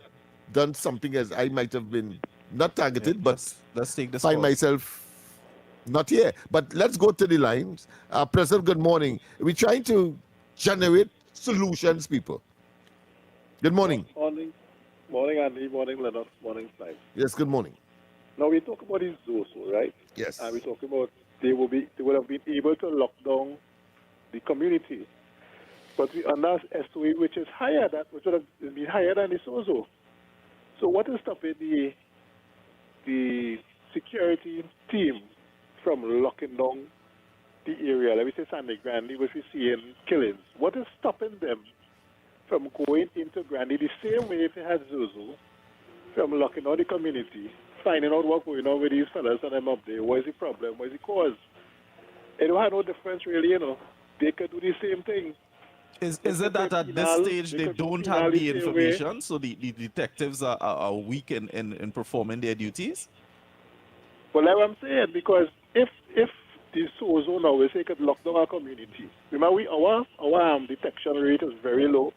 S15: done something as I might have been not targeted, but
S14: let's take this
S15: find
S14: call.
S15: myself not here. But let's go to the lines. President, good morning. We're trying to generate solutions, people. Good morning.
S10: Morning, Andy. Morning, Lennox. Morning, Snipe.
S15: Yes, good morning.
S10: Now we talk about these Zoso, right?
S15: Yes.
S10: And we talk about they would have been able to lock down the community, but we under SOE, which is higher, which would have been higher than the Zoso. So what is stopping the security team from locking down the area? Let me say Sandy Grandy, which we see in killings. What is stopping them from going into Grandy the same way if they had Zoso, from locking down the community, finding out what's going on with these fellas and them up there? What is the problem? What is the cause? It don't have no difference really, They could do the same thing.
S14: Is it that at this stage they don't have the information, so the detectives are weak in performing their duties?
S10: Well, like I'm saying, because if the Zoso now, we say could lock down our community. Remember, our detection rate is very low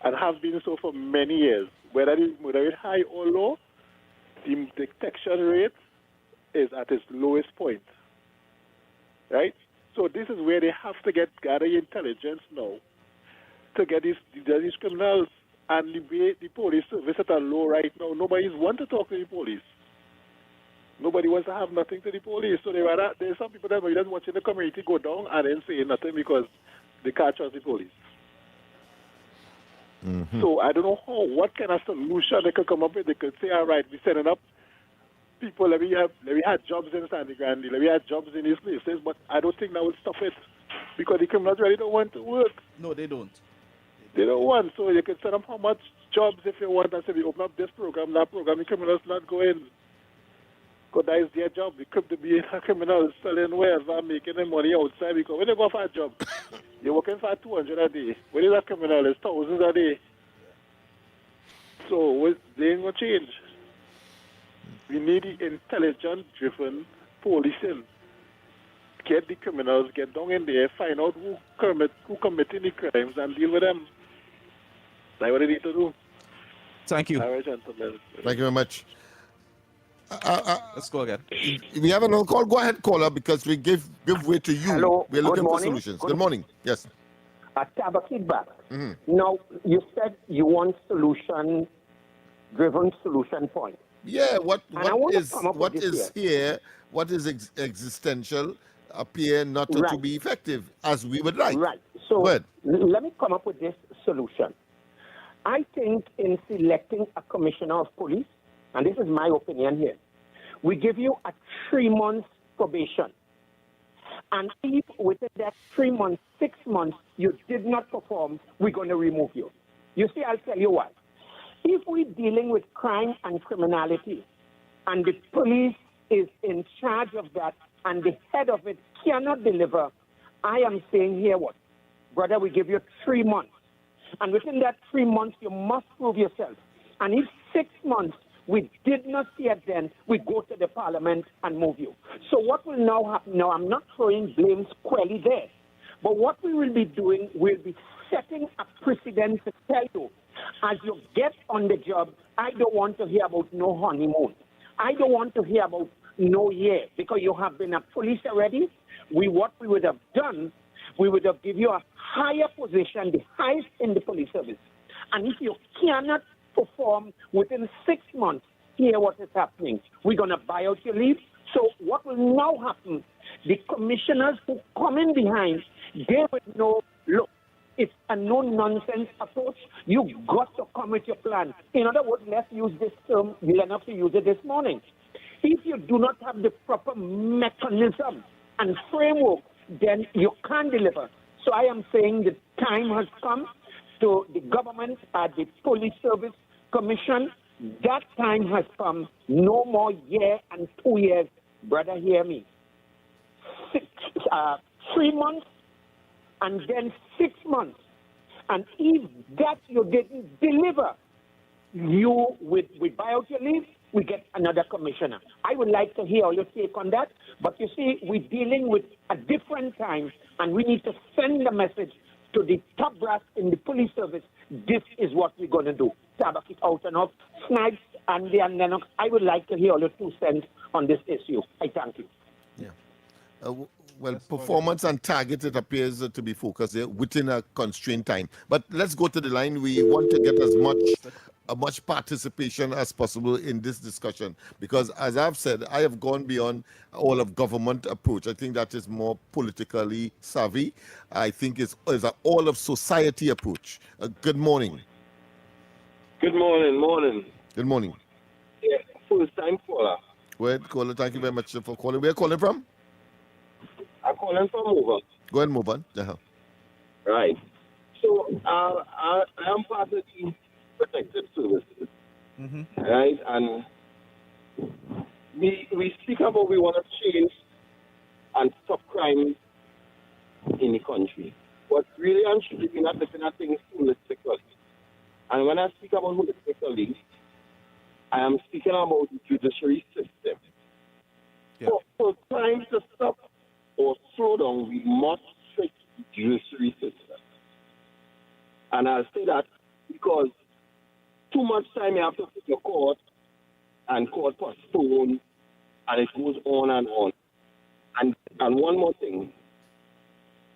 S10: and have been so for many years. Whether it's high or low, the detection rate is at its lowest point. Right? So this is where they have to gather intelligence now to get these criminals, and the police service at a low right now. Nobody's want to talk to the police. Nobody wants to have nothing to the police. So there's some people that are just watching the community go down and then saying nothing because they can't trust the police.
S15: Mm-hmm.
S10: So I don't know what kind of solution they could come up with. They could say, all right, we're setting up people, let me have jobs in Sandy Grandy, let me have jobs in these places, but I don't think that would stop it because the criminals really don't want to work.
S14: No, they don't.
S10: They don't want. So you can set up how much jobs if you want and say, we open up this program, that program, the criminals not going. Because that is their job. They could be a criminal selling wares and making their money outside, because when you go for a job, you're working for 200 a day. When you're a criminal, it's thousands a day. So they ain't going to change. We need the intelligence-driven policing. Get the criminals, get down in there, find out who committing the crimes and deal with them. That's what they need to do.
S14: Thank you.
S10: All right, gentlemen.
S15: Thank you very much.
S14: Let's go again.
S15: We have another call. Go ahead, caller, because we give way to you.
S17: Hello.
S15: We're looking
S17: Good
S15: for
S17: morning.
S15: solutions. Good morning. Yes.
S17: I have a feedback.
S15: Mm-hmm.
S17: Now, you said you want solution-driven solution point.
S15: Yeah, what is
S17: here,
S15: what is existential, appear not to be effective as we would like.
S17: Right. So let me come up with this solution. I think in selecting a commissioner of police, and this is my opinion here, we give you a 3-month probation. And if within that 3 months, 6 months, you did not perform, we're going to remove you. You see, I'll tell you what. If we're dealing with crime and criminality, and the police is in charge of that, and the head of it cannot deliver, I am saying here what? Brother, we give you 3 months. And within that 3 months, you must prove yourself. And if 6 months we did not see it, then we go to the parliament and move you. So what will now happen? Now, I'm not throwing blame squarely there. But what we will be doing, we'll be setting a precedent to tell you, as you get on the job, I don't want to hear about no honeymoon. I don't want to hear about no year, because you have been a police already. What we would have done, we would have given you a higher position, the highest in the police service. And if you cannot perform within 6 months, hear what is happening. We're going to buy out your leave. So what will now happen, the commissioners who come in behind, they will know, look, it's a no-nonsense approach. You've got to come with your plan. In other words, let's use this term, Lennox used it this morning. If you do not have the proper mechanism and framework, then you can't deliver. So I am saying the time has come to the government, the police service commission. That time has come. No more year and 2 years. Brother, hear me. 3 months and then 6 months. And if that you didn't deliver, you with buy out your leave, we get another commissioner. I would like to hear your take on that. But you see, we're dealing with a different time, and we need to send a message to the top brass in the police service. This is what we're going to do. Tabak it out and off. Snipes, Andy, and Lennox, I would like to hear your 2 cents on this issue. I thank you.
S15: Well, performance and target, it appears to be focused there within a constrained time. But let's go to the line. We want to get as much participation as possible in this discussion, because as I've said, I have gone beyond all of government approach. I think that is more politically savvy. I think it's an all of society approach. Good morning.
S11: Good morning.
S15: Good morning.
S11: Yeah, first time caller.
S15: Go ahead, caller. Thank you very much for calling. Where are you calling from?
S11: I'm calling from over.
S15: Go ahead and move on. Uh-huh.
S11: Right. So I am part of the protected services. Right? And we speak about we want to change and stop crime in the country. But really and truly, we're not looking at things holistically. And when I speak about holistically, I am speaking about the judiciary system. Yeah. For crime to stop or slow down, we must fix the judiciary system. And I'll say that because too much time you have to put your court, and court postpone, and it goes on and on. And one more thing,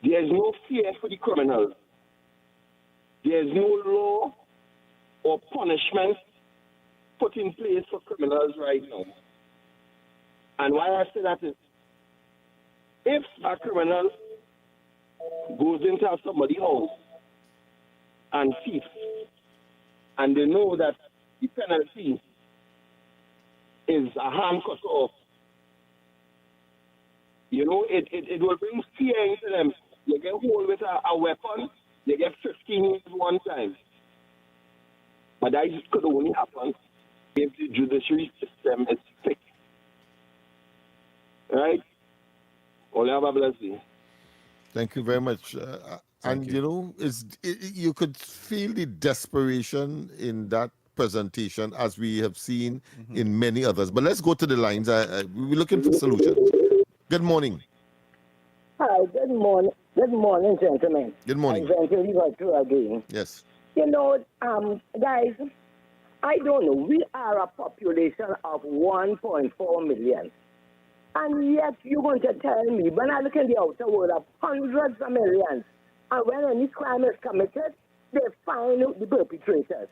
S11: there's no fear for the criminals. There's no law or punishment put in place for criminals right now. And why I say that is, if a criminal goes into somebody's house and thieves, and they know that the penalty is a hand cut off, you know, it will bring fear into them. You get hold with a weapon, you get 15 years one time. But that could only happen if the judiciary system is fixed. Right? Only have a blessing.
S15: Thank you very much. And you know, you could feel the desperation in that presentation, as we have seen in many others. But let's go to the lines. We're looking for solutions. Good morning.
S12: Hi, good morning. Good morning, gentlemen.
S15: Good morning.
S12: I'm going to go through again.
S15: Yes.
S12: You know, guys, I don't know. We are a population of 1.4 million. And yet you're going to tell me, when I look in the outer world of hundreds of millions, and when any crime is committed, they find the perpetrators.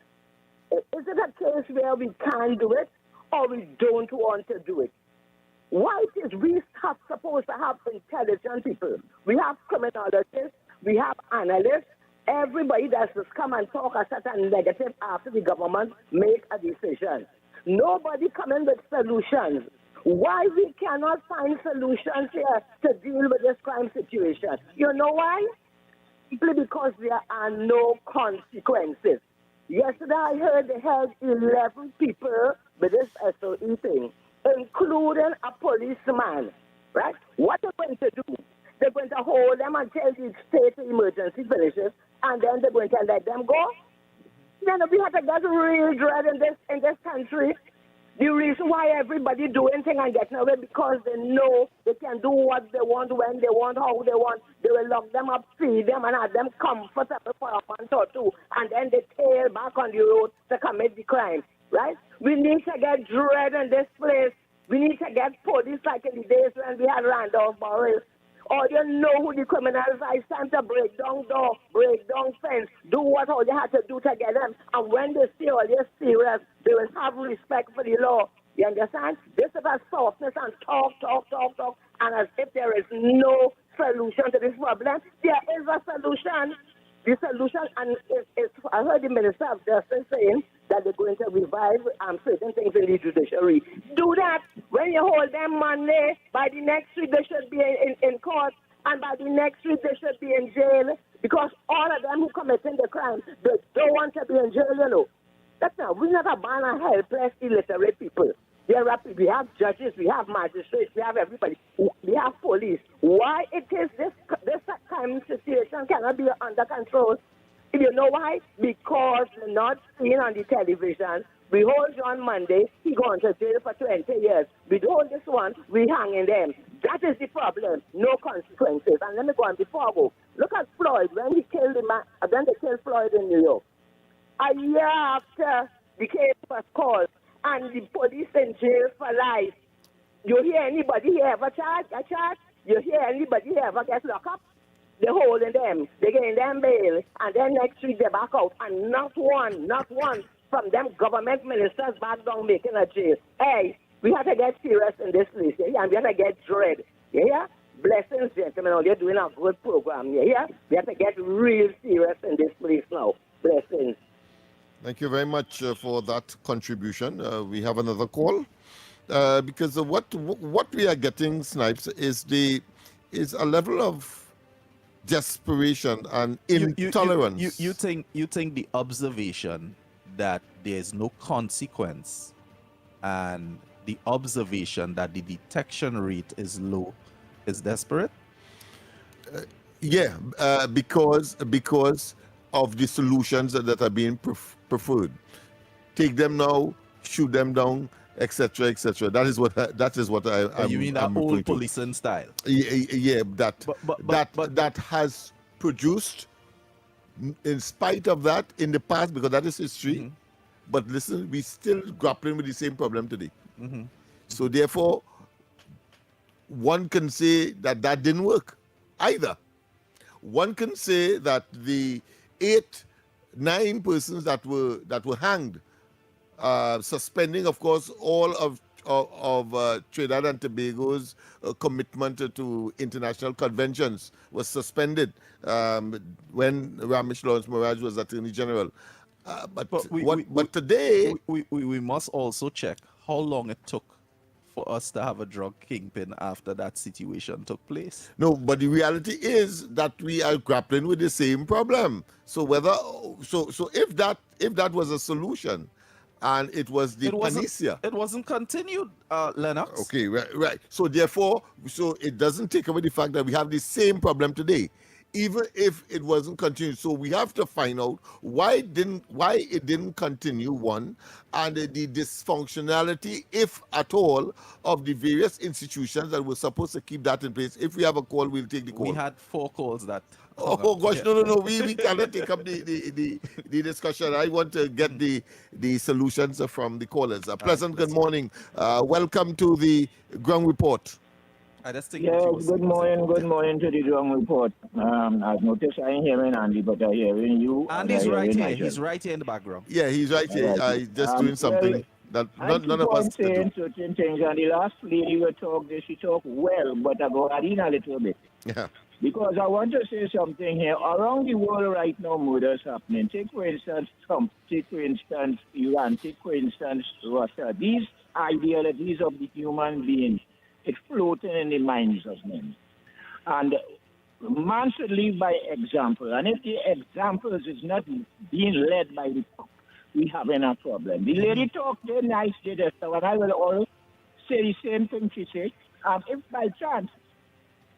S12: Is it a case where we can't do it, or we don't want to do it? Why is we supposed to have intelligent people? We have criminologists, we have analysts, everybody that's just come and talk a certain negative after the government make a decision. Nobody coming with solutions. Why we cannot find solutions here to deal with this crime situation? You know why? Simply because there are no consequences. Yesterday I heard they held 11 people with this SOE thing, including a policeman, right? What they're going to do, they're going to hold them until the state of emergency finishes, and then they're going to let them go? You know, we have to get real dread in this country. The reason why everybody doing things and getting away because they know they can do what they want, when they want, how they want. They will lock them up, feed them, and have them comfortable for a month or two, and then they tail back on the road to commit the crime, right? We need to get dread in this place. We need to get police like in the days when we had Randolph Boris. Or you know who the criminals are. It's time to break down door, break down fence, do what all you have to do to get them. And when they see all this serious, they will have respect for the law. You understand? This is a softness and talk, and as if there is no solution to this problem. There is a solution. The solution, and I heard the Minister of Justice saying that they're going to revive certain things in the judiciary. Do that. When you hold them Monday, by the next week they should be in court, and by the next week they should be in jail, because all of them who committing the crime, they don't want to be in jail, you know. That's not, we never ban a helpless, illiterate people. We have judges, we have magistrates, we have everybody. We have police. Why it is crime situation cannot be under control. You know why? Because they're not seen on the television. We hold John Monday, he going to jail for 20 years. We hold this one, we hanging them. That is the problem. No consequences. And let me go on before I go. Look at Floyd when he killed the man. Then they killed Floyd in New York. A year after the case was called, and the police in jail for life. You hear anybody here ever charge? A charge? You hear anybody here ever get locked up? They're holding them. They're getting them bail. And then next week they back out. And not one from them government ministers back down making a jail. Hey, we have to get serious in this place. Yeah? And we have to get dread. You hear? Blessings, gentlemen. Oh, you're doing a good program. You hear? We have to get real serious in this place now. Blessings.
S15: Thank you very much for that contribution. We have another call because what we are getting, Snipes, is a level of desperation and intolerance.
S14: You think the observation that there's no consequence and the observation that the detection rate is low is desperate?
S15: Because of the solutions that are being preferred. Take them now, shoot them down, etc., etc. That is what I.
S14: You mean that old policing style?
S15: Yeah, that has produced, in spite of that, in the past, because that is history. Mm-hmm. But listen, we still grappling with the same problem today. Mm-hmm. So therefore, one can say that didn't work either. One can say that the 9 persons that were hanged, suspending, of course, all of Trinidad and Tobago's commitment to international conventions was suspended when Ramesh Lawrence Moraj was Attorney General. But today
S14: we must also check how long it took for us to have a drug kingpin after that situation took place.
S15: No, but the reality is that we are grappling with the same problem. So if that was a solution, and it was the panacea,
S14: it wasn't continued, Lennox.
S15: Okay, right. So therefore, it doesn't take away the fact that we have the same problem today, even if it wasn't continued. So we have to find out why it didn't continue, one, and the dysfunctionality, if at all, of the various institutions that were supposed to keep that in place. If we have a call, we'll take the call.
S14: We had 4 calls that.
S15: Oh gosh, no. We cannot take up the discussion. I want to get the solutions from the callers. A pleasant good morning. Welcome to the Ground Report.
S13: Good morning to the Ground Report. I've noticed I ain't hearing Andy, but I'm hearing you.
S14: Andy's right here. He's right here in the background.
S15: Yeah, he's right here. Just doing something that none of us
S13: saying certain things, and the last lady she talked well, but I go add in a little bit.
S15: Yeah.
S13: Because I want to say something here. Around the world right now, murders happening. Take, for instance, Trump. Take, for instance, Iran. Take, for instance, Russia. These ideologies of the human being, it's floating in the minds of men. And man should live by example. And if the examples is not being led by the top, we have a problem. The lady talked very nice today, and I will always say the same thing she said. If by chance,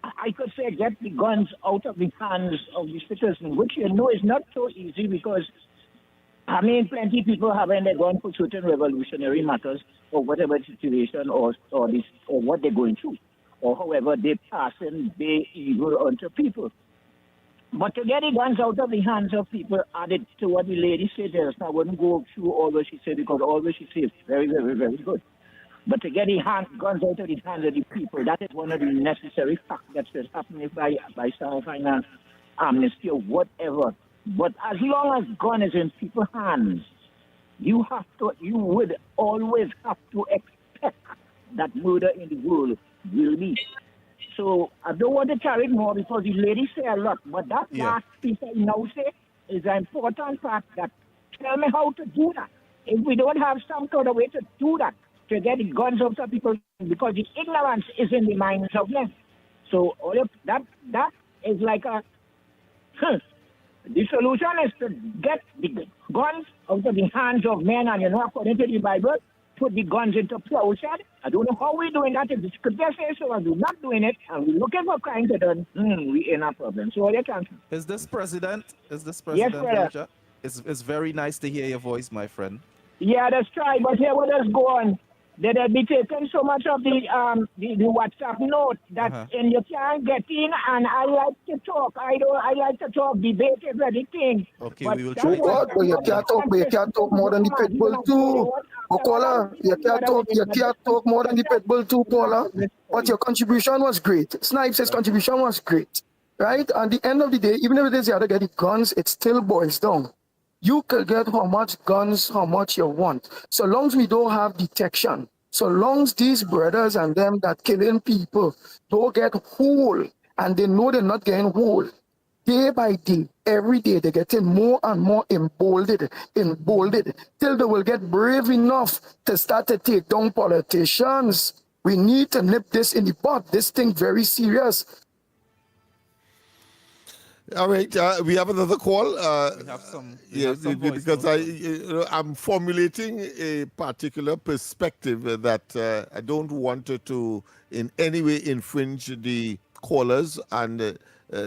S13: I could say get the guns out of the hands of the citizens, which is not so easy because, plenty of people having their gun for certain revolutionary matters or whatever situation or what they're going through, or however they're passing their evil onto people. But to get the guns out of the hands of people, added to what the lady said there, I wouldn't go through all what she said because all what she said is very, very, very good. But to get the guns out of the hands of the people, that is one of the necessary facts that's happening by some finance amnesty or whatever. But as long as gun is in people's hands, you would always have to expect that murder in the world will be. So I don't want to carry more because the lady say a lot, but that last piece I now say is an important part that tell me how to do that. If we don't have some sort of way to do that, to get the guns out of people, because the ignorance is in the minds of men. So all of that is like a the solution is to get the guns out of the hands of men, and according to the Bible, put the guns into plowshed. I don't know how we're doing that. If the scripture says so and we're not doing it, and we're looking for crime to done, we in a problem. So what you can
S14: Is this president?
S13: Yes,
S14: Elijah?
S13: brother.
S14: It's very nice to hear your voice, my friend.
S13: Yeah, that's right. But here, what does go on? They have been taking so much of the WhatsApp note that and you can't get in. And I like to talk. I like to talk, debate everything.
S14: Okay,
S13: but
S14: we will
S13: that's
S14: try.
S6: Oh God, but you can't talk more than the pit bull too. Okola, you can't talk more than the pit bull too, Paula. But your contribution was great. Snipes' contribution was great. Right? At the end of the day, even if it is you have to get the guns, it still boils down. You can get how much guns, how much you want. So long as we don't have detection, so long as these brothers and them that killing people don't get whole, and they know they're not getting whole, day by day, every day, they're getting more and more emboldened, till they will get brave enough to start to take down politicians. We need to nip this in the bud. This thing very serious.
S15: All right, we have another call.
S14: We have some voice
S15: because
S14: notes.
S15: I'm formulating a particular perspective that I don't want to in any way infringe the callers and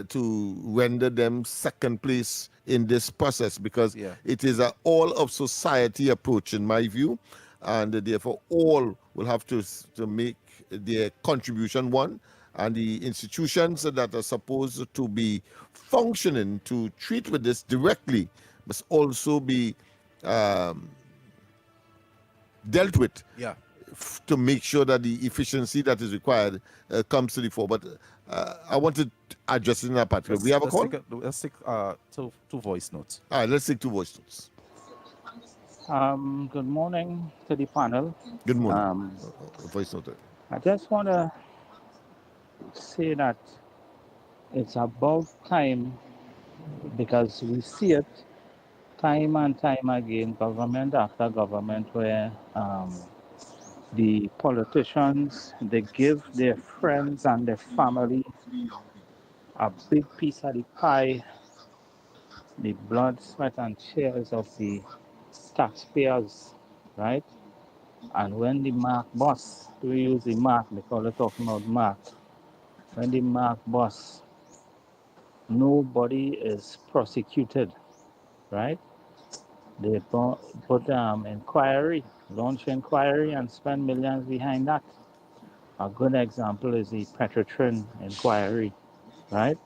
S15: to render them second place in this process, because it is an all of society approach in my view, and therefore all will have to make their contribution one. And the institutions that are supposed to be functioning to treat with this directly must also be dealt with to make sure that the efficiency that is required comes to the fore. But I want to address it in that particular. We have a call?
S14: Let's take two voice notes.
S15: All right, let's take two voice notes.
S16: Good morning to the panel.
S15: Good morning. Voice note.
S16: I just want to say that it's about time, because we see it time and time again, government after government, where the politicians, they give their friends and their family a big piece of the pie, the blood, sweat and tears of the taxpayers, right? And when the mark boss, we use the mark because we're talking about mark. When the mark boss, nobody is prosecuted, right? They put inquiry, launch inquiry, and spend millions behind that. A good example is the Petrotrin inquiry, right?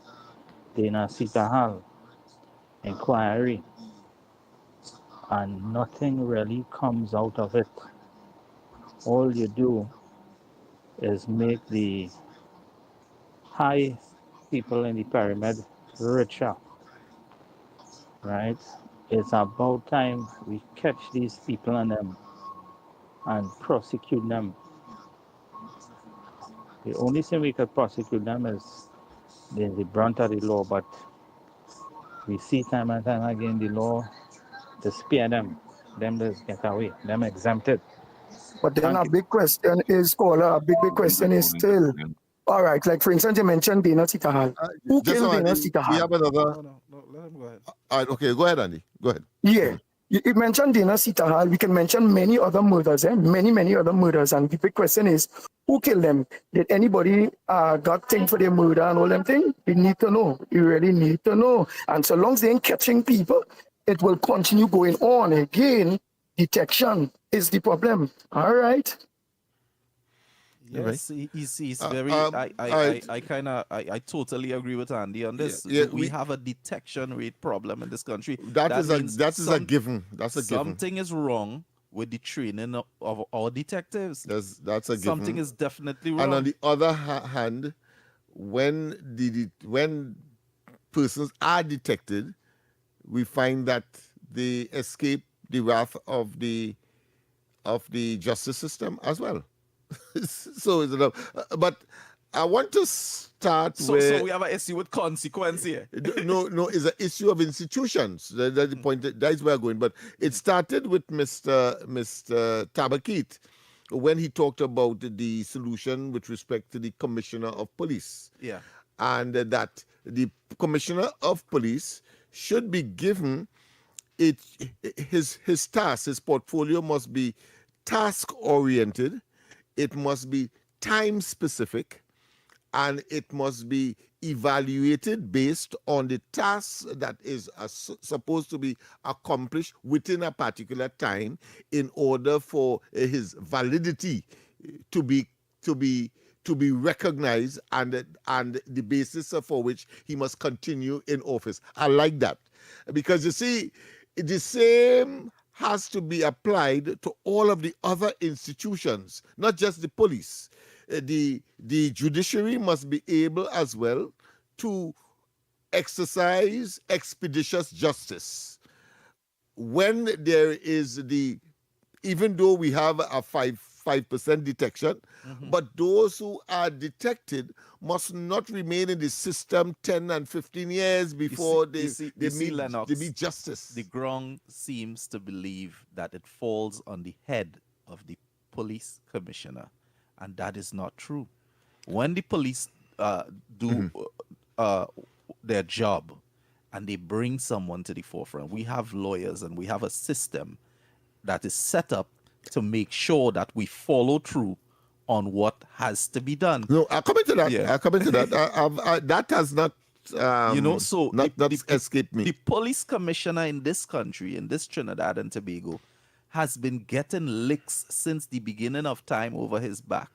S16: Dana Sitahal inquiry, and nothing really comes out of it. All you do is make the high people in the pyramid richer, right? It's about time we catch these people and prosecute them. The only thing we could prosecute them is the brunt of the law, but we see time and time again the law to spare them just get away, them exempted.
S6: But then a big question is, Paula, a big question is still, all right, like for instance, you mentioned Dana Sitahal. Who killed Dana Sitahal?
S15: We have another.
S14: No, let him go ahead.
S15: All right, okay, go ahead, Andy. Go ahead.
S6: Yeah. You mentioned Dana Sitahal. We can mention many other murders, many other murders. And the big question is, who killed them? Did anybody got thing for their murder and all them things? We need to know. You really need to know. And so long as they ain't catching people, it will continue going on. Again, detection is the problem. All right.
S14: Yes, he's very. I totally agree with Andy on this. We have a detection rate problem in this country.
S15: That is a given. That's a given.
S14: Something is wrong with the training of our detectives.
S15: That's a given.
S14: Something is definitely wrong.
S15: And on the other hand, when persons are detected, we find that they escape the wrath of the justice system as well. So, but I want to start
S14: so we have an issue with consequence here.
S15: No, it's an issue of institutions. That's the point. That's where I'm going. But it started with Mr. Tabakit when he talked about the solution with respect to the commissioner of police.
S14: Yeah,
S15: and that the commissioner of police should be given his task, his portfolio must be task-oriented, it must be time-specific, and it must be evaluated based on the task that is supposed to be accomplished within a particular time in order for his validity to be recognized, and the basis for which he must continue in office. I like that, because you see, the same has to be applied to all of the other institutions, not just the police. The judiciary must be able as well to exercise expeditious justice. When there is even though we have a 5% detection, but those who are detected must not remain in the system 10 and 15 years before they meet justice.
S14: The ground seems to believe that it falls on the head of the police commissioner, and that is not true. When the police do their job and they bring someone to the forefront, we have lawyers and we have a system that is set up to make sure that we follow through on what has to be done.
S15: No, I'll come into that.
S14: Yeah.
S15: I'll come into that. That has not, not escaped me.
S14: The police commissioner in this country, in this Trinidad and Tobago, has been getting licks since the beginning of time over his back.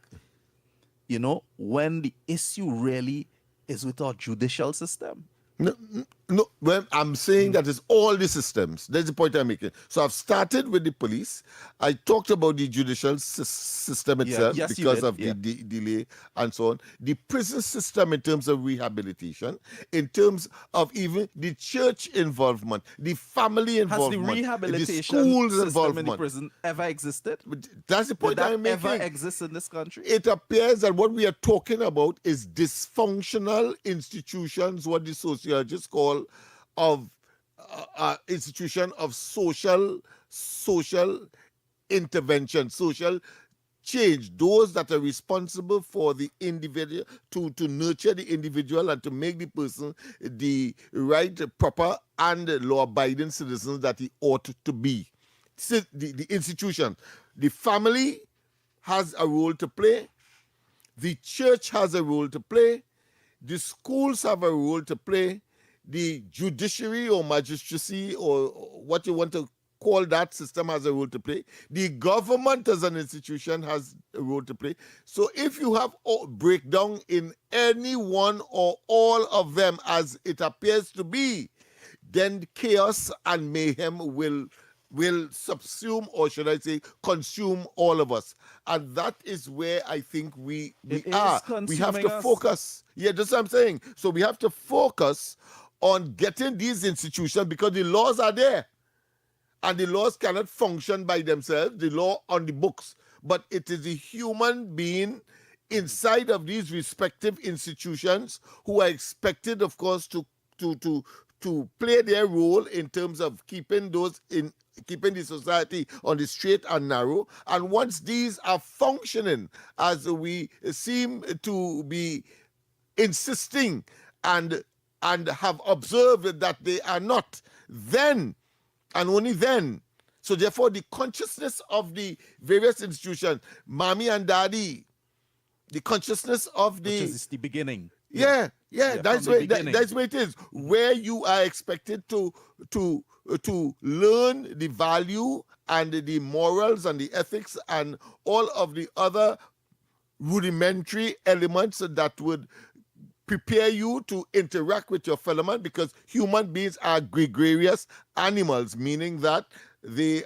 S14: When the issue really is with our judicial system.
S15: No, well, I'm saying that it's all the systems. That's the point I'm making. So I've started with the police. I talked about the judicial system itself because of the delay and so on. The prison system in terms of rehabilitation, in terms of even the church involvement, the family involvement,
S14: Has the rehabilitation
S15: the schools
S14: system
S15: involvement.
S14: in the prison ever existed?
S15: That's the point I'm making.
S14: Ever exist in this country?
S15: It appears that what we are talking about is dysfunctional institutions, what the sociologists call of institution of social intervention, social change, those that are responsible for the individual, to nurture the individual and to make the person the right, proper, and law-abiding citizens that he ought to be. The institution, the family has a role to play, the church has a role to play, the schools have a role to play, the judiciary or magistracy or what you want to call that system has a role to play. The government as an institution has a role to play. So if you have a breakdown in any one or all of them, as it appears to be, then chaos and mayhem will subsume, or should I say, consume all of us. And that is where I think we are. We have to focus. Yeah, that's what I'm saying. So we have to focus on getting these institutions, because the laws are there. And the laws cannot function by themselves, the law on the books. But it is the human being inside of these respective institutions who are expected, of course, to play their role in terms of keeping the society on the straight and narrow. And once these are functioning as we seem to be insisting and have observed that they are not, then and only then. So therefore, the consciousness of the various institutions, mommy and daddy, the consciousness of the...
S14: Which is the beginning.
S15: That's where it is. Where you are expected to learn the value and the morals and the ethics and all of the other rudimentary elements that would prepare you to interact with your fellow man, because human beings are gregarious animals, meaning that they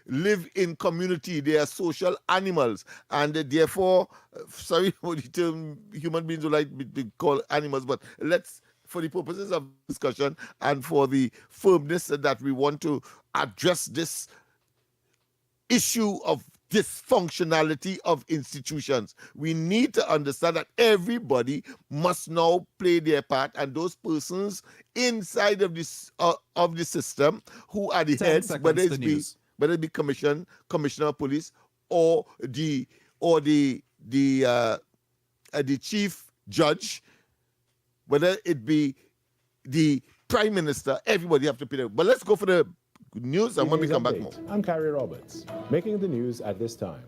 S15: live in community. They are social animals, and therefore, sorry for the term human beings would like to be called animals, but let's, for the purposes of discussion and for the firmness that we want to address this issue of dysfunctionality of institutions, we need to understand that everybody must now play their part, and those persons inside of this of the system who are the heads, whether it be commissioner of police, or the chief judge, whether it be the prime minister, everybody have to play. But let's go for the news, and when we
S1: News
S15: come back,
S1: Update.
S15: more.
S1: I'm Carrie Roberts. Making the news at this time.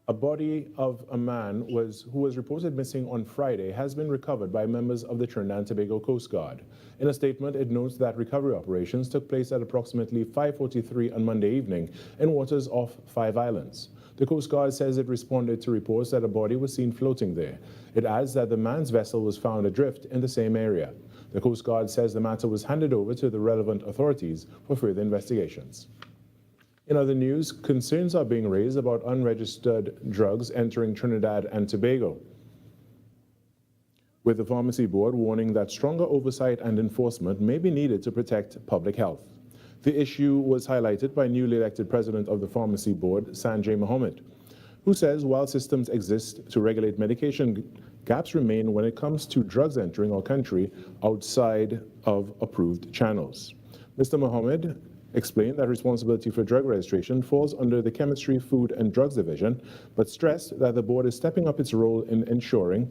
S1: A body of a man who was reported missing on Friday has been recovered by members of the Trinidad and Tobago Coast Guard. In a statement, it notes that recovery operations took place at approximately 5:43 on Monday evening in waters off Five Islands. The Coast Guard says it responded to reports that a body was seen floating there. It adds that the man's vessel was found adrift in the same area. The Coast Guard says the matter was handed over to the relevant authorities for further investigations. In other news, concerns are being raised about unregistered drugs entering Trinidad and Tobago, with the Pharmacy Board warning that stronger oversight and enforcement may be needed to protect public health. The issue was highlighted by newly elected President of the Pharmacy Board, Sanjay Mohammed, who says while systems exist to regulate medication, gaps remain when it comes to drugs entering our country outside of approved channels. Mr. Mohammed explained that responsibility for drug registration falls under the Chemistry, Food and Drugs Division, but stressed that the board is stepping up its role in ensuring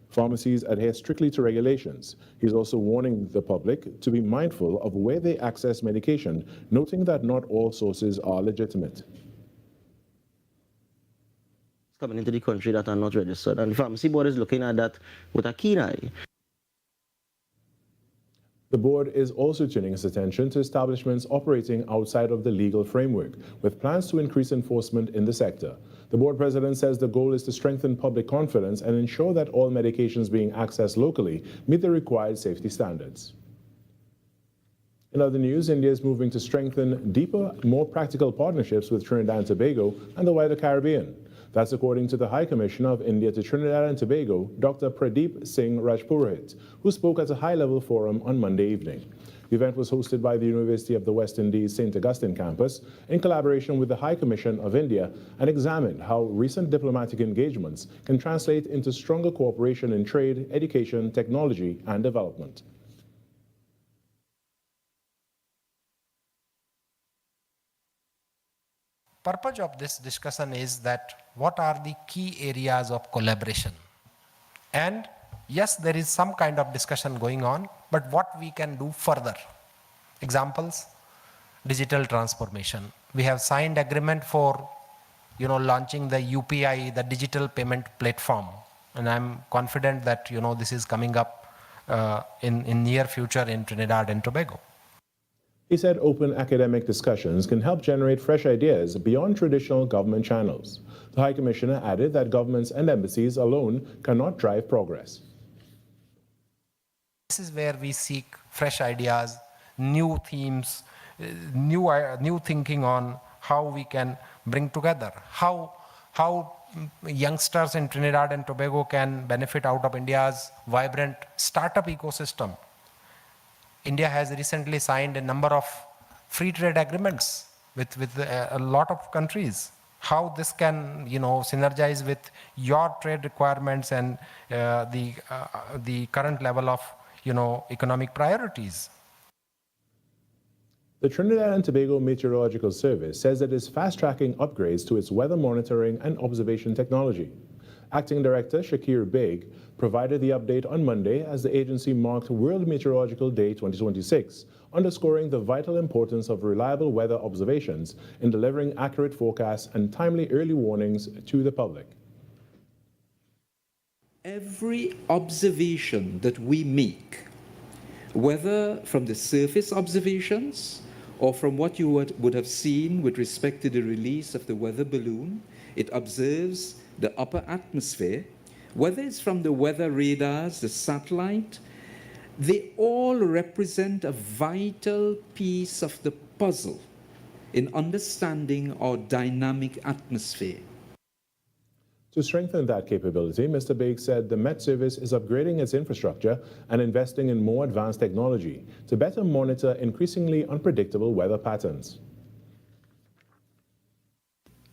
S1: pharmacies adhere strictly to regulations. He's also warning the public to be mindful of where they access medication, noting that not all sources are legitimate.
S18: Coming into the country that are not registered, and the Pharmacy Board is looking at that with a keen eye.
S1: The board is also turning its attention to establishments operating outside of the legal framework, with plans to increase enforcement in the sector. The board president says the goal is to strengthen public confidence and ensure that all medications being accessed locally meet the required safety standards. In other news, India is moving to strengthen deeper, more practical partnerships with Trinidad and Tobago and the wider Caribbean. That's according to the High Commissioner of India to Trinidad and Tobago, Dr. Pradeep Singh Rajpurohit, who spoke at a high-level forum on Monday evening. The event was hosted by the University of the West Indies St. Augustine campus in collaboration with the High Commission of India and examined how recent diplomatic engagements can translate into stronger cooperation in trade, education, technology, and development.
S19: Purpose of this discussion is that what are the key areas of collaboration, and yes, there is some kind of discussion going on, but what we can do further. Examples: digital transformation. We have signed agreement for launching the UPI, the digital payment platform, and I'm confident that this is coming up in near future in Trinidad and Tobago.
S1: He said open academic discussions can help generate fresh ideas beyond traditional government channels. The High Commissioner added that governments and embassies alone cannot drive progress.
S19: This is where we seek fresh ideas, new themes, new thinking on how we can bring together, how youngsters in Trinidad and Tobago can benefit out of India's vibrant startup ecosystem. India has recently signed a number of free trade agreements with a lot of countries. How this can synergize with your trade requirements and the current level of economic priorities.
S1: The Trinidad and Tobago Meteorological Service says it is fast-tracking upgrades to its weather monitoring and observation technology. Acting Director Shakir Beg provided the update on Monday as the agency marked World Meteorological Day 2026, underscoring the vital importance of reliable weather observations in delivering accurate forecasts and timely early warnings to the public.
S20: Every observation that we make, whether from the surface observations or from what you would have seen with respect to the release of the weather balloon, it observes the upper atmosphere, whether it's from the weather radars, the satellite, they all represent a vital piece of the puzzle in understanding our dynamic atmosphere.
S1: To strengthen that capability, Mr. Beg said the Met Service is upgrading its infrastructure and investing in more advanced technology to better monitor increasingly unpredictable weather patterns.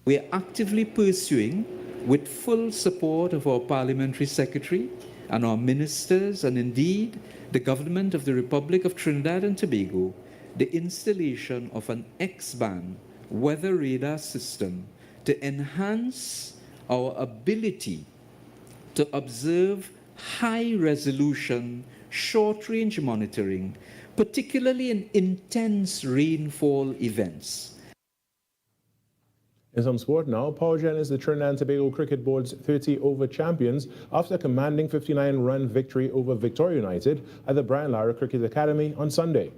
S20: We are actively pursuing, with full support of our Parliamentary Secretary and our ministers, and indeed the Government of the Republic of Trinidad and Tobago, the installation of an X-band weather radar system to enhance our ability to observe high-resolution short-range monitoring, particularly in intense rainfall events.
S1: In some sport now, PowerGen is the Trinidad and Tobago Cricket Board's 30-over champions after a commanding 59-run victory over Victoria United at the Brian Lara Cricket Academy on Sunday.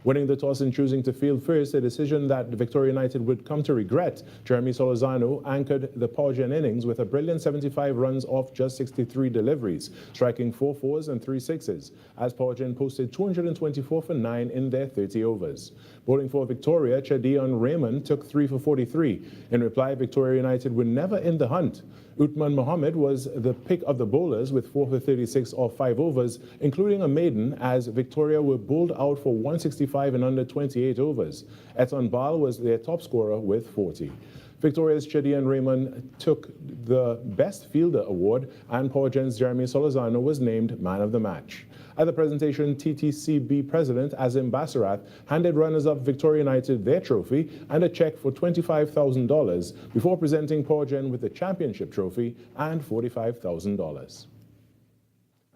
S1: Winning the toss and choosing to field first, a decision that Victoria United would come to regret, Jeremy Solozano anchored the PowerGen innings with a brilliant 75 runs off just 63 deliveries, striking 4 fours and 3 sixes, as PowerGen posted 224 for 9 in their 30 overs. Bowling for Victoria, Chadion Raymond took 3 for 43. In reply, Victoria United were never in the hunt. Uthman Mohammed was the pick of the bowlers with 4 for 36 off 5 overs, including a maiden, as Victoria were bowled out for 165 in under 28 overs. Eton Bal was their top scorer with 40. Victoria's Chadion Raymond took the Best Fielder award, and PowerGen's Jeremy Solozano was named Man of the Match. At the presentation, TTCB President Azim Basarath handed runners-up Victoria United their trophy and a check for $25,000 before presenting PowerGen with the championship trophy and $45,000.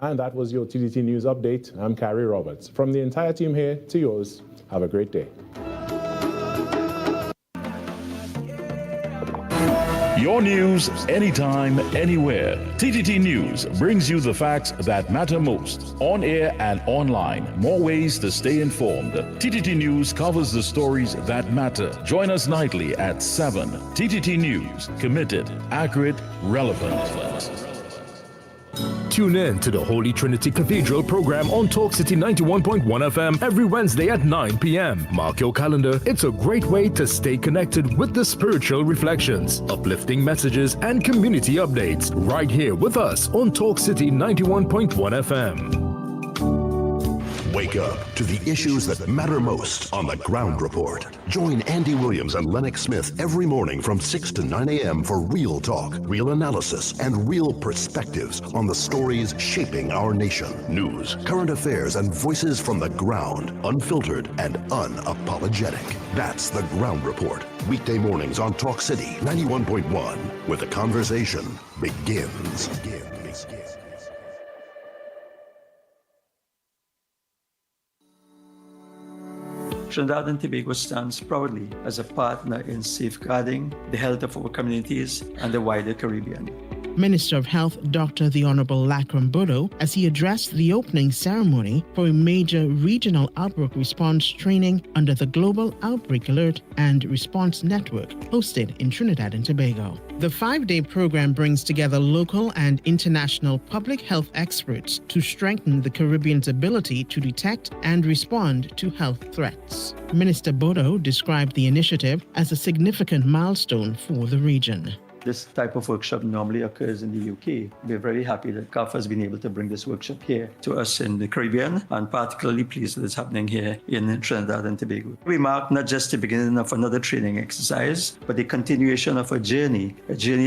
S1: And that was your TTT News Update. I'm Carrie Roberts. From the entire team here to yours, have a great day.
S4: Your news, anytime, anywhere. TTT News brings you the facts that matter most, on air and online. More ways to stay informed. TTT News covers the stories that matter. Join us nightly at 7. TTT News, committed, accurate, relevant.
S2: Tune in to the Holy Trinity Cathedral program on Talk City 91.1 FM every Wednesday at 9 p.m. Mark your calendar. It's a great way to stay connected with the spiritual reflections, uplifting messages, and community updates right here with us on Talk City 91.1 FM.
S5: Wake up to the issues that matter most on the Ground Report. Join Andy Williams and Lennox Smith every morning from 6 to 9 a.m. for real talk, real analysis, and real perspectives on the stories shaping our nation. News, current affairs, and voices from the ground, unfiltered and unapologetic. That's the Ground Report. Weekday mornings on Talk City 91.1, where the conversation begins.
S3: Trinidad and Tobago stands proudly as a partner in safeguarding the health of our communities and the wider Caribbean.
S21: Minister of Health Dr. The Honorable Lakram Bodo, as he addressed the opening ceremony for a major regional outbreak response training under the Global Outbreak Alert and Response Network hosted in Trinidad and Tobago. The 5-day program brings together local and international public health experts to strengthen the Caribbean's ability to detect and respond to health threats. Minister Bodo described the initiative as a significant milestone for the region.
S3: This type of workshop normally occurs in the UK. We're very happy that CAF has been able to bring this workshop here to us in the Caribbean, and particularly pleased that it's happening here in Trinidad and Tobago. We mark not just the beginning of another training exercise, but the continuation of a journey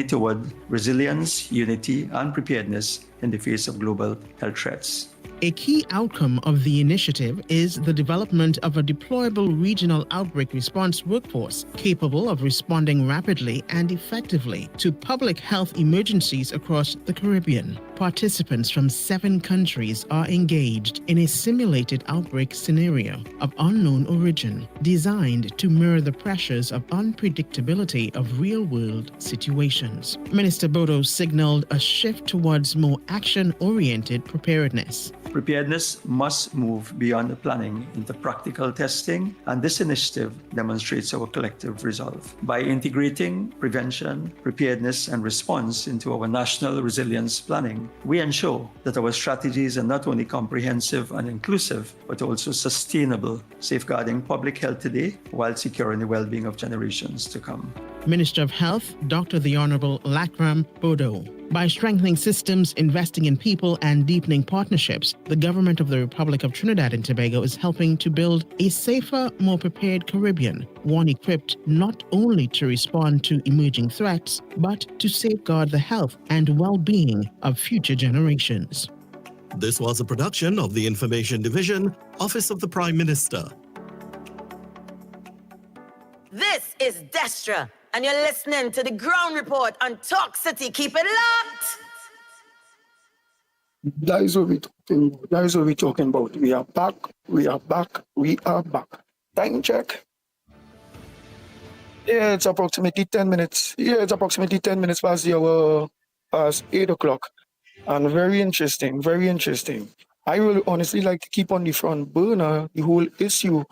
S3: toward resilience, unity, and preparedness in the face of global health threats.
S21: A key outcome of the initiative is the development of a deployable regional outbreak response workforce capable of responding rapidly and effectively to public health emergencies across the Caribbean. Participants from 7 countries are engaged in a simulated outbreak scenario of unknown origin, designed to mirror the pressures of unpredictability of real-world situations. Minister Bodo signaled a shift towards more action-oriented preparedness.
S3: Preparedness must move beyond the planning into practical testing, and this initiative demonstrates our collective resolve. By integrating prevention, preparedness, and response into our national resilience planning, we ensure that our strategies are not only comprehensive and inclusive, but also sustainable, safeguarding public health today while securing the well-being of generations to come.
S21: Minister of Health, Dr. The Honorable Lakram Bodo. By strengthening systems, investing in people, and deepening partnerships, the government of the Republic of Trinidad and Tobago is helping to build a safer, more prepared Caribbean, one equipped not only to respond to emerging threats, but to safeguard the health and well-being of future generations.
S24: This was a production of the Information Division, Office of the Prime Minister.
S8: This is Destra, and you're listening to the Ground Report on Talk City. Keep it locked!
S7: That is what we're talking about. That is what we're talking about. We are back. We are back. We are back. Time check. Yeah, it's approximately 10 minutes. Yeah, it's approximately 10 minutes past the hour, past 8 o'clock. And very interesting, very interesting. I will honestly like to keep on the front burner the whole issue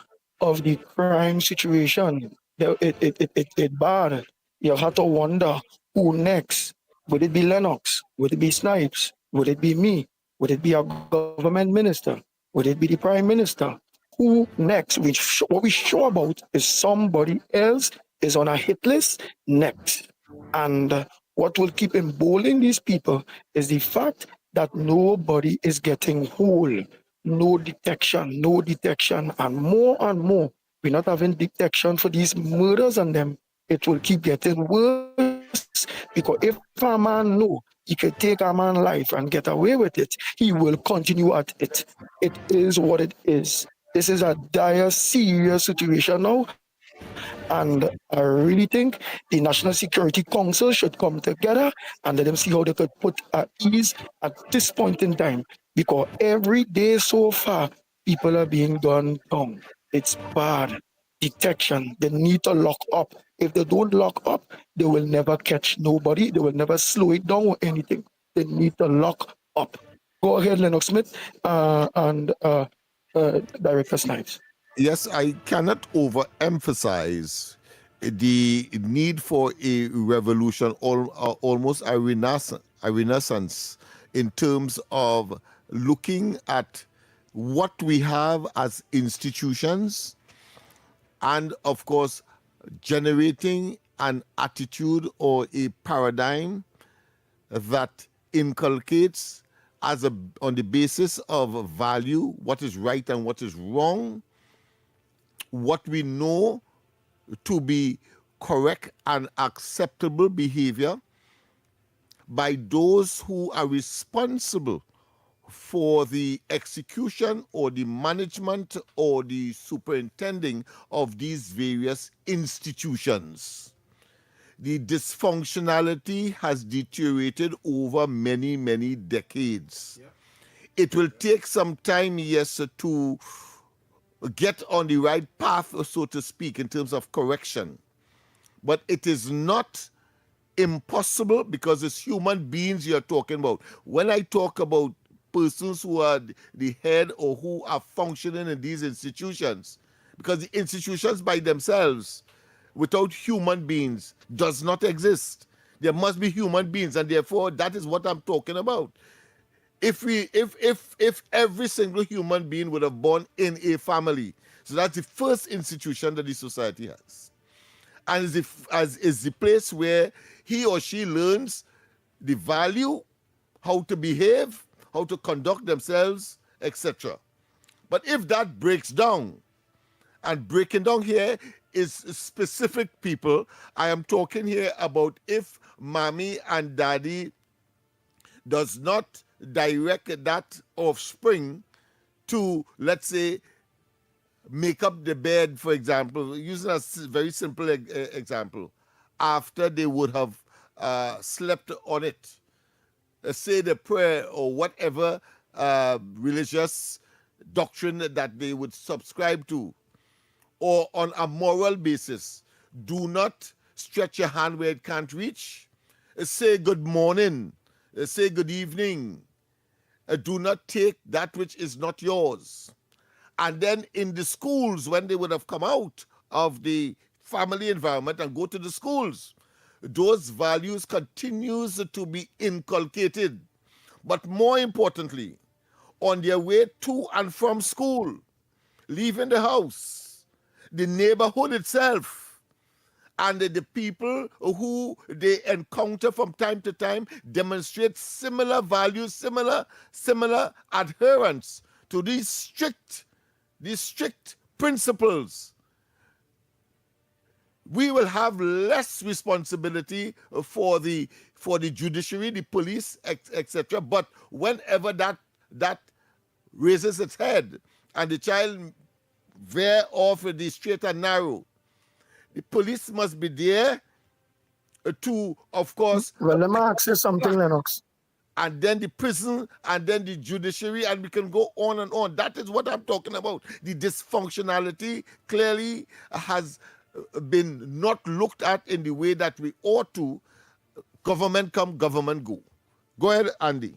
S7: of the crime situation. It bad. You have to wonder who next. Would it be Lennox? Would it be Snipes? Would it be me? Would it be a government minister? Would it be the prime minister? Who next? What we sure about is somebody else is on a hit list next. And what will keep emboldening these people is the fact that nobody is getting whole. No detection, and more. We're not having detection for these murders and them. It will keep getting worse because if a man know he can take a man's life and get away with it, he will continue at it. It is what it is. This is a dire, serious situation now, and I really think the National Security Council should come together and let them see how they could put at ease at this point in time. Because every day so far, people are being gunned down. It's bad. Detection. They need to lock up. If they don't lock up, they will never catch nobody. They will never slow it down or anything. They need to lock up. Go ahead, Lennox Smith and Director Snipes.
S15: Yes, I cannot overemphasize the need for a revolution, almost a renaissance in terms of looking at what we have as institutions and, of course, generating an attitude or a paradigm that inculcates on the basis of value what is right and what is wrong, what we know to be correct and acceptable behavior by those who are responsible for the execution or the management or the superintending of these various institutions. The dysfunctionality has deteriorated over many, many decades. Yeah. It will take some time, yes, to get on the right path, so to speak, in terms of correction. But it is not impossible because it's human beings you're talking about. When I talk about persons who are the head or who are functioning in these institutions, because the institutions by themselves, without human beings, does not exist. There must be human beings, and therefore that is what I'm talking about. If every single human being would have born in a family, so that's the first institution that the society has, and is the place where he or she learns the value, how to behave, how to conduct themselves, etc. But if that breaks down, and breaking down here is specific people, I am talking here about if mommy and daddy does not direct that offspring to, let's say, make up the bed, for example, using a very simple example, after they would have slept on it, say the prayer or whatever religious doctrine that they would subscribe to, or on a moral basis, do not stretch your hand where it can't reach. Say good morning, say good evening. Do not take that which is not yours. And then in the schools, when they would have come out of the family environment and go to the schools, those values continues to be inculcated. But more importantly, on their way to and from school, leaving the house, the neighborhood itself, and the people who they encounter from time to time demonstrate similar values, similar adherence to these strict principles. We will have less responsibility for the judiciary, the police, etc. But whenever that raises its head and the child veer off the straight and narrow, the police must be there to, of course.
S7: Well, let me ask you something, Lennox.
S15: and then the prison, and then the judiciary, and we can go on and on. That is what I'm talking about. The dysfunctionality clearly has been not looked at in the way that we ought to. Government come, government go. Go ahead, Andy.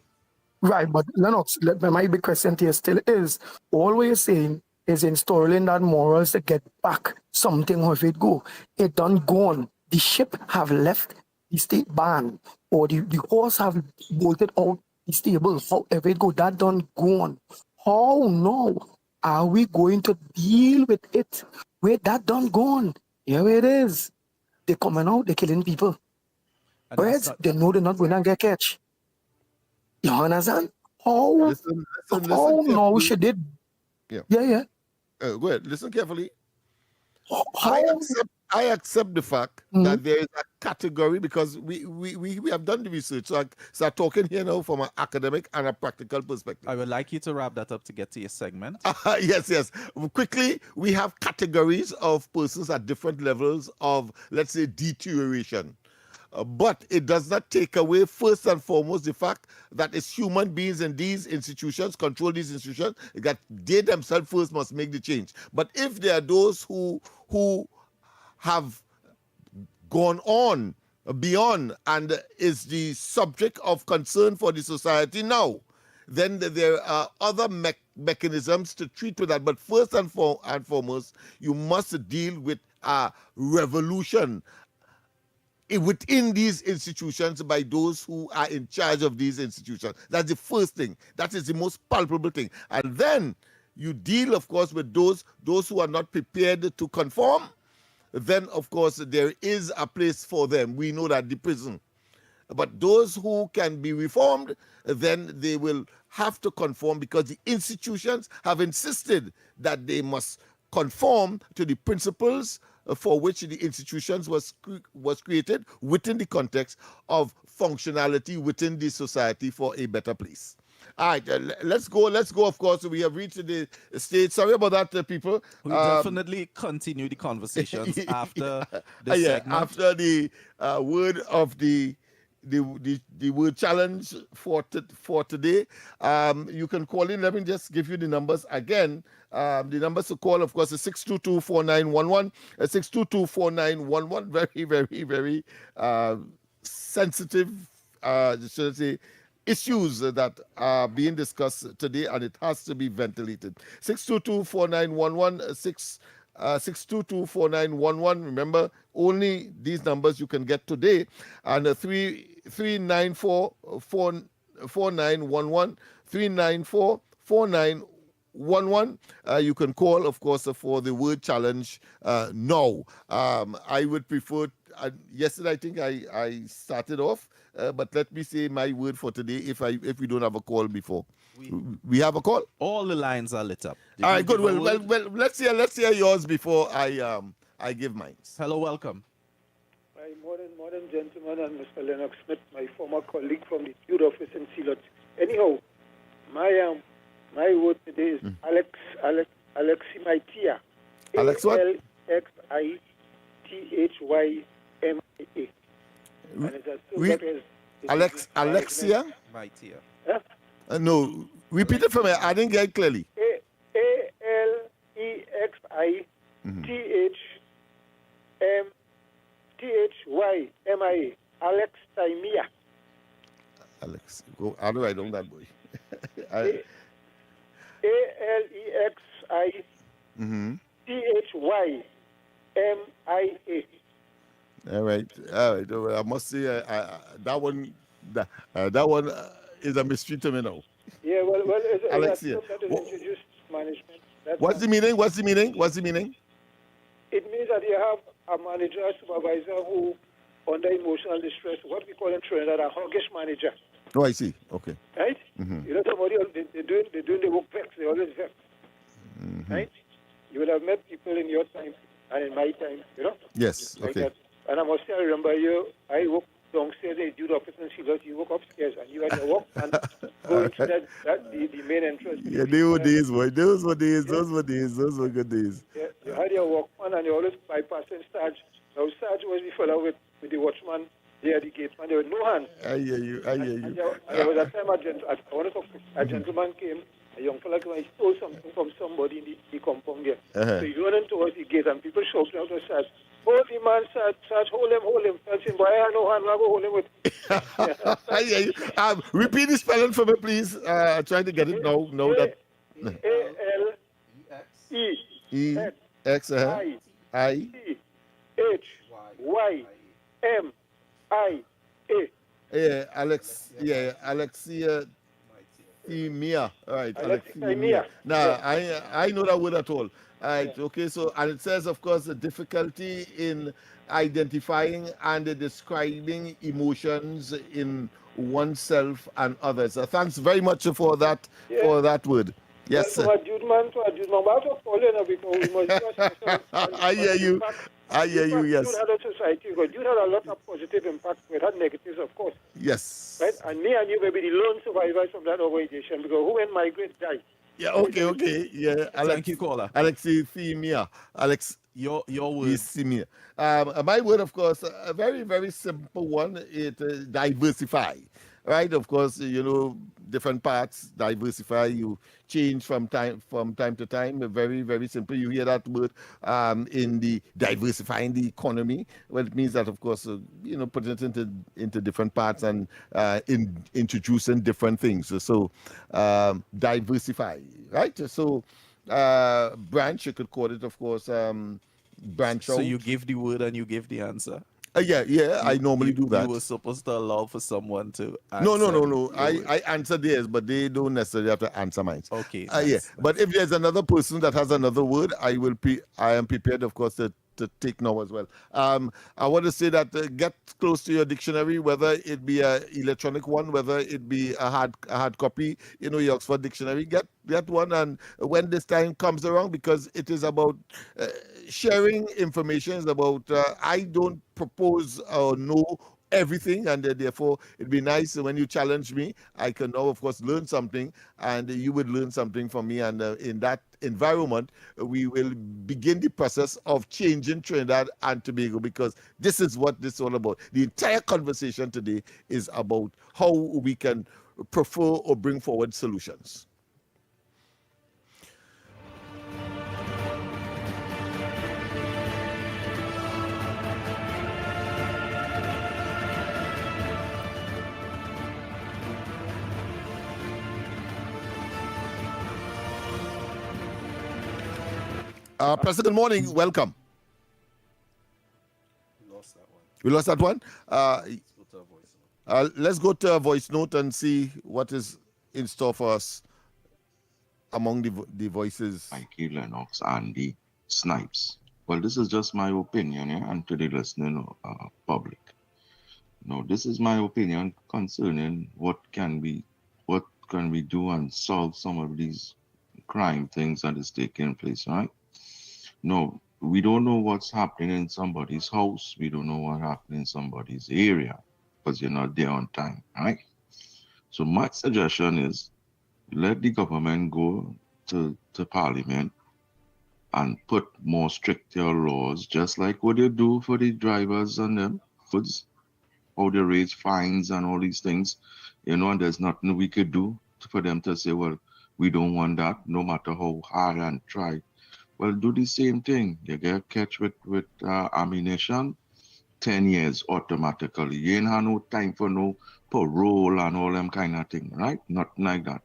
S7: Right, but Lennox, my big question to you still is, all we're saying is installing that morals to get back something of it go. It done gone. The ship have left the state barn, or the horse have bolted out the stable. However it go, that done gone. How now are we going to deal with it? Wait, that done gone. Here it is. They coming out, they killing people. Right? They know they're not going to get catch. You understand? How
S15: Listen
S7: now
S15: carefully.
S7: should it?
S15: Yeah. Go ahead. Listen carefully. I accept the fact that there is a category, because we have done the research. So I'm talking here now from an academic and a practical perspective.
S14: I would like you to wrap that up to get to your segment.
S15: Yes. Quickly, we have categories of persons at different levels of, let's say, deterioration. But it does not take away, first and foremost, the fact that it's human beings in these institutions, control these institutions, that they themselves first must make the change. But if there are those who have gone on beyond and is the subject of concern for the society now, then there are other mechanisms to treat with that. But first and foremost, you must deal with a revolution within these institutions by those who are in charge of these institutions. That's the first thing. That is the most palpable thing. And then you deal, of course, with those who are not prepared to conform. Then, of course, there is a place for them. We know that, the prison. But those who can be reformed, then they will have to conform, because the institutions have insisted that they must conform to the principles for which the institutions was created within the context of functionality within the society for a better place. All right, let's go. Of course, we have reached the stage. Sorry about that, people.
S14: We'll definitely continue the conversations after the segment.
S15: After the word of the word challenge for today. You can call in. Let me just give you the numbers again. The numbers to call, of course, is 622-4911. 622-4911. Very, very, very sensitive, should I say, issues that are being discussed today, and it has to be ventilated. 622-4911. 622-4911. Remember, only these numbers you can get today. And 394-4911. 394-4911. You can call, of course, for the word challenge now. I would prefer, yesterday I think I started off, but let me say my word for today if we don't have a call before. We have a call?
S14: All the lines are lit up.
S15: All right, good. Well, let's hear yours before I give mine.
S14: Hello, welcome.
S9: My modern gentleman and Mr. Lennox Smith, my former colleague from the youth office in Silot. Anyhow, my word today is Aleximaitia.
S15: Alex what?
S9: Alexithymia.
S15: Alexia?
S14: Maitia.
S9: Huh?
S15: No, repeat it for me. I didn't get it clearly.
S9: Alexithymia. Alexithymia.
S15: Alex, go. How do I know that, boy?
S9: Alexithymia.
S15: All right. I must say that one is a mystery to me now.
S9: Yeah, well,
S15: Alexia.
S9: that is introduced management.
S15: What's the meaning?
S9: It means that you have a manager, a supervisor who, under emotional distress, what we call in Trinidad a hoggish manager.
S15: Oh, I see. Okay.
S9: Right?
S15: Mm-hmm.
S9: You know, somebody they're doing the work vex. They always vex.
S15: Mm-hmm.
S9: Right? You will have met people in your time and in my time. You know.
S15: Yes.
S9: Like
S15: Okay.
S9: that. And I must say, I remember you. I worked downstairs in the youth office in Silot. You work upstairs, and you had your work and go into the main entrance.
S15: Yeah, they were days, boy. Those were days. Those were good days.
S9: Yeah, you had your workman and you always bypassing Sarge. Now Sarge was the fellow with the watchman Yeah, the gate man, there was no hands.
S15: I hear you. I hear you.
S9: And there was a time a gentleman came, a young fella came, and he stole something from somebody in the compound there.
S15: Uh-huh.
S9: So he running towards the gate, and people shouting out outside, hold the man, Sarge, hold him. Touch him, boy, I have no hand, I go hold him with.
S15: I hear you. Repeat the spelling for me, please. Trying to get it now. No, that.
S9: A-L-E-X I-H-Y-M-I-A.
S15: Yeah, Alexia Themia. All right,
S9: Alexithymia.
S15: Now, I know that word at all. All right, okay, so, and it says, of course, the difficulty in identifying and describing emotions in oneself and others. Thanks very much for that word. Yes,
S9: well,
S15: sir.
S9: to a Jude man, but I call you because we must do
S15: I hear you. I hear you, yes.
S9: Jude had a society, because Jude had a lot of positive impacts, but it had negatives, of course.
S15: Yes.
S9: Right? And me and you may be the lone survivors from that organization, because who when migrate die?
S15: Yeah, okay. Yeah,
S14: Thank you, caller.
S15: Alexithymia.
S14: Your word.
S15: Alexithymia. My word, of course, a very, very simple one. It diversify. Right, of course, different parts diversify. You change from time to time. Very, very simple. You hear that word in the diversifying the economy. Well, it means that, of course, putting it into different parts and introducing different things. So diversify, right? So branch, you could call it, of course, branch out.
S14: So you give the word and you give the answer.
S15: I normally do that.
S14: You were supposed to allow for someone to answer.
S15: No. I answer theirs, but they don't necessarily have to answer mine.
S14: Okay.
S15: But if there's another person that has another word, I am prepared, of course, to take now as well. I want to say that get close to your dictionary, whether it be an electronic one, whether it be a hard copy, your Oxford Dictionary, get one. And when this time comes around, because it is about sharing information, is about I don't propose or know everything, and therefore it'd be nice when you challenge me. I can now, of course, learn something, and you would learn something from me. And in that environment, we will begin the process of changing Trinidad and Tobago, because this is what this is all about. The entire conversation today is about how we can prefer or bring forward solutions. President, good morning. Welcome. We lost that one. Let's go to a voice note and see what is in store for us among the voices.
S10: Mikey, Lennox, Andy, Snipes. Well, this is just my opinion, and to the listening public. No, this is my opinion concerning what can we do and solve some of these crime things that is taking place, right? No, we don't know what's happening in somebody's house. We don't know what happened in somebody's area because you're not there on time, right? So my suggestion is let the government go to Parliament and put more stricter laws, just like what they do for the drivers and them goods, how they raise fines and all these things, and there's nothing we could do for them to say, well, we don't want that, no matter how hard and try. Well, do the same thing. You get catch with ammunition, 10 years automatically. You ain't have no time for no parole and all them kind of thing, right? Nothing like that.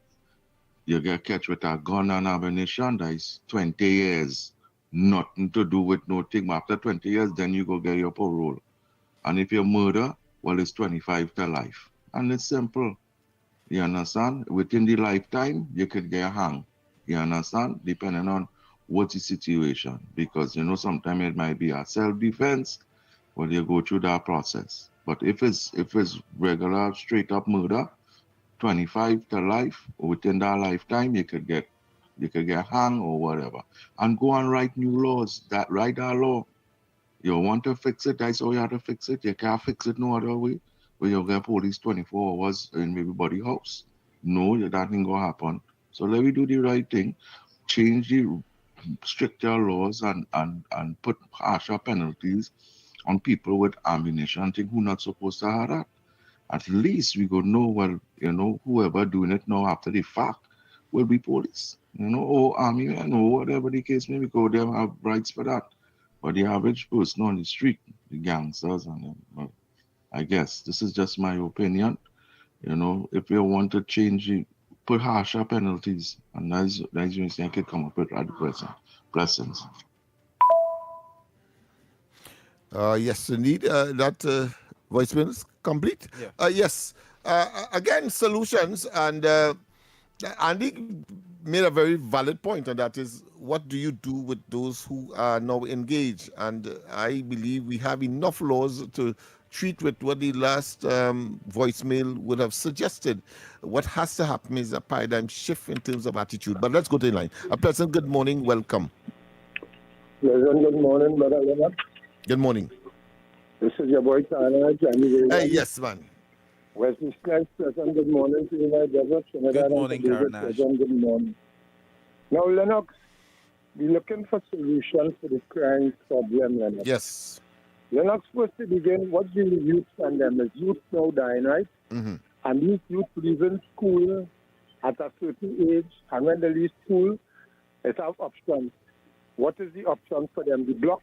S10: You get catch with a gun and ammunition, that is 20 years. Nothing to do with no thing. But after 20 years, then you go get your parole. And if you murder, well, it's 25 to life. And it's simple. You understand? Within the lifetime, you could get hung. You understand? Depending on what's the situation. Because, sometimes it might be a self-defense. Well, you go through that process. But if it's regular, straight-up murder, 25 to life, within that lifetime, you could get hung or whatever. And go and write new laws. Write that law. You want to fix it, that's how you have to fix it. You can't fix it no other way. Where you get police 24 hours in everybody's house. No, that ain't gonna happen. So let me do the right thing. Change the stricter laws and put harsher penalties on people with ammunition and things who not supposed to have that. At least we go know, well, whoever doing it now after the fact will be police, or army men, or whatever the case may be, because they have rights for that. But the average person on the street, the gangsters, and well, I guess this is just my opinion. If you want to change it, put harsher penalties, and that's the thing I could come up with at the present. Blessings.
S15: Yes, indeed. That voicemail is complete.
S14: Yeah.
S15: Yes. Again, solutions. And Andy made a very valid point, and that is, what do you do with those who are now engaged? And I believe we have enough laws to treat with what the last voicemail would have suggested. What has to happen is a paradigm shift in terms of attitude. But let's go to the line. A pleasant good morning. Welcome.
S11: Pleasant good morning, Brother Lennox.
S15: Good morning.
S11: This is your boy, Tana.
S15: Hey, yes, man.
S11: Wesley Snipes, pleasant good morning to you, my brother.
S14: Good morning, Carnage.
S11: Pleasant good morning. Now, Lennox, we're looking for solutions for the crime problem, Lennox.
S15: Yes.
S11: Lennox, first to begin, what do the youth send them? Is youth now dying, right?
S15: Mm-hmm.
S11: And these youth leaving school at a certain age, and when they leave school, they have options. What is the option for them? The block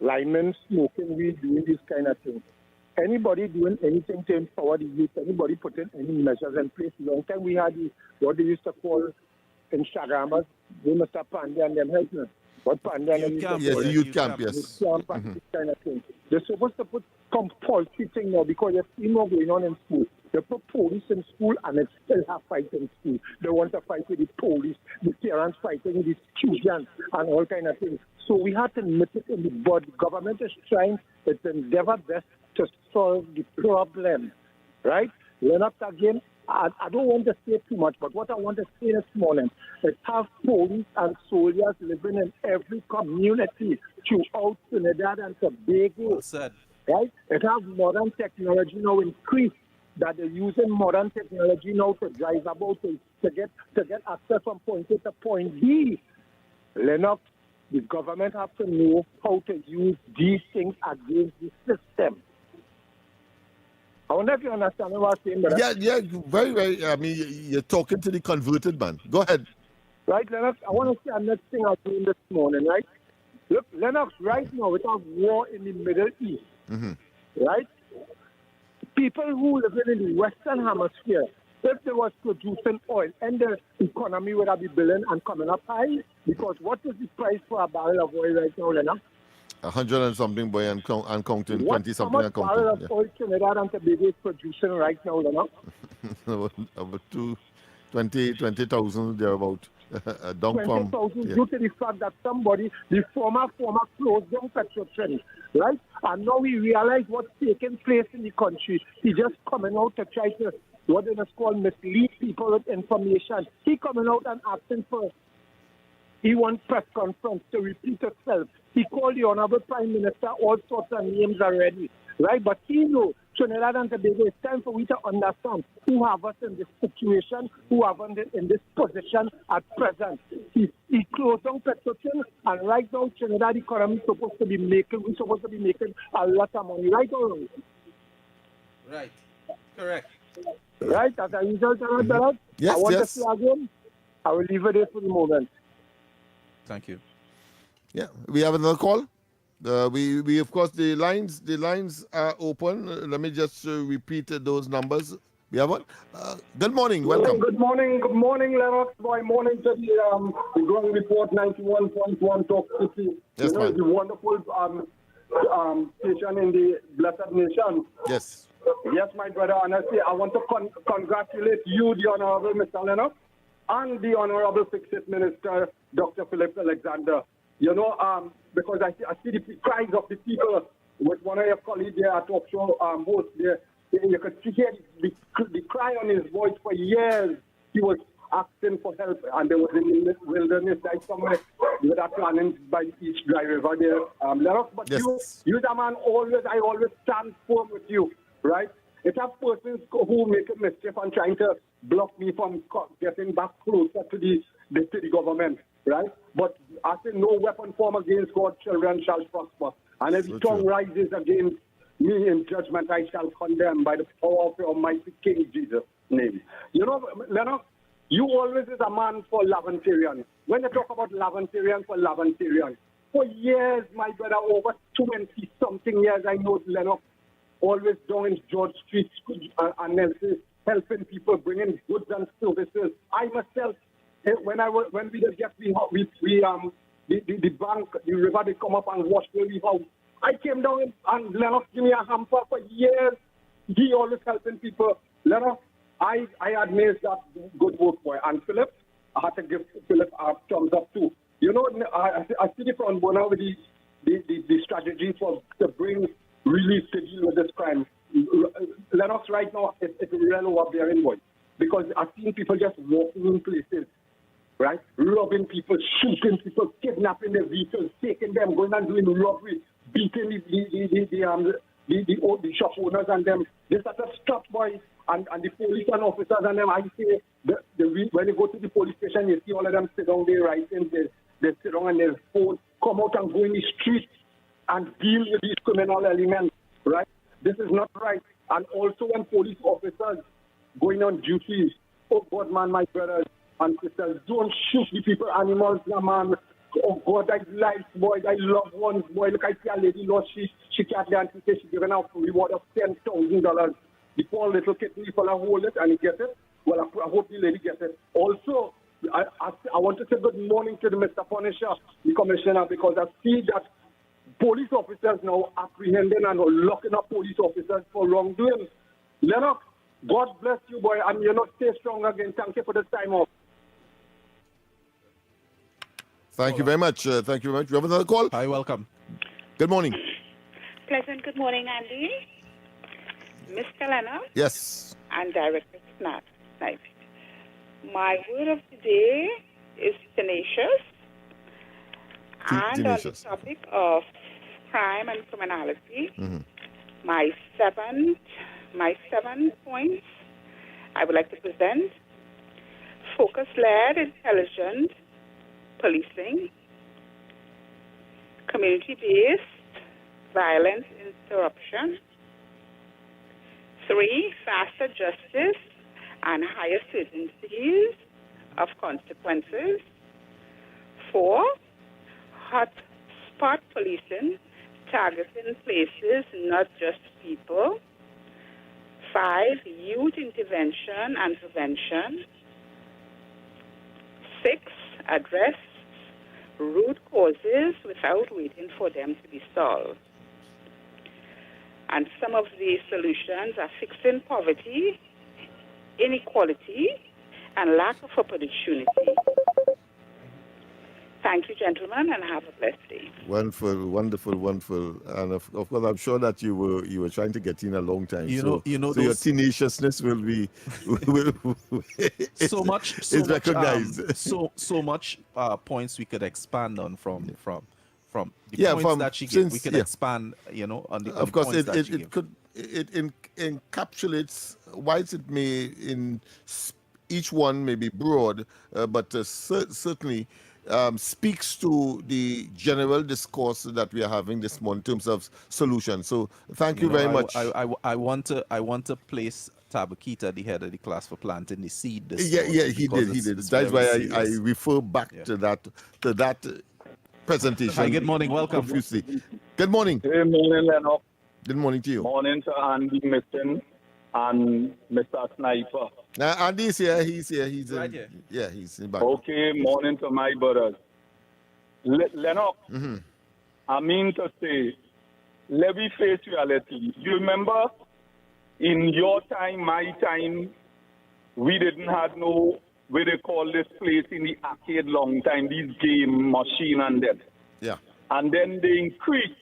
S11: linemen smoking weed, doing this kind of thing. Anybody doing anything to empower the youth, anybody putting any measures in place. Long time we had what they used to call Instagrammers, they must have Pandy and them helping. What Pandy and them used to call
S15: the youth camp, yes.
S11: Youth camp and this kind of thing. They're supposed to put compulsory thing now because you see more going on in school. They put police in school and they still have fight in school. They want to fight with the police, the parents fighting with the students and all kind of things. So we have to nip it in the bud. The government is trying its endeavor best to solve the problem, right? Lennox, again, I don't want to say too much, but what I want to say this morning is have police and soldiers living in every community throughout Trinidad and Tobago.
S14: Well said.
S11: Right? It has modern technology now increased, that they're using modern technology now to drive about to get access from point A to point B. Lennox, the government have to know how to use these things against the system. I wonder if you understand what I'm saying, brother.
S15: Yeah, very, very. I mean, you're talking to the converted man. Go ahead.
S11: Right, Lennox, I want to say another thing I'm doing this morning, right? Look, Lennox, right now, we have war in the Middle East, right? People who live in the Western Hemisphere, if they was producing oil, and the economy would have been building and coming up high, because what is the price for a barrel of oil right now, Lennox?
S15: 100 and something, boy, and counting, 20 something
S11: how much
S15: and counting.
S11: barrel of oil Trinidad and Tobago is producing right now, Lennox?
S15: About 20,000 thereabout. Down from
S11: 20,000 due to the fact that somebody, the former closed down Petrotrin, right? And now we realize what's taking place in the country. He just coming out to try to, what they just call, mislead people with information. He coming out and asking for, he wants press conference to repeat itself. He called the Honorable Prime Minister all sorts of names already, right? But he knows Trinidad and Tobago, it's time for we to understand who have us in this situation, who have us in this position at present. He closed down Petrotrin, and right now Trinidad economy is supposed to be making a lot of money, right or wrong?
S14: Right. Correct.
S11: Right, as a result of that,
S15: Yes,
S11: I want
S15: yes.
S11: to say again, I will leave it there for the moment.
S14: Thank you.
S15: Yeah, we have another call. We of course, the lines are open. Let me just repeat those numbers. We have one. Good morning. Welcome.
S17: Good morning, Lennox. Boy, morning to the Growing Report 91.1 Talk City.
S15: Yes, man.
S17: It's a wonderful station in the blessed nation.
S15: Yes.
S17: Yes, my brother. Honestly, I want to congratulate you, the Honorable Mr. Lennox, and the Honorable Fixed Minister, Dr. Philip Alexander. Because I see the cries of the people with one of your colleagues there at talk show host there. You could hear the cry on his voice for years. He was asking for help, and there was in the wilderness, like somewhere with a planning by each Dry River there. But
S15: yes.
S17: you the man, I always stand firm with you, right? It have persons who make a mischief and trying to block me from getting back closer to the government, right? But I say no weapon formed against God's children shall prosper. And if the tongue rises against me in judgment, I shall condemn by the power of the Almighty King Jesus' name. You know, Lennox, you always is a man for Laventarian. When you talk about Laventarian for Laventarian, for years, my brother, over 20-something years, I know Lennox always down in George Street and Nelson, helping people, bringing goods and services. I myself, when we just get the bank, the river, they come up and wash the house. I came down and Lennox give me a hamper for years. He always helping people. Lennox, I admire that good work, boy. And Philip, I had to give Philip a thumbs up too. You know, I see the front burner with the strategy to bring relief to deal with this crime. Lennox right now, it's a real overbearing, boy. Because I've seen people just walking in places, right? Robbing people, shooting people, kidnapping their vehicles, taking them, going and doing robbery, beating the shop owners and them. They start to stop, boys. And the police and officers and them, I say, when you go to the police station, you see all of them sit down there writing, they sit down on their phone, come out and go in the street and deal with these criminal elements, right? This is not right. And also when police officers going on duties, oh God, man, my brothers and sisters, don't shoot the people, animals, man. Oh God, I like, boy, I love ones, boy. Look, I see a lady lost, she can't dance, she's given out a reward of $10,000. The poor little kitten, if I hold it and he gets it, well, I hope the lady gets it. Also, I want to say good morning to the Mr. Punisher, the commissioner, because I see that police officers now apprehending and locking up police officers for wrongdoing. Lennox, God bless you, boy, and you know, stay strong again. Thank you for this time off.
S15: Thank you very much. Thank you very much. We have another call.
S14: Hi, welcome.
S15: Good morning.
S12: Pleasant good morning, Andy. Mr. Lennox.
S15: Yes.
S12: And Director Snipe. My word of the day is tenacious. And
S15: tenacious.
S12: on the topic of crime and criminality, my seven points I would like to present: focus-led, intelligent policing, community-based violence interruption, 3, faster justice and higher certainties of consequences, 4, hot spot policing, targeting places, not just people, 5, youth intervention and prevention, 6, address root causes without waiting for them to be solved. And some of the solutions are fixing poverty, inequality, and lack of opportunity. Thank you, gentlemen, and have a blessed day.
S15: Wonderful, wonderful. And of course, I'm sure that you were trying to get in a long time. So your tenaciousness will be
S14: so much
S15: recognized.
S14: So much points we could expand on from the points that she gave. We could expand, on the
S15: of course,
S14: points that she gave.
S15: it encapsulates, whilst it may in each one may be broad, but certainly speaks to the general discourse that we are having this morning in terms of solutions. So thank you very much.
S14: I want to place Tabakita at the head of the class for planting the seed.
S15: He did. That's why I refer back to that presentation.
S14: Hi, good morning. Welcome.
S15: Profusely. Good morning.
S13: Good morning, Lennox.
S15: Good morning to you.
S13: Morning to Andy Mitten and Mr. Sniper.
S15: Andy's here. He's here. He's
S14: right here.
S15: Yeah, he's in back.
S13: Okay, morning to my brothers. Lennox, I mean to say, let me face reality. You remember in your time, my time, we didn't have no, what they call this place in the arcade long time, these game machine and that.
S15: Yeah.
S13: And then they increased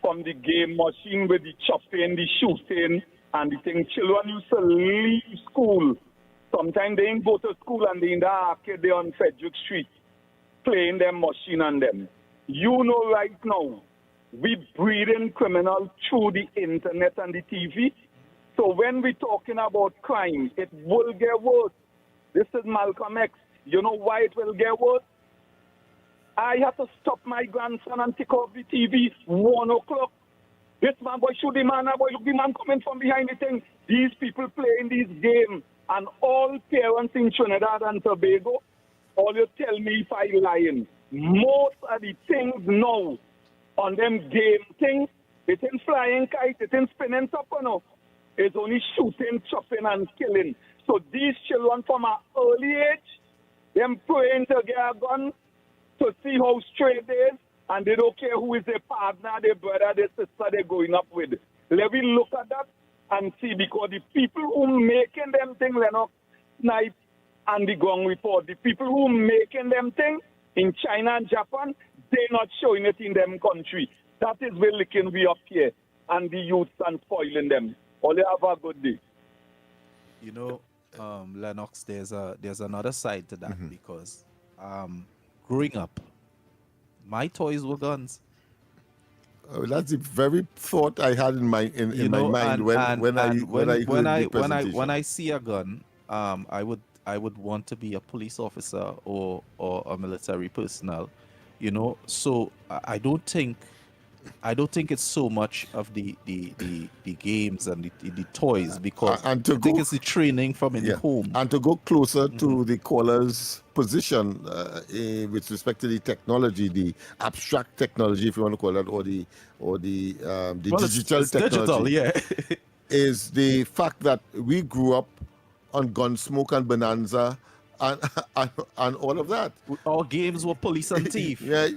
S13: from the game machine with the chopping, the shooting, and the thing. Children used to leave school. Sometimes they didn't go to school and they in the arcade, they on Frederick Street, playing them machine and them. You know right now, we breeding criminals through the internet and the TV. So when we're talking about crime, it will get worse. This is Malcolm X. You know why it will get worse? I had to stop my grandson and take off the TV 1 o'clock. This man, boy, shoot the man, boy, look the man coming from behind the thing. These people playing these games, and all parents in Trinidad and Tobago, all you tell me if I lying. Most of the things now on them game things, it ain't flying kite, it ain't spinning top, you know. It's only shooting, chopping, and killing. So these children from an early age, them praying to get a gun to see how straight they is, and they don't care who is their partner, their brother, their sister they're going up with. Let me look at that and see, because the people who making them thing, Lennox, Snipe, and the Gong report, the people who making them thing in China and Japan, they're not showing it in them country. That is where licking we up here, and the youths and spoiling them. Only have a good day.
S14: You know, Lennox, there's another side to that, because growing up, my toys were guns.
S15: That's the very thought I had in my mind when
S14: I see a gun, I would want to be a police officer or a military personnel, you know. So I don't think it's so much of the games and the toys, because I think it's the training from in home.
S15: And to go closer to the caller's position with respect to the technology, the abstract technology, if you want to call that, or the digital technology,
S14: digital,
S15: is the fact that we grew up on Gunsmoke and Bonanza and all of that.
S14: Our games were police and thief.
S15: Our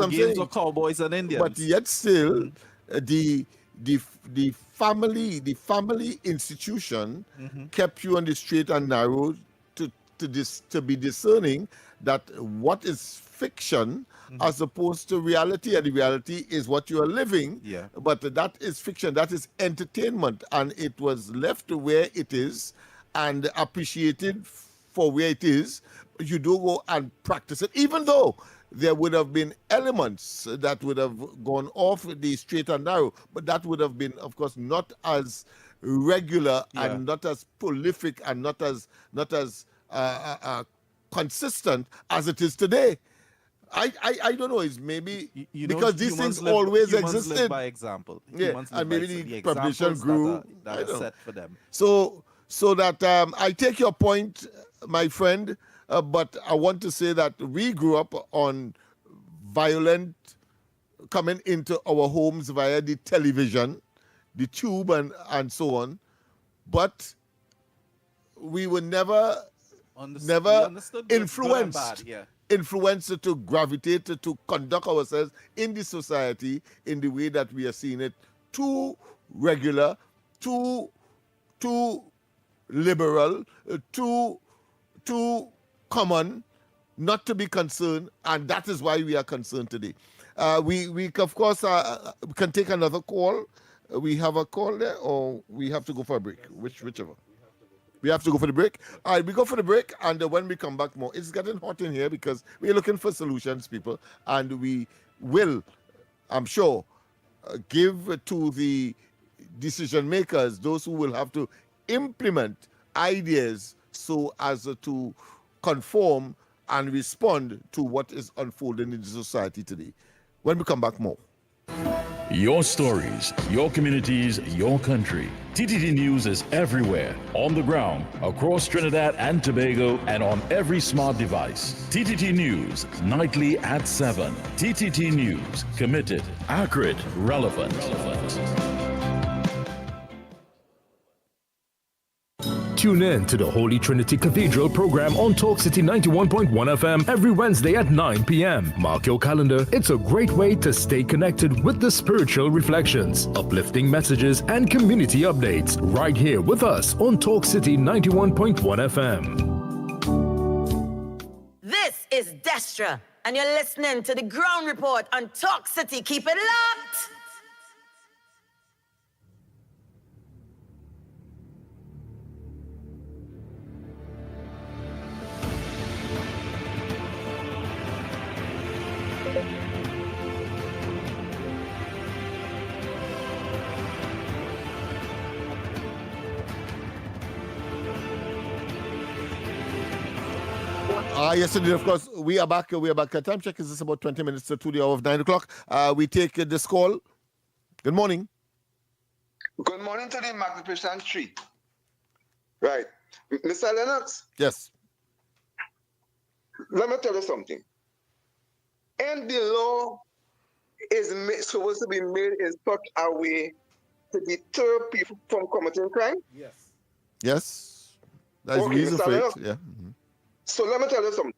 S14: games were cowboys and Indians.
S15: But yet still, the family institution kept you on the straight and narrow to be discerning that what is fiction as opposed to reality, and the reality is what you are living. But that is fiction, that is entertainment, and it was left where it is and appreciated for where it is. You do go and practice it, even though there would have been elements that would have gone off the straight and narrow, but that would have been, of course, not as regular and not as prolific and not as consistent as it is today. I don't know. It's maybe because these things always existed.
S14: Live by example.
S15: And maybe the population grew.
S14: That are set for them.
S15: So that I take your point, my friend, but I want to say that we grew up on violent coming into our homes via the television, the tube, and so on. But we were never influenced to gravitate to conduct ourselves in the society in the way that we are seeing it. Too regular, too liberal, too common, not to be concerned, and that is why we are concerned today. We of course can take another call. We have a call there, or we have to go for a break, whichever. We have to go for the break. All right, we go for the break, and when we come back more, it's getting hot in here because we're looking for solutions, people, and we will, I'm sure, give to the decision makers, those who will have to implement ideas so as to conform and respond to what is unfolding in the society today. When we come back, more.
S4: Your stories, your communities, your country. TTT News is everywhere, on the ground, across Trinidad and Tobago, and on every smart device. TTT News, nightly at 7. TTT News, committed, accurate, relevant.
S2: Tune in to the Holy Trinity Cathedral program on Talk City 91.1 FM every Wednesday at 9 p.m. Mark your calendar. It's a great way to stay connected with the spiritual reflections, uplifting messages, and community updates right here with us on Talk City 91.1 FM.
S8: This is Destra, and you're listening to the Ground Report on Talk City. Keep it locked.
S15: Yes, indeed. Of course, we are back. We are back. Time check is this about 20 minutes to the hour of 9 o'clock. We take this call. Good morning.
S6: Good morning to the Magnificent Tree. Right. Mr. Lennox,
S15: Yes.
S6: let me tell you something. And the law is supposed to be made in such a way to deter people from committing crime?
S15: Yes. That's the
S6: Okay,
S15: reason
S6: Mr.
S15: for it.
S6: Lennox.
S15: Yeah.
S6: So let me tell you something.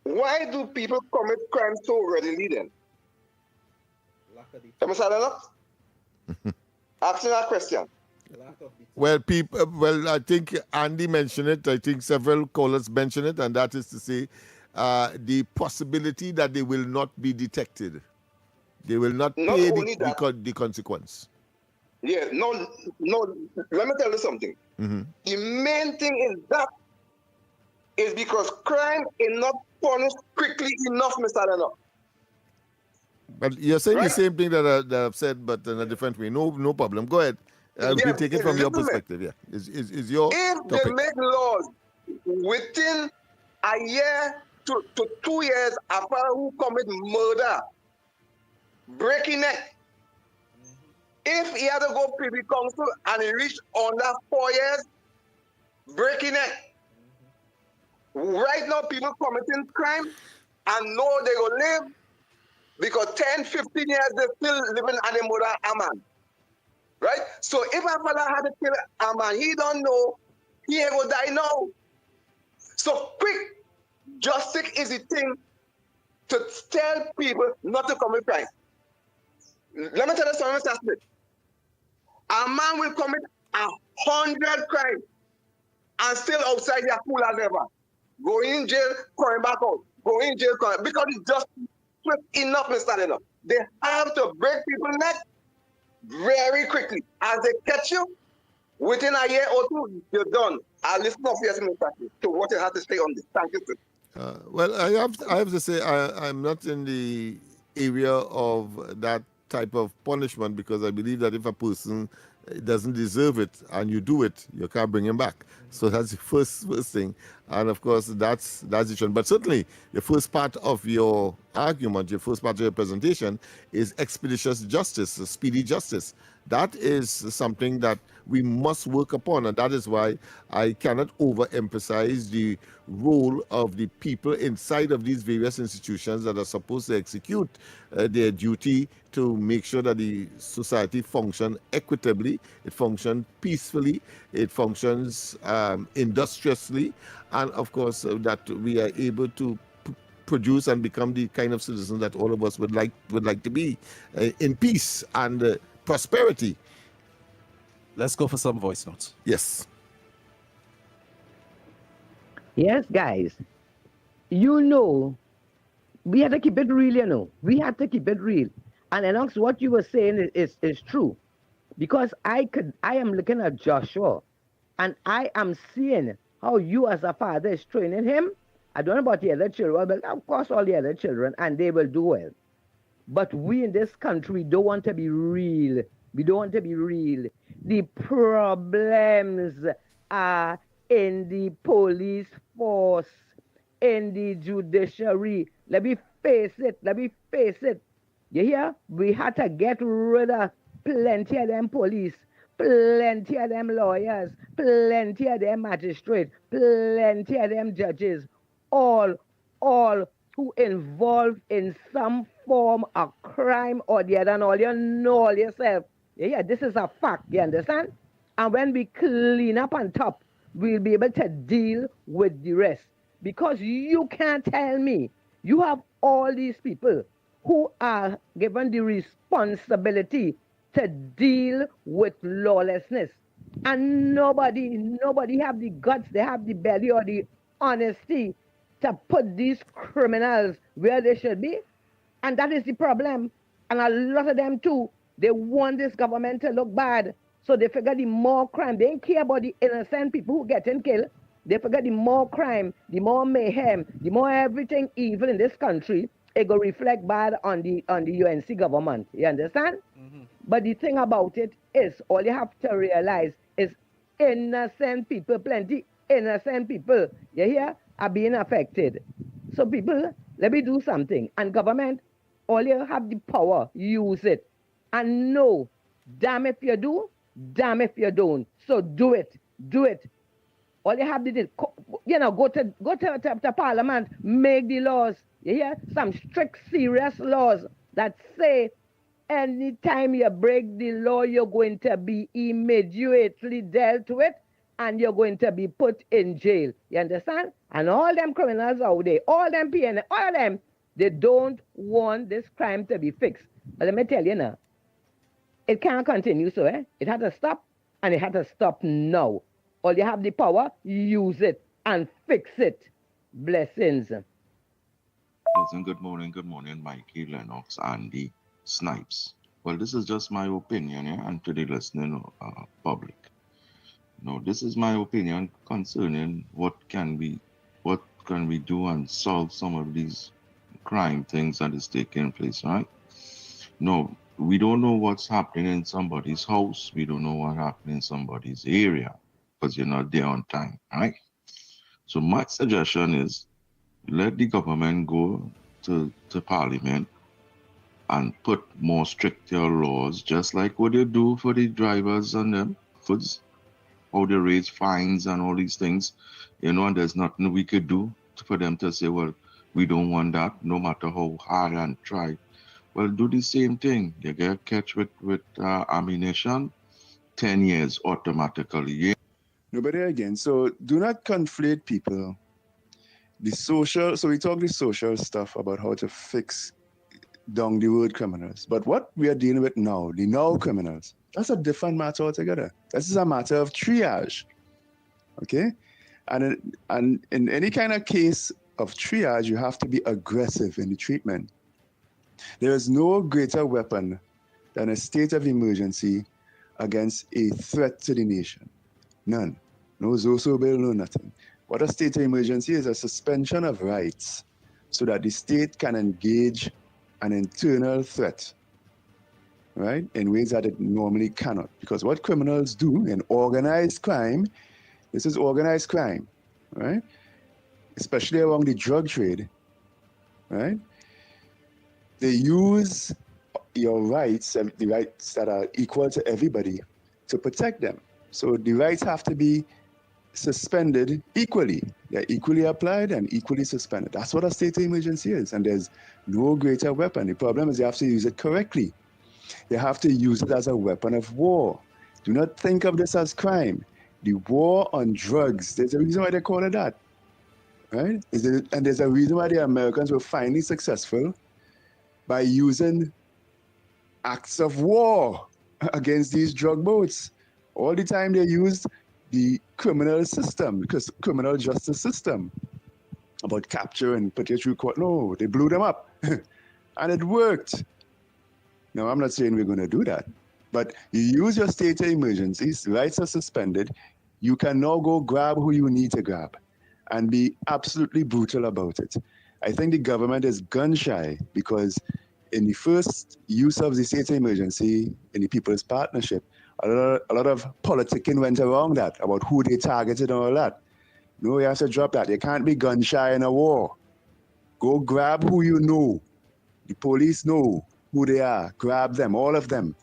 S6: Why do people commit crime so readily then? Mr. Lennox? Asking that question.
S15: Well, people. Well, I think Andy mentioned it. I think several callers mentioned it, and that is to say, the possibility that they will not be detected. They will not pay the consequence.
S6: Yeah, no, let me tell you something. The main thing is because crime is not punished quickly enough, Mr. Lennox.
S15: But you're saying the same thing that I've said, but in a different way. No problem. Go ahead. We take it from your perspective. Yeah, is your
S6: If
S15: topic.
S6: they make laws within a year to 2 years after who commit murder, breaking neck, if he had to go privy council and he reached under 4 years, breaking neck. Right now, people committing crime and know they will live because 10, 15 years they still living and they murder a man. Right? So if a father had to kill a man, he don't know he ain't gonna die now. So quick justice is the thing to tell people not to commit crime. Let me tell you something, Mr. Smith. A man will commit 100 crimes and still outside their pool as ever. Go in jail, coming back out. Go in jail, coming because it's just swift enough, Mr. Lennox. They have to break people's neck very quickly. As they catch you, within a year or two, you're done. I'll listen to you, Mr. Smith, to what you have to say on this. Thank you, sir.
S15: Well, I have to say I'm not in the area of that type of punishment because I believe that if a person doesn't deserve it and you do it, you can't bring him back. So that's the first thing. And of course, that's the trend. But certainly, the first part of your argument, your first part of your presentation is expeditious justice, speedy justice. That is something that we must work upon, and that is why I cannot overemphasize the role of the people inside of these various institutions that are supposed to execute their duty to make sure that the society functions equitably, it functions peacefully, it functions industriously, and of course that we are able to produce and become the kind of citizens that all of us would like to be in peace and prosperity.
S14: Let's go for some voice notes.
S15: Yes.
S16: Yes, guys. You know, we had to keep it real, you know. We had to keep it real. And Lennox, what you were saying is true. Because I am looking at Joshua and I am seeing how you as a father is training him. I don't know about the other children, but of course all the other children, and they will do well. But we in this country don't want to be real. We don't want to be real. The problems are in the police force, in the judiciary. Let me face it. You hear? We had to get rid of plenty of them police, plenty of them lawyers, plenty of them magistrates, plenty of them judges, all who involved in some form of crime or the other, and all you know all yourself. Yeah, this is a fact, you understand? And when we clean up on top, we'll be able to deal with the rest. Because you can't tell me, you have all these people who are given the responsibility to deal with lawlessness. And nobody have the guts, they have the belly or the honesty to put these criminals where they should be. And that is the problem. And a lot of them too, they want this government to look bad. So they figure the more crime, they don't care about the innocent people who getting killed. They figure the more crime, the more mayhem, the more everything evil in this country, it will reflect bad on the UNC government. You understand? But the thing about it is, all you have to realize is innocent people, plenty innocent people. You hear? are being affected. So people, let me do something. And government, all you have the power, use it. And no, damn if you do, damn if you don't. So do it. Do it. All you have to do, go to Parliament, make the laws. You hear? Some strict, serious laws that say anytime you break the law, you're going to be immediately dealt with and you're going to be put in jail. You understand? And all them criminals out there, all them PN, all them, they don't want this crime to be fixed. But let me tell you now, it can't continue so, It had to stop, and it had to stop now. All you have the power, use it and fix it. Blessings.
S10: Listen, good morning, Mikey, Lennox, Andy, Snipes. Well, this is just my opinion, and to the listening public. No, this is my opinion concerning what can we do and solve some of these crime things that is taking place, right? No, we don't know what's happening in somebody's house. We don't know what happened in somebody's area because you're not there on time, right? So my suggestion is let the government go to Parliament and put more stricter laws, just like what they do for the drivers and them, for how they raise fines and all these things, and there's nothing we could do for them to say, well, we don't want that, no matter how hard and try. Well, do the same thing. You get catch with ammunition, 10 years automatically. Yeah.
S18: Nobody again. So do not conflate people. So we talk the social stuff about how to fix down the road criminals. But what we are dealing with now, the now criminals, that's a different matter altogether. This is a matter of triage. Okay? And in any kind of case of triage, you have to be aggressive in the treatment. There is no greater weapon than a state of emergency against a threat to the nation. None. No Zoso bill, no nothing. What a state of emergency is a suspension of rights so that the state can engage an internal threat, right, in ways that it normally cannot. Because what criminals do in organized crime, this is organized crime, right, especially along the drug trade, right, they use your rights, the rights that are equal to everybody, to protect them. So the rights have to be suspended equally. They're equally applied and equally suspended. That's what a state of emergency is, and there's no greater weapon. The problem is you have to use it correctly. You have to use it as a weapon of war. Do not think of this as crime. The war on drugs, there's a reason why they call it that, right? And there's a reason why the Americans were finally successful by using acts of war against these drug boats. All the time they used the criminal system, because criminal justice system, about capture and put it through court. No, they blew them up. And it worked. Now, I'm not saying we're going to do that, but you use your state of emergencies, rights are suspended, you can now go grab who you need to grab and be absolutely brutal about it. I think the government is gun shy because in the first use of the state of emergency in the People's Partnership, a lot of politicking went around that, about who they targeted and all that. No, you have to drop that. You can't be gun shy in a war. Go grab who you know. The police know who they are. Grab them, all of them.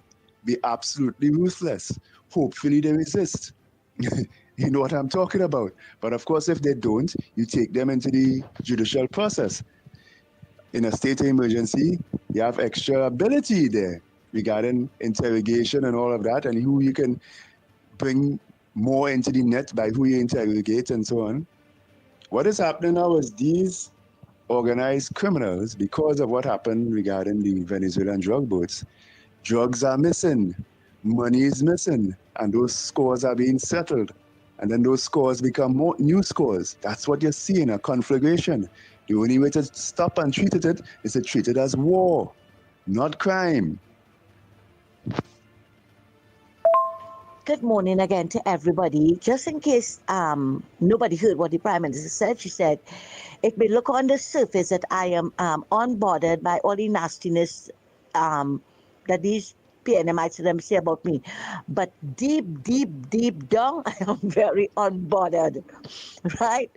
S18: Be absolutely ruthless. Hopefully they resist. You know what I'm talking about. But of course, if they don't, you take them into the judicial process. In a state of emergency, you have extra ability there regarding interrogation and all of that, and who you can bring more into the net by who you interrogate and so on. What is happening now is these organized criminals, because of what happened regarding the Venezuelan drug boats, drugs are missing, money is missing, and those scores are being settled. And then those scores become more new scores. That's what you're seeing, a conflagration. The only way to stop and treat it is to treat it as war, not crime.
S19: Good morning again to everybody. Just in case nobody heard what the Prime Minister said, she said, it may look on the surface that I am unbothered by all the nastiness that these PNM might see them say about me. But deep down, I am very unbothered, right?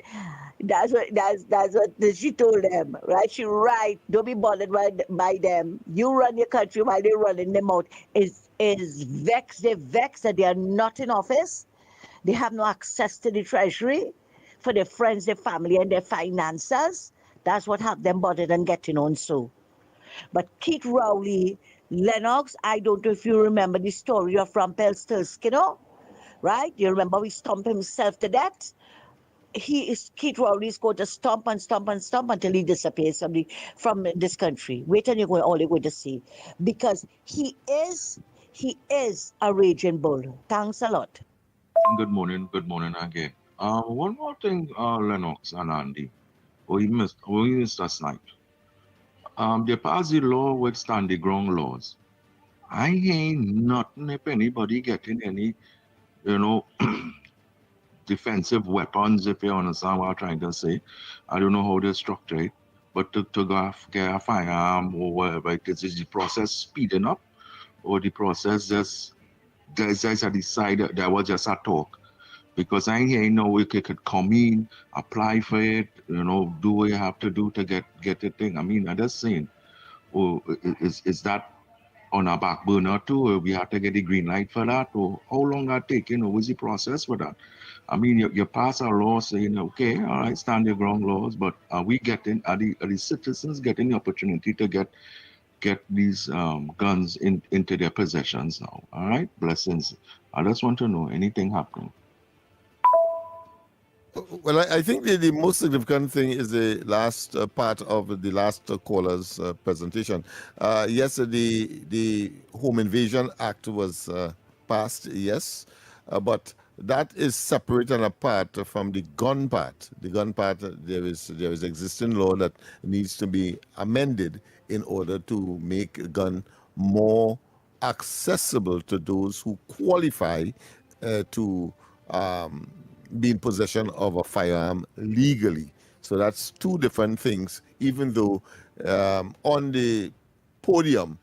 S19: That's what she told them, right? She right. Don't be bothered by them. You run your country while they're running them out. Is vexed. They're vexed that they are not in office. They have no access to the treasury for their friends, their family, and their finances. That's what have them bothered and getting on so. But Keith Rowley, Lennox, I don't know if you remember the story of Rumpelstiltskin, right? You remember we stomped himself to death? Keith Rowley is going to stomp and stomp and stomp until he disappears from this country. Wait till you're all you're going to see. Because he is a raging bull. Thanks a lot.
S10: Good morning again. One more thing, Lennox and Andy, or even Mr. Snipe. They passed the law with standing ground laws. I ain't nothing if anybody getting any, defensive weapons, if you understand what I'm trying to say. I don't know how they structure it, but to go get a firearm or whatever it is the process speeding up, or the process just I decided that was just a talk. Because I ain't know we could come in, apply for it, do what you have to do to get the thing. I mean, I'm just saying, is that on our back burner too? Or we have to get the green light for that? Or how long that take? What's the process for that? I mean, you pass a law saying, okay, all right, stand your ground laws, but are the citizens getting the opportunity to get these guns into their possessions now? All right, blessings. I just want to know anything happening.
S15: Well, I think the most significant thing is the last part of the last caller's presentation. Yes, the Home Invasion Act was passed, yes, but that is separate and apart from the gun part. The gun part, there is existing law that needs to be amended in order to make a gun more accessible to those who qualify to be in possession of a firearm legally. So that's two different things, even though on the podium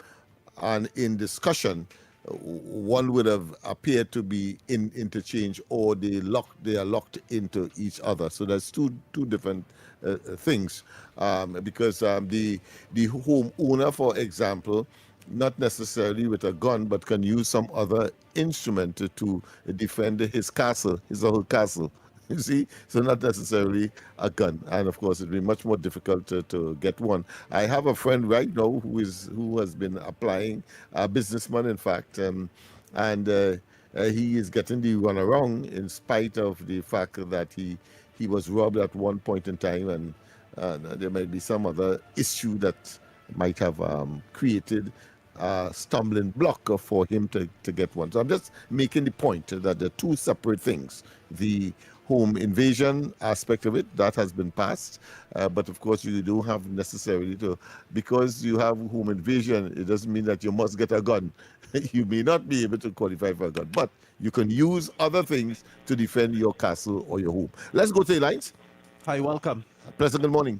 S15: and in discussion, one would have appeared to be in interchange, or they are locked into each other. So that's two different things, because the homeowner, for example, not necessarily with a gun, but can use some other instrument to defend his castle, his or her castle. You see, so not necessarily a gun, and of course, it'd be much more difficult to get one. I have a friend right now who has been applying, a businessman, in fact, and he is getting the runaround in spite of the fact that he was robbed at one point in time, and there might be some other issue that might have created a stumbling block for him to get one. So I'm just making the point that they're two separate things. The home invasion aspect of it, that has been passed, but of course you don't have necessarily to, because you have home invasion, it doesn't mean that you must get a gun. You may not be able to qualify for a gun, but you can use other things to defend your castle or your home. Let's go to the lines.
S14: Hi, welcome.
S15: Pleasant good morning.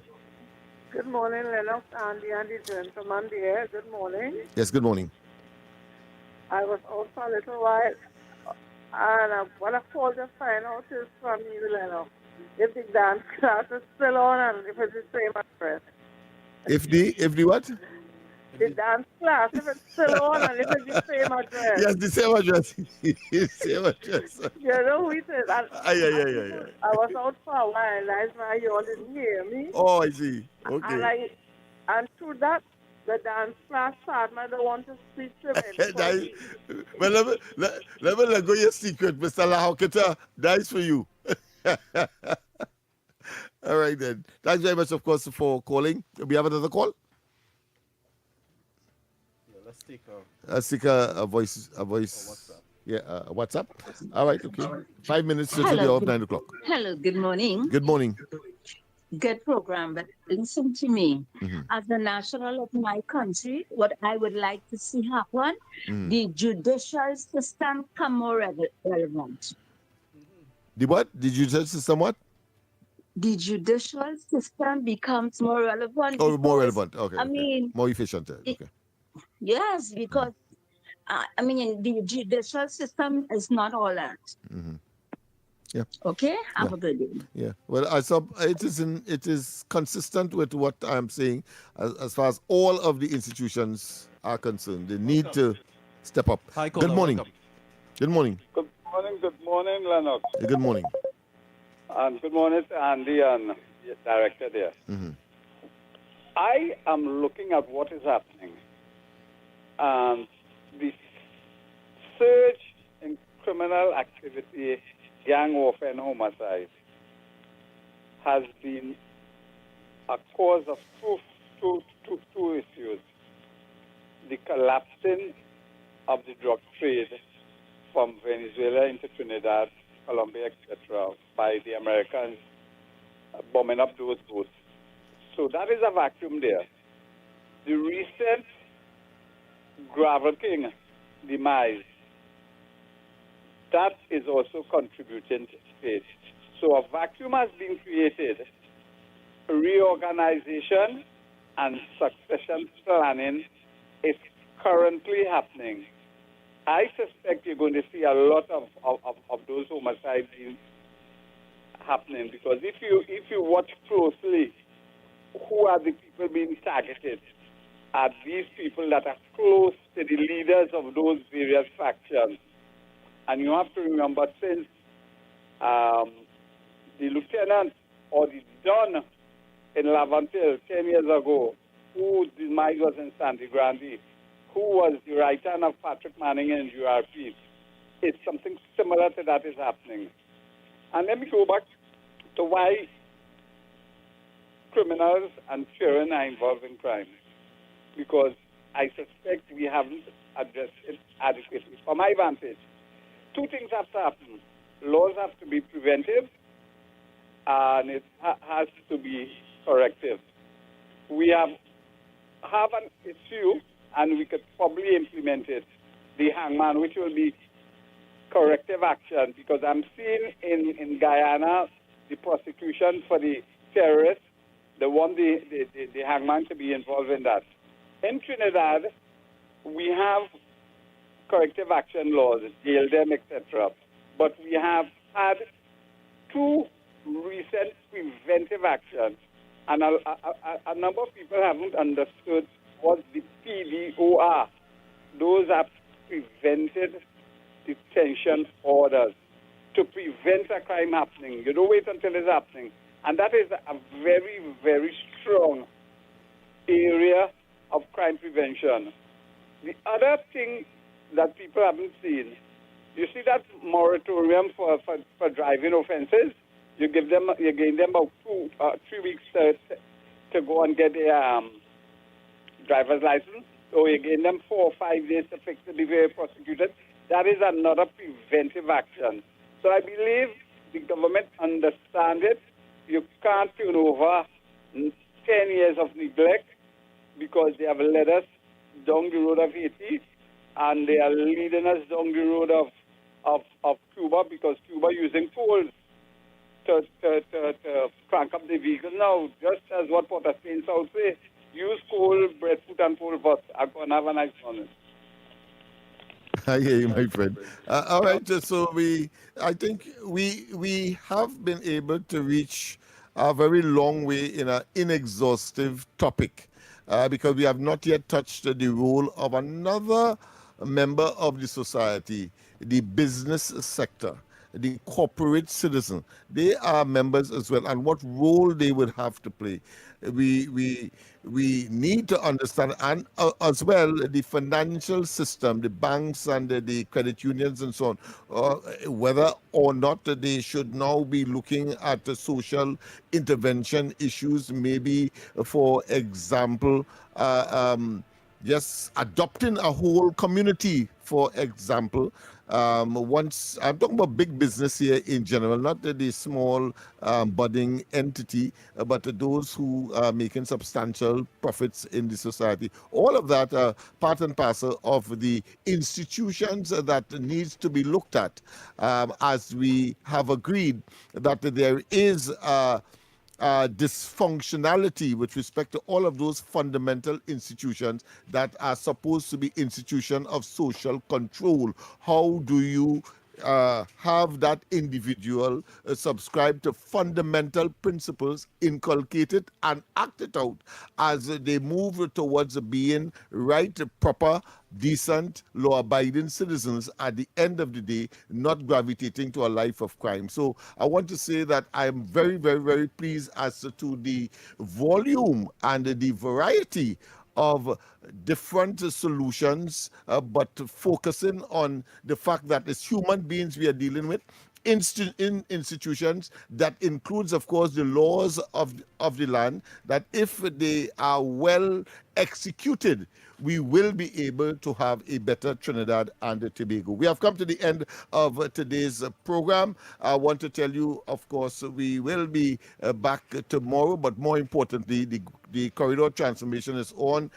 S1: Good morning, Lennox, Andy, and the gentleman there. Good morning.
S15: Yes, good morning.
S1: I was out for a little while, and what I called to find out is from you, Lennox, if the dance class is still on and if it's the same address.
S15: If the what?
S1: The dance class, if it's still on and if it's the same address.
S15: Yes, the same address. Same address.
S1: You know who it is?
S15: Yeah.
S1: I was out for a while, that's why you all didn't hear me.
S15: Oh, I see. Okay.
S1: And through that, the dance class started, I don't want to speak to him.
S15: Well, let me let go your secret, Mr. Lahokita. That's for you. All right, then. Thanks very much, of course, for calling. We have another call? Let's take a voice. Yeah, WhatsApp. All right, okay. 5 minutes to the 9 o'clock.
S20: Hello, good morning.
S15: Good morning.
S20: Good program, but listen to me. As a national of my country, what I would like to see happen, the judicial system come more relevant.
S15: The what? The judicial system what?
S20: The judicial system becomes more relevant.
S15: Oh, more relevant. Okay.
S20: I mean,
S15: more efficient. Okay.
S20: Yes, because I mean, the judicial system is not all that.
S15: Yeah.
S20: Okay? Have
S15: Yeah.
S20: a good day.
S15: Yeah. Well, it is consistent with what I'm saying as far as all of the institutions are concerned. They need to step up.
S14: Hi,
S15: Good
S14: caller,
S15: morning.
S14: welcome.
S15: Good morning.
S3: Good morning, Lennox.
S15: Good morning.
S3: And good morning to Andy and the director there. I am looking at what is happening. And the surge in criminal activity, gang warfare and homicide has been a cause of two issues. The collapsing of the drug trade from Venezuela into Trinidad, Colombia, etc., by the Americans bombing up those boats. So that is a vacuum there. The recent Gravel King demise, that is also contributing to it. So a vacuum has been created. Reorganization and succession planning is currently happening. I suspect you're going to see a lot of those homicides happening, because if you watch closely, who are the people being targeted? Are these people that are close to the leaders of those various factions? And you have to remember, since the lieutenant or the Don in Lavantil 10 years ago, whose demise was in Sandy Grande, who was the right hand of Patrick Manning in URP, it's something similar to that is happening. And let me go back to why criminals and children are involved in crime. Because I suspect we haven't addressed it adequately. From my vantage, two things have to happen. Laws have to be preventive, and it has to be corrective. We have an issue, and we could probably implement it, the hangman, which will be corrective action, because I'm seeing in Guyana the prosecution for the terrorists, they want the hangman to be involved in that. In Trinidad, we have corrective action laws, jail them, etc. But we have had two recent preventive actions, and a number of people haven't understood what the PDOR. Those are prevented detention orders to prevent a crime happening. You don't wait until it's happening. And that is a very, very strong area of crime prevention. The other thing that people haven't seen, you see that moratorium for driving offenses, you give them about 3 weeks to go and get a driver's license, or you give them 4 or 5 days to fix it before you're prosecuted. That is another preventive action. So I believe the government understands it. You can't turn over 10 years of neglect, because they have led us down the road of Haiti, and they are leading us down the road of Cuba, because Cuba using coal to crank up the vehicle now, just as what Port of Spain South say, use coal, breadfruit and pole bus. I'm going to have a nice morning.
S15: I hear you, my friend. All right, so I think we have been able to reach a very long way in an inexhaustive topic, because we have not yet touched the role of another member of the society, the business sector, the corporate citizen. They are members as well, and what role they would have to play. We need to understand, and as well, the financial system, the banks and the credit unions and so on, whether or not they should now be looking at the social intervention issues, maybe, for example, just adopting a whole community, for example. Once I'm talking about big business here in general, not the small budding entity, but those who are making substantial profits in the society. All of that are part and parcel of the institutions that needs to be looked at, as we have agreed that there is dysfunctionality with respect to all of those fundamental institutions that are supposed to be institutions of social control. How do you have that individual subscribe to fundamental principles, inculcate it, and act it out as they move towards being right, proper, decent, law-abiding citizens at the end of the day, not gravitating to a life of crime. So I want to say that I am very, very, very pleased as to the volume and the variety of different solutions, but focusing on the fact that as human beings we are dealing with in institutions that includes, of course, the laws of the land, that if they are well executed, we will be able to have a better Trinidad and Tobago. We have come to the end of today's program. I want to tell you, of course, we will be back tomorrow, but more importantly, the corridor transformation is on.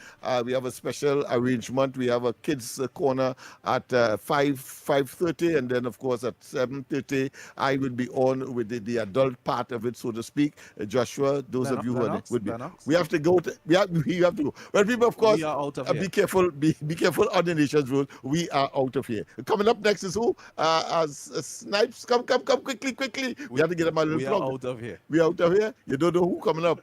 S15: We have a special arrangement. We have a kids corner at 5:30, and then, of course, at 7:30, I will be on with the adult part of it, so to speak. Joshua, those of you who would be, we have to go. We have to go. Well, people, of course,
S14: We are out of here.
S15: be careful. Be careful on the nation's road. We are out of here. Coming up next is who? Snipes. Come quickly. We have to get them a little
S14: We are
S15: plug.
S14: out of here.
S15: We out of here. You don't know who coming up.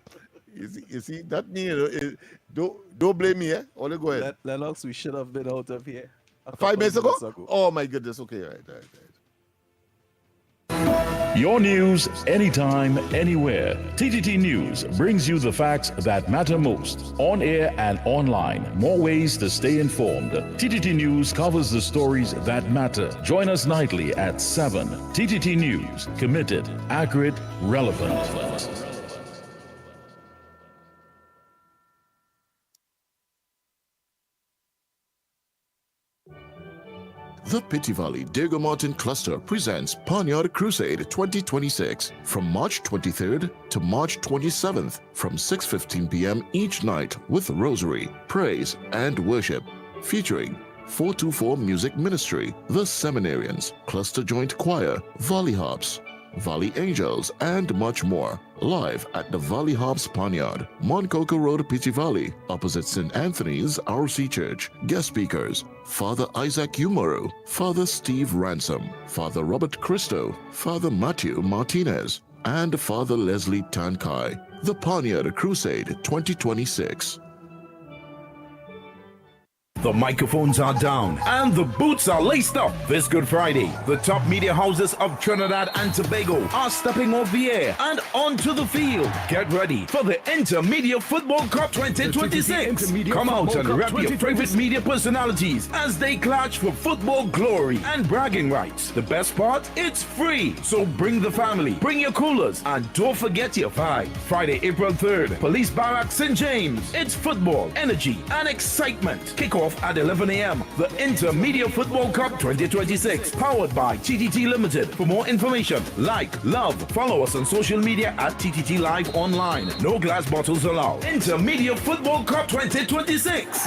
S15: You see that mean don't blame me, eh? Only go ahead.
S14: Lennox, we should have been out of here
S15: 5 minutes ago? Oh my goodness. Okay, right.
S4: Your news anytime, anywhere. TTT News brings you the facts that matter most, on air and online. More ways to stay informed. TTT News covers the stories that matter. Join us nightly at 7. TTT News, committed, accurate, relevant.
S5: The Pitti Valley Diego Martin Cluster presents Panyard Crusade 2026 from March 23rd to March 27th from 6:15 p.m. each night with rosary, praise, and worship, featuring 424 Music Ministry, The Seminarians, Cluster Joint Choir, Valley Harps, Valley Angels, and much more. Live at the Valley Harps Panyard, Moncoco Road, Pitti Valley, opposite St. Anthony's RC Church. Guest speakers: Father Isaac Umaru, Father Steve Ransom, Father Robert Christo, Father Matthew Martinez, and Father Leslie Tankai. The Panyard Crusade 2026.
S21: The microphones are down and the boots are laced up. This Good Friday, the top media houses of Trinidad and Tobago are stepping off the air and onto the field. Get ready for the Intermedia Football Cup 2026. Come out and rep your favorite media personalities as they clash for football glory and bragging rights. The best part? It's free. So bring the family, bring your coolers, and don't forget your vibe. Friday, April 3rd, Police Barracks, St. James. It's football, energy, and excitement. Kickoff at 11 a.m. The Intermedia Football Cup 2026, powered by TTT Limited. For more information, like, love, follow us on social media at TTT Live Online. No glass bottles allowed. Intermedia Football Cup 2026.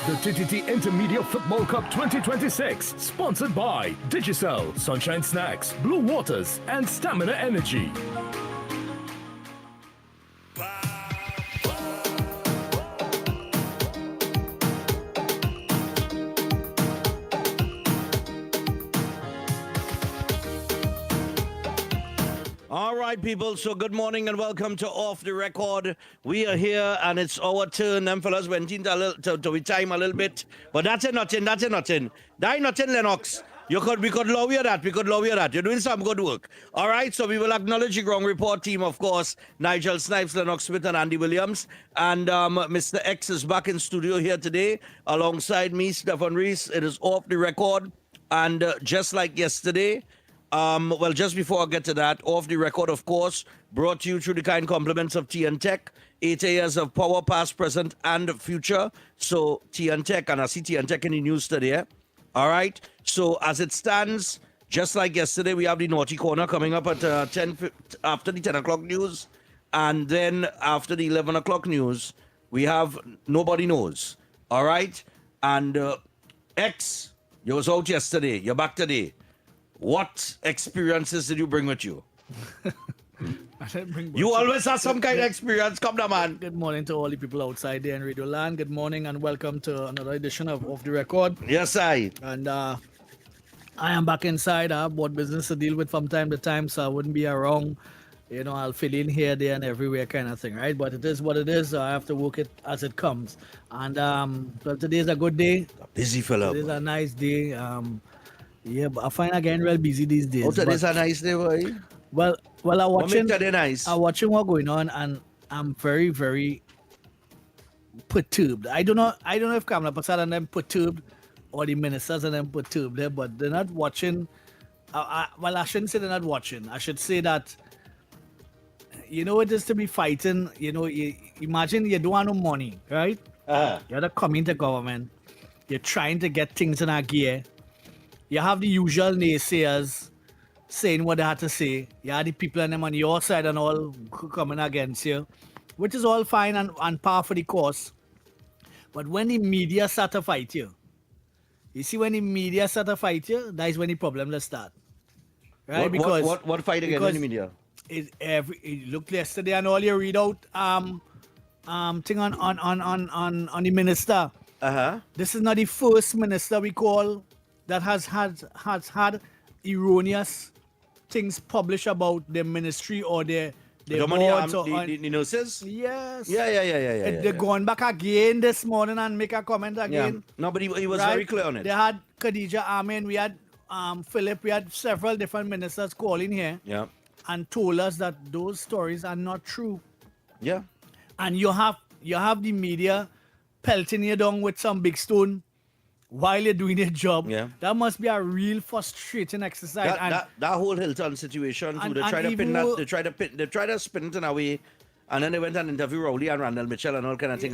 S2: The TTT Intermedia Football Cup 2026, sponsored by Digicel, Sunshine Snacks, Blue Waters, and Stamina Energy.
S22: All right, people. So good morning and welcome to Off the Record. We are here and it's our turn. Them fellas went into to time a little bit. But that's nothing. That nothing, Lennox. We could love you that. You're doing some good work. All right, so we will acknowledge the ground report team, of course. Nigel Snipes, Lennox Smith, and Andy Williams. And Mr. X is back in studio here today alongside me, Stefan Reese. It is Off the Record. And just like yesterday, well, just before I get to that, Off the Record, of course, brought to you through the kind compliments of TN Tech. 8 years of power, past, present, and future. So TN Tech, and I see TN Tech in the news today. All right. So as it stands, just like yesterday, we have the Naughty Corner coming up at after the 10 o'clock news. And then after the 11 o'clock news, we have Nobody Knows. All right. And X, you was out yesterday. You're back today. what experiences did you bring with you?
S7: I didn't bring
S22: You
S7: much.
S22: always have some kind of experience. Come now, man.
S7: Good morning to all the people outside there in Radio Land. Good morning and welcome to another edition of Off the Record.
S22: Yes, I.
S7: And I am back inside. I have what business to deal with from time to time, so I wouldn't be around. You know, I'll fill in here, there, and everywhere kind of thing, right? But it is what it is. So I have to work it as it comes. And well, today's a good day.
S22: Busy fella.
S7: Today's a nice day. Yeah, but I find I getting real busy these days.
S22: Oh, today's a nice day, boy.
S7: Well, I'm
S22: What
S7: watching.
S22: make today nice?
S7: I'm watching what's going on, and I'm very, very perturbed. I don't know if Kamala Prasad and them perturbed, or the ministers and them perturbed there, but they're not watching. Well, I shouldn't say they're not watching. I should say that, you know, it is to be fighting. You know, imagine you don't want no money, right? You're the coming to government. You're trying to get things in a gear. You have the usual naysayers saying what they had to say. You have the people and them on your side and all coming against you, which is all fine and par for the course. But when the media start to fight you, you see, when the media start to fight you, that is when the problem will start. Right?
S22: What fight against the media?
S7: It looked yesterday and all you read out thing on the minister. This is not the first minister we call that has had erroneous things published about their ministry or their boards or
S22: the nurses?
S7: Yes.
S22: Yeah.
S7: They're going back again this morning and make a comment again.
S22: No, but he was very clear on it.
S7: They had Khadija Amin, we had Philip, we had several different ministers calling here and told us that those stories are not true.
S22: Yeah.
S7: And you have the media pelting you down with some big stone while you're doing your job.
S22: Yeah.
S7: That must be a real frustrating exercise.
S22: That whole Hilton situation too, they tried to spin it in a way, and then they went and interviewed Rowley and Randall Mitchell and all kind of thing.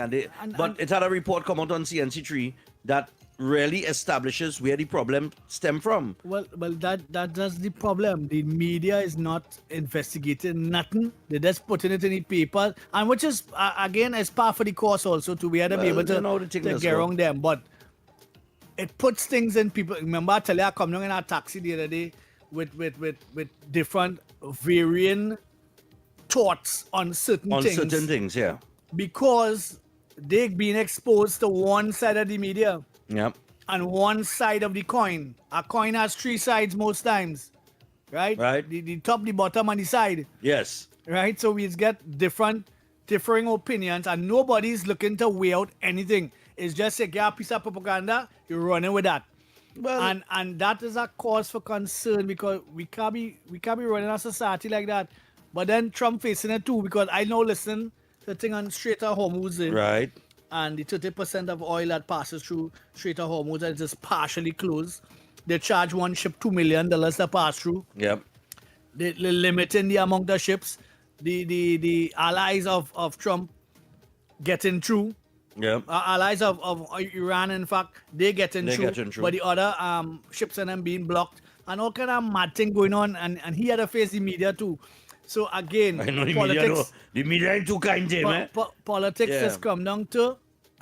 S22: But it had a report come out on CNC3 that really establishes where the problem stemmed from.
S7: Well, that's the problem. The media is not investigating nothing. They're just putting it in the paper, and which is again is part for the course also to be able to get around them. But it puts things in people. Remember, I tell you, I come down in a taxi the other day with different varying thoughts on certain things.
S22: Yeah.
S7: Because they've been exposed to one side of the media.
S22: Yep.
S7: And one side of the coin. A coin has three sides most times. Right?
S22: Right.
S7: The top, the bottom, and the side.
S22: Yes.
S7: Right? So we get differing opinions, and nobody's looking to weigh out anything. It's just get a piece of propaganda, you're running with that. Well, and that is a cause for concern because we can't be running a society like that. But then Trump facing it too, because I know listen to the thing on Strait of Hormuz.
S22: Right.
S7: And the 30% of oil that passes through Strait of Hormuz is just partially closed. They charge one ship $2 million to pass through.
S22: Yep.
S7: They're limiting the amount of ships. The allies of Trump getting through.
S22: Yeah.
S7: Allies of Iran, in fact, they getting through. But the other ships and them being blocked. And all kind of mad thing going on. And he had to face the media too. So again,
S22: I know
S7: politics,
S22: the media ain't too kind, man.
S7: Politics just come down to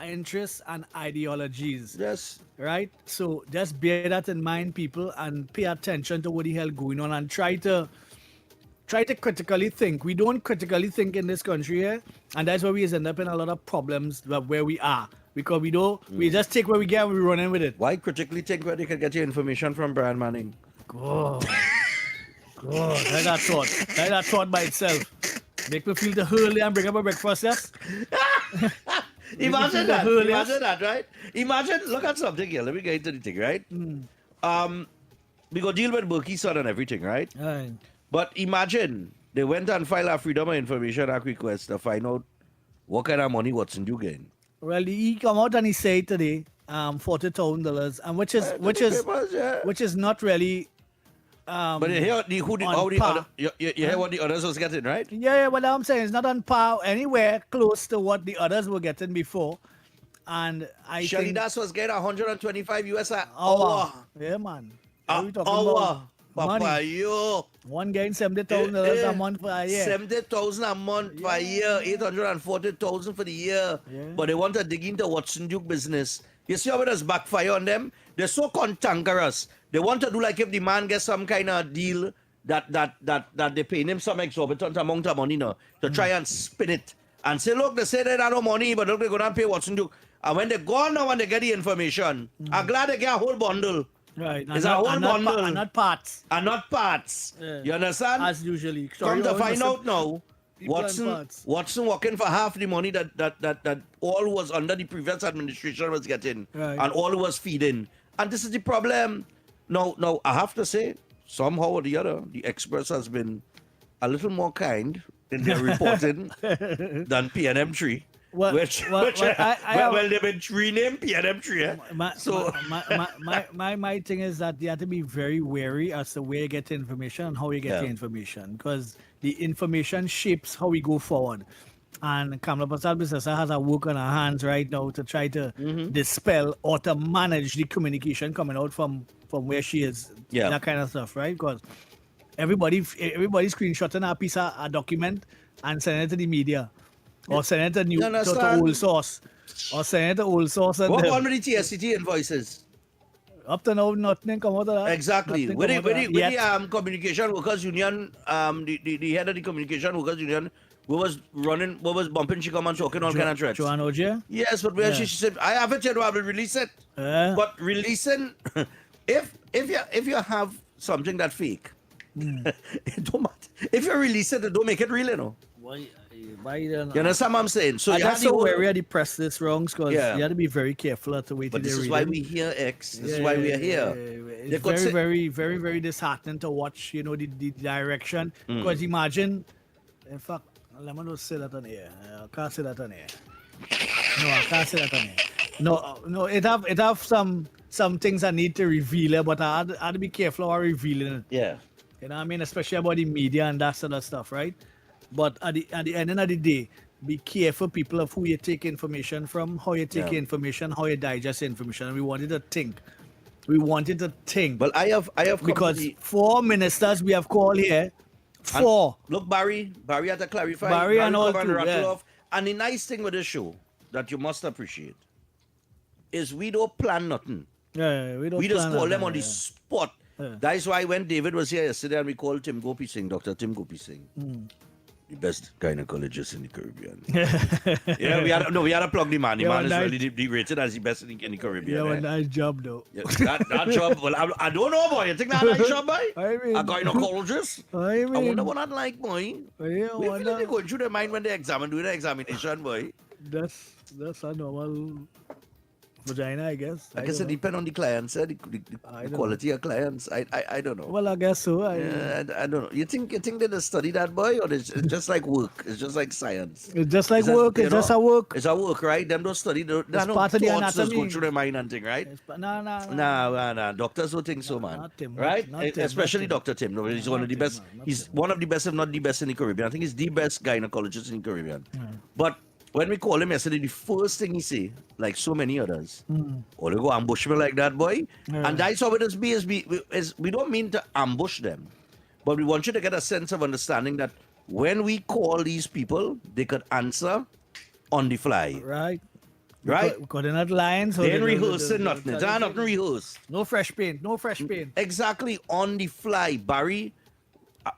S7: interests and ideologies.
S22: Yes.
S7: Right? So just bear that in mind, people, and pay attention to what the hell going on and try to critically think. We don't critically think in this country here, and that's why we end up in a lot of problems where we are. Because we just take what we get and we run in with it.
S22: Why critically think where they can get your information from, Brian Manning?
S7: God, let that thought by itself. Make me feel the hurley and bring up a breakfast, yes?
S22: Imagine that, right? Imagine, look at something here. Let me get into the thing, right? We go deal with Berkey's son and everything, right?
S7: Right.
S22: But imagine they went and filed a Freedom of Information Act request to find out what kind of money Watson do gain.
S7: Well, he come out and he said today, $40,000, and which is not really.
S22: But you hear you hear what the others was getting, right?
S7: Yeah, what I'm saying is not on par anywhere close to what the others were getting before. And
S22: Shelly think Das was getting $125 an
S7: hour. Yeah, man.
S22: An hour. Papa,
S7: one getting $70,000 a month for a year.
S22: $70,000 a month for a year, $840,000 for the year.
S7: Yeah.
S22: But they want to dig into Watson Duke business. You see how it has backfire on them? They're so cantankerous They want to do like if the man gets some kind of deal that they paying him some exorbitant amount of money now to try and spin it and say, look, they say they don't have no money, but look, they're going to pay Watson Duke. And when they go now and they get the information, I'm glad they get a whole bundle.
S7: Right.
S22: It's a whole bundle.
S7: And not parts.
S22: And not parts.
S7: Yeah.
S22: You understand?
S7: As usually.
S22: Come to find out now,
S7: people and parts.
S22: Watson working for half the money that all who was under the previous administration was getting.
S7: Right.
S22: And all who was feeding. And this is the problem. Now, I have to say, somehow or the other, the Express has been a little more kind in their reporting than PNM3.
S7: Well,
S22: which they've been renamed PNM3.
S7: My thing is that you have to be very wary as to where you get the information and how you get the information, because the information shapes how we go forward. And Kamala Prasad Bissessa has a work on her hands right now to try to dispel or to manage the communication coming out from where she is.
S22: Yeah.
S7: That kind of stuff, right? Because everybody's screenshotting a piece of a document and sending it to the media. Or sending it to old source. Or sending it to old source.
S22: What about the TSCT invoices?
S7: Up to now, nothing come out of that.
S22: Exactly. With the Communication Workers Union, the head of the Communication Workers Union, what was bumping she come and talking all kind of threats.
S7: Joanne Ogier?
S22: Yes, but where she said, I haven't yet, I will release it. But releasing, if you have something that fake, it don't matter. If you release it, don't make it real, you know.
S7: Why
S22: you understand what I'm saying? So
S7: that's so wary of the press this wrongs, because you have to be very careful at the way
S22: but
S7: to
S22: this is why we here, X. This is why we are here.
S7: It's very, very disheartening to watch, the direction. Because imagine, in fact, let me not say that on air. I can't say that on air. No, I can't say that on air. No, it have some things I need to reveal, but I had to be careful how I revealing it.
S22: Yeah.
S7: You know what I mean? Especially about the media and that sort of stuff, right? But at the end of the day, be careful, people, of who you take information from, how you take information, how you digest information. And we wanted to think. Well,
S22: I have
S7: because 4 ministers we have called here. 4.
S22: Look, Barry had to clarify.
S7: Barry and all too,
S22: And the nice thing with this show that you must appreciate is we don't plan nothing. We just call them on the spot. That's why when David was here yesterday and we called Tim Gopi Singh, Dr. Tim Gopi Singh. The best gynecologist in the Caribbean. we had to plug the man. The man is really rated as the best in the Caribbean.
S7: Yeah, nice job though.
S22: Yeah, that job, well, I don't know, boy. You think that nice job, boy?
S7: I mean,
S22: a gynecologist? I wonder what I'd like, boy.
S7: Yeah,
S22: we feel like going through their mind when they do the examination, boy.
S7: That's a normal vagina, I guess.
S22: I guess it depends on the clients, the quality of clients. I don't know.
S7: Well, I guess so.
S22: I don't know. You think they just study that, boy, or it's just like work? It's just like science.
S7: It's just like work. It's just a work.
S22: It's a work, right? Them don't study. There's no
S7: part of the anatomy.
S22: Go through their mind and thing, right? No. Doctors don't think so, man. Right? Especially Dr. Tim. No, he's one of the best. He's one of the best, if not the best, in the Caribbean. I think he's the best gynecologist in the Caribbean. But when we called him yesterday, the first thing he say, like so many others, or they go ambush me like that, boy. And that's how it is. We don't mean to ambush them, but we want you to get a sense of understanding that when we call these people, they could answer on the fly.
S7: Right.
S22: Because
S7: they're not lying. So
S22: they ain't rehearsing nothing. They're nothing rehearsed.
S7: No fresh paint.
S22: Exactly, on the fly. Barry,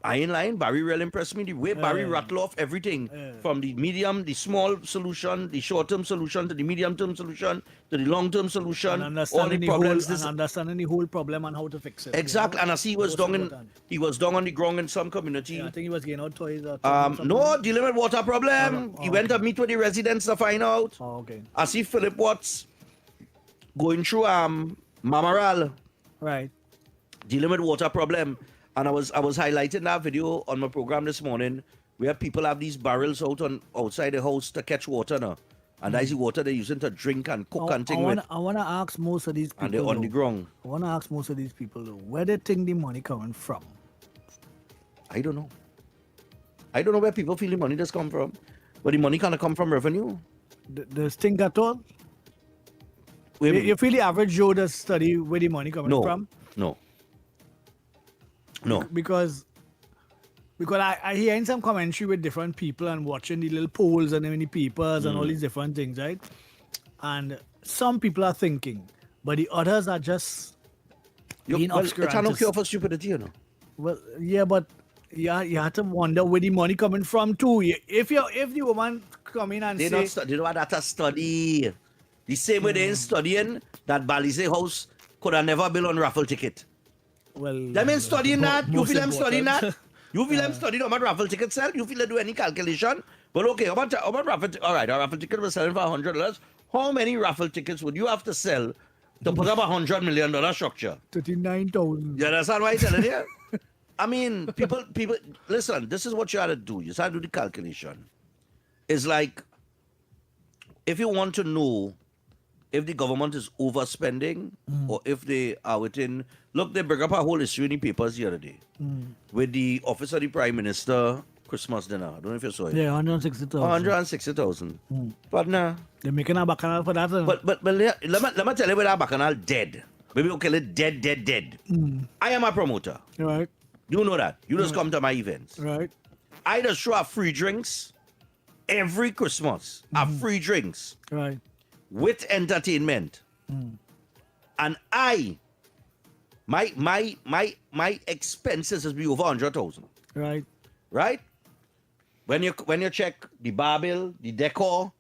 S22: I ain't lying. Barry really impressed me. The way Barry rattle off everything from the medium, the small solution, the short-term solution, to the medium-term solution, to the long-term solution, all the problems.
S7: Understanding the whole problem and how to fix it.
S22: Exactly. And I see he was down on the ground in some community.
S7: Yeah, I think he was getting out toys.
S22: No, dealing with water problem. He went to meet with the residents to find out.
S7: Okay.
S22: I see Philip Watts going through Mamaral.
S7: Right.
S22: Dealing with water problem. And I was highlighting that video on my program this morning where people have these barrels outside the house to catch water now. And that's the water they're using to drink and cook and things with.
S7: I want to ask most of these people.
S22: And they're on the ground.
S7: I want to ask most of these people, where they think the money coming from?
S22: I don't know. I don't know where people feel the money does come from. But the money kind of come from revenue.
S7: Does think at all? You feel the average Joe does study where the money coming from?
S22: No.
S7: Because I hear in some commentary with different people and watching the little polls and the papers and all these different things, right? And some people are thinking, but the others are just being
S22: Well,
S7: obscure.
S22: it's no cure for stupidity, you know.
S7: Well, yeah, but you have to wonder where the money coming from too. If the woman come in and
S22: They
S7: say,
S22: not study. They don't have that study. The same way they ain't studying that Balize House could have never built on raffle ticket.
S7: well,
S22: Them ain't studying that. You
S7: most
S22: feel them studying
S7: important.
S22: that? You feel them studying about raffle ticket sell? You feel they do any calculation? But okay, about raffle. All right, a raffle ticket was selling for $100. How many raffle tickets would you have to sell to put up $100 million structure?
S7: 39,000.
S22: You understand why I'm telling you? I mean, people, listen, this is what you have to do. You have to do the calculation. It's like, if you want to know if the government is overspending or if they are within, look, they bring up a whole issue in the papers the other day with the office of the Prime Minister Christmas dinner. I don't know if you saw it.
S7: Yeah, 160,000.
S22: 160,000. But nah.
S7: They're making a bacchanal for that.
S22: But let me tell you where that bacchanal dead. Maybe we'll call it dead. I am a promoter.
S7: Right.
S22: You know that. You just come to my events.
S7: Right.
S22: I just show up free drinks every Christmas. Free drinks.
S7: Right.
S22: With entertainment. And my expenses has been over 100,000.
S7: Right.
S22: Right? When you check the bar bill, the decor,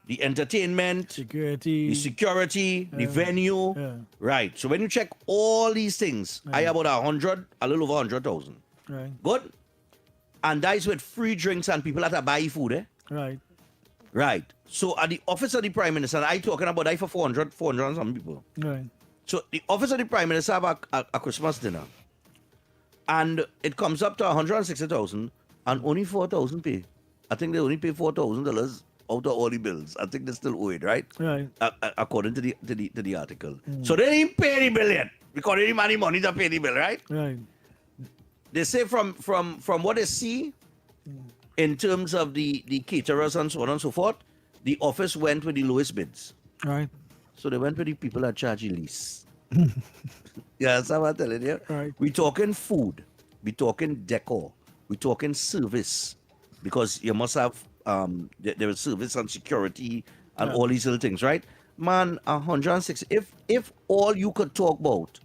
S22: the entertainment, the security, the venue. Right. So when you check all these things, I have about a little over 100,000.
S7: Right.
S22: Good? And that is with free drinks and people that are buy food, eh?
S7: Right.
S22: Right. So at the office of the Prime Minister, and I talking about that for 400 and some people.
S7: Right.
S22: So the office of the Prime Minister have a Christmas dinner. And it comes up to 160,000 and only 4,000 pay. I think they only pay $4,000 out of all the bills. I think they still owe it, right?
S7: Right.
S22: According to the article. So they didn't pay the bill yet because they didn't have money to pay the bill, right?
S7: Right.
S22: They say from what they see in terms of the caterers and so on and so forth, the office went with the lowest bids.
S7: Right.
S22: So they went with the people that charge the least. Yeah, that's what I'm telling you.
S7: Right.
S22: We talking food. We talking decor. We talking service. Because you must have there is service and security and all these little things, right? Man, 160. If all you could talk about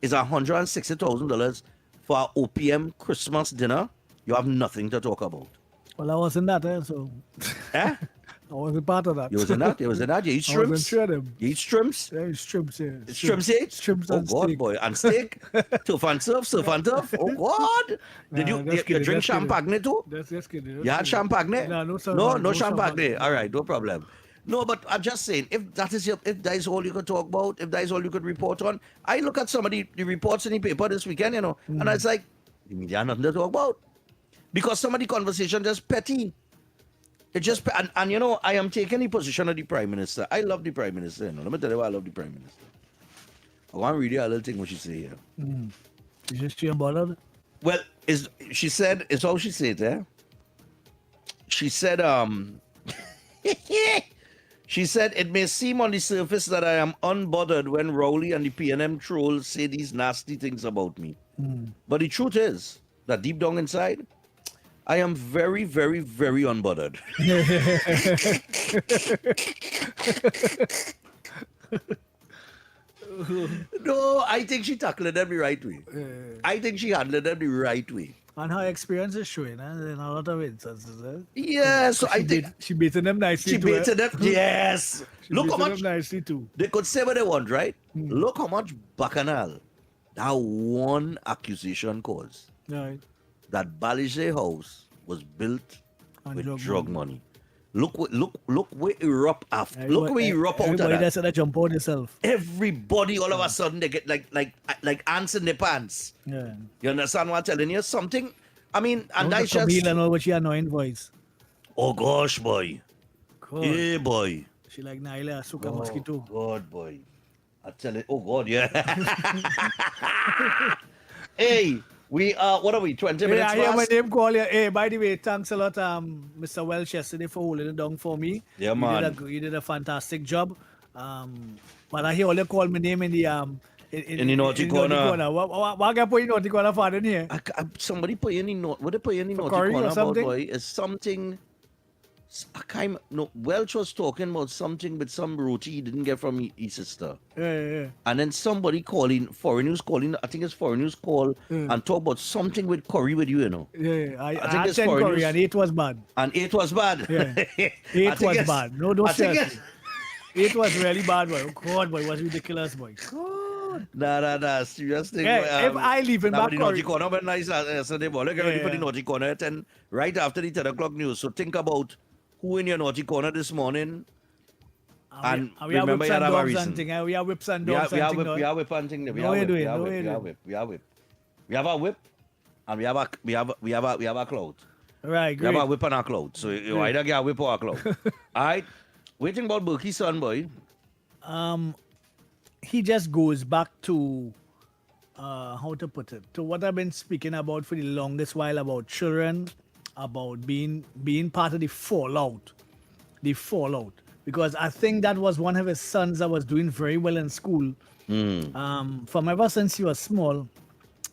S22: is $160,000 for our OPM Christmas dinner, you have nothing to talk about.
S7: Well, I was in that, so.
S22: Eh?
S7: I wasn't part of that.
S22: You was in that? You was in that? You eat shrimps?
S7: I wasn't sure them.
S22: You eat shrimps?
S7: Yeah, shrimps, yeah.
S22: Shrimps, eh?
S7: Shrimps
S22: oh,
S7: and
S22: God,
S7: steak.
S22: boy. And steak? Surf and turf? Oh, God. Did you drink champagne too?
S7: That's kidding.
S22: You had champagne? No champagne. All right, no problem. No, but I'm just saying, if that is all you could talk about, if that is all you could report on, I look at some of the reports in the paper this weekend, and it's like, the media have nothing to talk about. Because some of the conversation just petty. It just, and I am taking the position of the Prime Minister. I love the Prime Minister. Let me tell you why I love the Prime Minister. I want to read you a little thing what she say here.
S7: Is this she bothered?
S22: Well, she said, it's all she said, eh? She said, she said, it may seem on the surface that I am unbothered when Rowley and the PNM trolls say these nasty things about me. But the truth is that deep down inside, I am very, very, very unbothered. No, I think she tackled them the right way. I think she handled them the right way.
S7: And her experience is showing in a lot of instances.
S22: Yeah, so I think
S7: she baited them nicely.
S22: She baited them, yes. Look how much
S7: them nicely too.
S22: They could say what they want, right? Look how much bacchanal that one accusation caused.
S7: Right.
S22: That Balize house was built with drug money. Look where erupt after. Look where erupt out of that.
S7: Everybody that's gonna jump on yourself.
S22: Everybody all of a sudden they get like ants in their pants.
S7: Yeah.
S22: You understand what I'm telling you? Something. I mean, and that's just.
S7: Camille and all with your annoying voice.
S22: Oh gosh, boy.
S7: God.
S22: Hey, boy.
S7: She like Naila Suka Mosquito.
S22: God, boy. I tell you. Oh God, yeah. Hey. We are, what are we, 20 minutes
S7: I hear
S22: past?
S7: my name call you. Hey, by the way, thanks a lot, Mr. Welsh, yesterday for holding it down for me.
S22: Yeah, man.
S7: You did a fantastic job. But I hear all you call my name in the
S22: in the naughty corner.
S7: What can I put in naughty corner for in here?
S22: Somebody put in the naughty, what they put in the naughty
S7: Curry
S22: corner
S7: or something?
S22: about, boy, is something Welch was talking about something with some roti he didn't get from his sister.
S7: Yeah.
S22: And then somebody foreign news calling, I think it's foreign news call, and talk about something with curry with you, you know.
S7: Yeah, I
S22: think
S7: had
S22: it's
S7: 10
S22: foreign
S7: curry
S22: news.
S7: and 8 was bad.
S22: And 8 was bad.
S7: Yeah. 8 was bad. No,
S22: I think
S7: seriously. 8 was really bad, boy. Oh, God, boy, it was ridiculous, boy. God.
S22: Nah, serious thing.
S7: Yeah, if I leave in back
S22: the naughty
S7: curry.
S22: corner, but nice yesterday, boy. Look, ready for the naughty corner at 10, right after the 10 o'clock news. So think about who in your naughty corner this morning. And
S7: we are
S22: remember,
S7: whips
S22: you
S7: and
S22: have a
S7: dogs
S22: reason.
S7: hunting. We are whips and
S22: We are
S7: dogs hunting.
S22: whip hunting. We
S7: No,
S22: are
S7: you're
S22: whip.
S7: doing.
S22: We are
S7: No,
S22: whip.
S7: you're
S22: We are
S7: doing.
S22: whip. We are whip. We have a whip, and we have a cloud.
S7: Right,
S22: We
S7: great.
S22: have a whip and a cloud. So you
S7: Great.
S22: either get a whip or a cloud. All right. Waiting about Berkey's son, boy.
S7: He just goes back to how to put it, to what I've been speaking about for the longest while about children, about being part of the fallout, because I think that was one of his sons that was doing very well in school. From ever since he was small,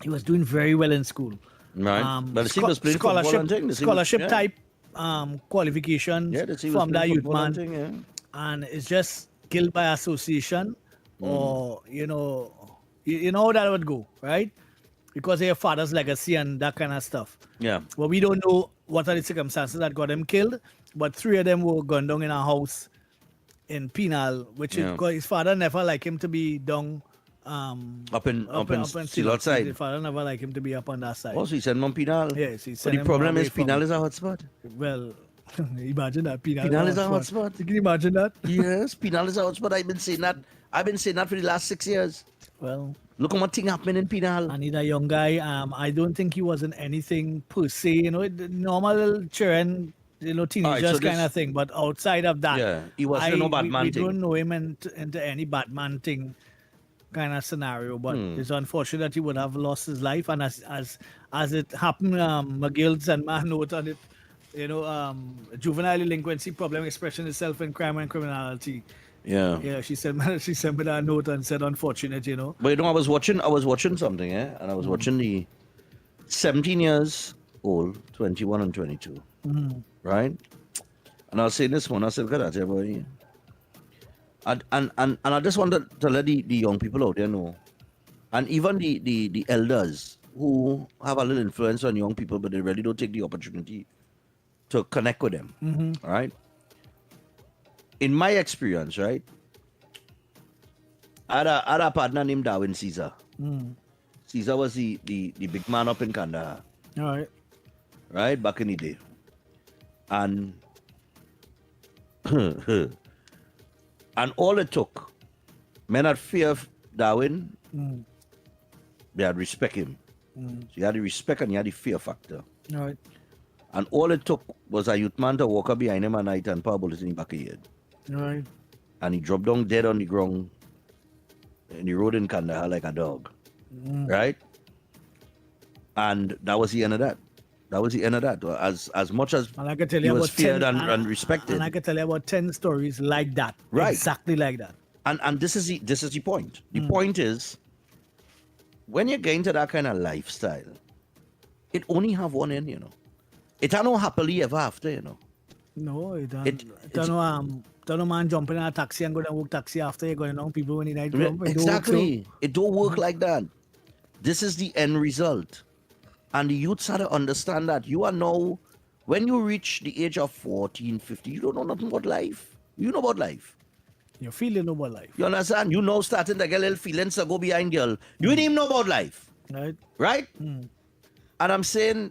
S7: he was doing very well in school.
S22: Right. But he was playing football and thing.
S7: Scholarship type qualifications from that youth man.
S22: Thing,
S7: And it's just guilt by association, or you know how that would go, right? Because of your father's legacy and that kind of stuff.
S22: Yeah.
S7: Well, we don't know what are the circumstances that got him killed, but 3 of them were gunned down in a house in Penal, which is because his father never liked him to be down
S22: up in still outside.
S7: His father never liked him to be up on that side.
S22: Also, he sent him on Penal.
S7: Yes, he
S22: But
S7: sent
S22: the
S7: him
S22: problem
S7: away
S22: is Penal is a hotspot.
S7: Well, imagine that.
S22: Penal is a hotspot.
S7: You can imagine that?
S22: Yes, Penal is a hotspot. I've been saying that for the last 6 years.
S7: Well,
S22: look at what thing happening in Penal.
S7: I need a young guy. I don't think he was in anything per se, the normal children, teenagers kind of thing. But outside of that,
S22: he wasn't no Batman
S7: we
S22: thing.
S7: don't know him into any Batman thing kind of scenario. But it's unfortunate that he would have lost his life. And as it happened, McGill sent my note on it. Juvenile delinquency problem expressing itself in crime and criminality.
S22: Yeah.
S7: She sent me that note and said, unfortunate,
S22: But I was watching something, and I was watching the 17 years old, 21 and 22, right? And I was saying this one, I said, look at that, boy. And I just wanted to let the young people out there know, and even the elders who have a little influence on young people, but they really don't take the opportunity to connect with them, all right? In my experience, right, I had a partner named Darwin Caesar. Caesar was the big man up in Kandahar.
S7: All right.
S22: Right, back in the day. And and all it took, men had fear of Darwin, they had respect him. So you had the respect and you had the fear factor.
S7: All right.
S22: And all it took was a youth man to walk up behind him at night and put a bullet in the back of his head.
S7: Right.
S22: And he dropped down dead on the ground in the road in Kandahar like a dog. Right? And that was the end of that. As much as
S7: and I can tell
S22: he
S7: you
S22: was
S7: about
S22: feared
S7: 10,
S22: and respected.
S7: And I can tell you about 10 stories like that.
S22: Right.
S7: Exactly like that.
S22: And this is the point. The point is, when you get into that kind of lifestyle, it only have one end, It ain't no happily ever after,
S7: No, it don't know man jumping in a taxi and go to work taxi after you're going on people when the night come.
S22: Exactly. It don't work like that. This is the end result. And the youths have to understand that you are now, when you reach the age of 14, 15, you don't know nothing about life. You know about life.
S7: You're feeling about life.
S22: You understand? You know starting to get little feelings to go behind girl. You didn't even know about life.
S7: Right.
S22: Right? And I'm saying,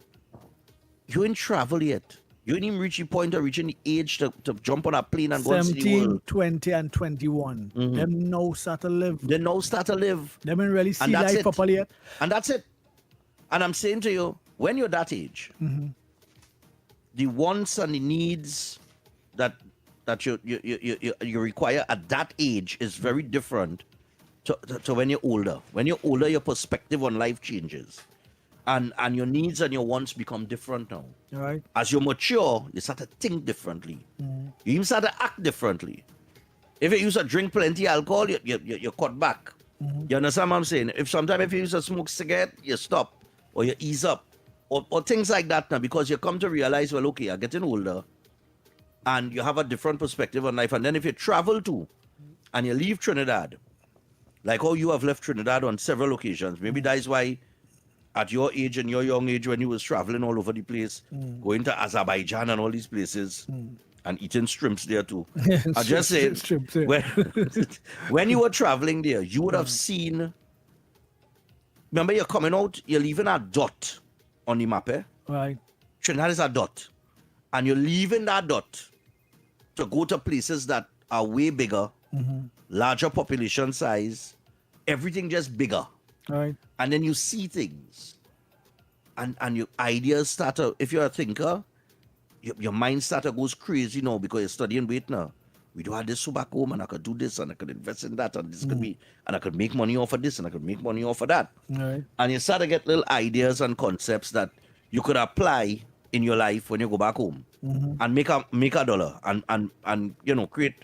S22: you ain't travel yet. You didn't even reach the point of reaching the age to jump on a plane and go and see the
S7: 17,
S22: world.
S7: 20, and 21. Them now start to live.
S22: They now start to live.
S7: Them ain't really see
S22: And that's
S7: life
S22: it.
S7: properly yet.
S22: And that's it. And I'm saying to you, when you're that age, the wants and the needs that you require at that age is very different to when you're older. When you're older, your perspective on life changes. And your needs and your wants become different now.
S7: All right.
S22: As you mature, you start to think differently. You even start to act differently. If you used to drink plenty alcohol, you cut back. You understand what I'm saying? If you used to smoke cigarette, you stop or you ease up or things like that now, because you come to realize, well, okay, I'm getting older. and you have a different perspective on life. And then if you travel too, and you leave Trinidad, like how you have left Trinidad on several occasions, maybe that is why at your age and your young age when you was traveling all over the place, going to Azerbaijan and all these places, and eating shrimps there too. I just say, when you were traveling there, you would have seen, remember you're coming out, you're leaving a dot on the map, eh?
S7: Right.
S22: Trinidad is a dot. And you're leaving that dot to go to places that are way bigger, larger population size, everything just bigger.
S7: Right.
S22: And then you see things. And your ideas start to, if you're a thinker, your mind start to goes crazy now because you're studying weight now. We do have this so back home and I could do this and I could invest in that and this could be, and I could make money off of this and I could make money off of that.
S7: Right.
S22: And you start to get little ideas and concepts that you could apply in your life when you go back home and make a dollar and you know create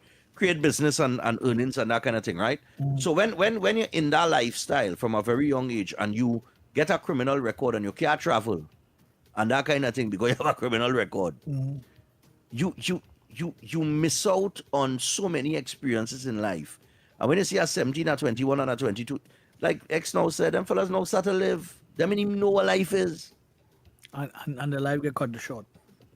S22: business and earnings and that kind of thing, right? So when you're in that lifestyle from a very young age and you get a criminal record and you can't travel and that kind of thing because you have a criminal record, you miss out on so many experiences in life. And when you see a 17, a 21, and a 22, like X now said, them fellas now start to live. They don't even know what life is.
S7: And the life get cut short.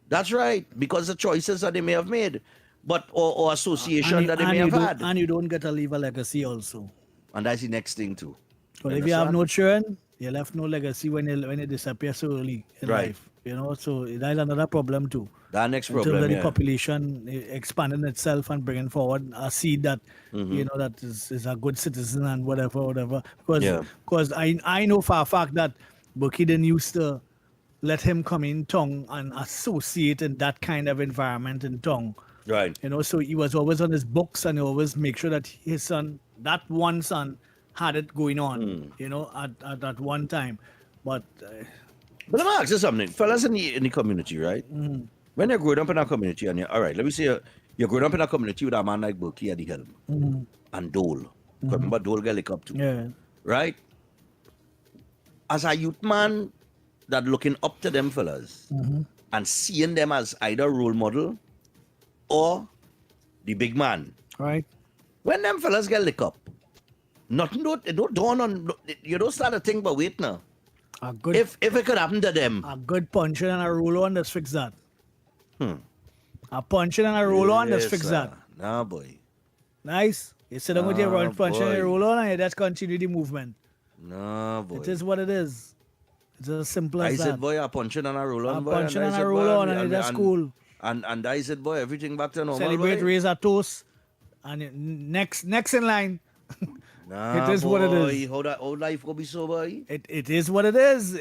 S22: That's right, because the choices that they may have made, but or association that they may have had.
S7: And you don't get to leave a legacy also.
S22: And that's the next thing too.
S7: But if you have no children, you left no legacy when you disappear so early in life. You know, so that is another problem too.
S22: That next
S7: in terms
S22: problem,
S7: of the
S22: yeah.
S7: population expanding itself and bringing forward a seed that you know that is a good citizen and whatever. Because I know for a fact that Bucky didn't used to let him come in tongue and associate in that kind of environment in tongue.
S22: Right.
S7: You know, so he was always on his books and he always make sure that his son, that one son, had it going on, you know, at that one time. But
S22: let me ask you something. Fellas in the community, right? When you're growing up in a community and all right, let me say you're growing up in a community with a man like Bucky at the helm and Dole. Remember Dole get lick up too.
S7: Yeah.
S22: Right? As a youth man that looking up to them fellas and seeing them as either role model or the big man.
S7: Right.
S22: When them fellas get lick up, nothing don't dawn on, you don't start to think about wait now.
S7: A good,
S22: if it could happen to them.
S7: A good punching and a roll on, let's fix that. A punching and a roll on, let's fix that.
S22: Nah, boy.
S7: Nice. You sit down with your punching and a roll on and you just continue the movement.
S22: Nah, boy.
S7: It is what it is. It's as simple as
S22: I
S7: that.
S22: said, boy, a punching and a roll on, boy.
S7: A punching and a roll on and that's cool.
S22: And I said, boy, everything back to normal.
S7: Celebrate,
S22: boy.
S7: raise a toast. And next in line.
S22: Nah,
S7: it is
S22: boy,
S7: what it is.
S22: How life will be so, boy?
S7: It is what it is.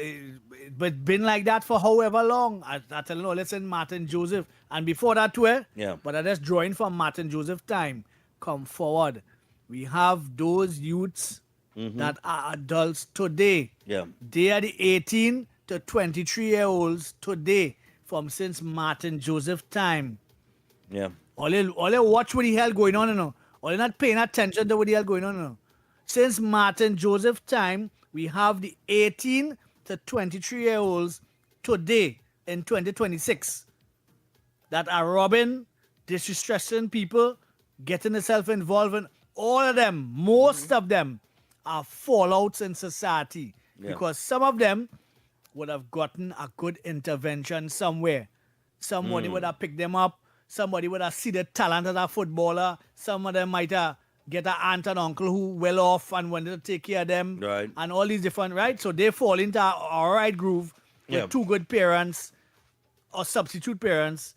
S7: But been like that for however long. I tell you, listen, Martin Joseph. And before that too,
S22: yeah.
S7: But I just drawing from Martin Joseph time. Come forward. We have those youths that are adults today.
S22: Yeah.
S7: They are the 18 to 23-year-olds today from since Martin Joseph time.
S22: Yeah.
S7: All they watch what the hell going on, you know. All they not paying attention to what the hell going on, you know. Since Martin Joseph time, we have the 18 to 23-year-olds today in 2026 that are robbing, disrespecting people, getting themselves involved in all of them. Most of them are fallouts in society because some of them would have gotten a good intervention somewhere. Somebody would have picked them up. Somebody would have seen the talent as a footballer. Some of them might have get an aunt and uncle who well off and wanted to take care of them.
S22: Right.
S7: And all these different, right? So they fall into a all right groove with two good parents or substitute parents,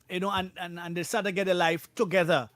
S7: you know, and they start to get a life together.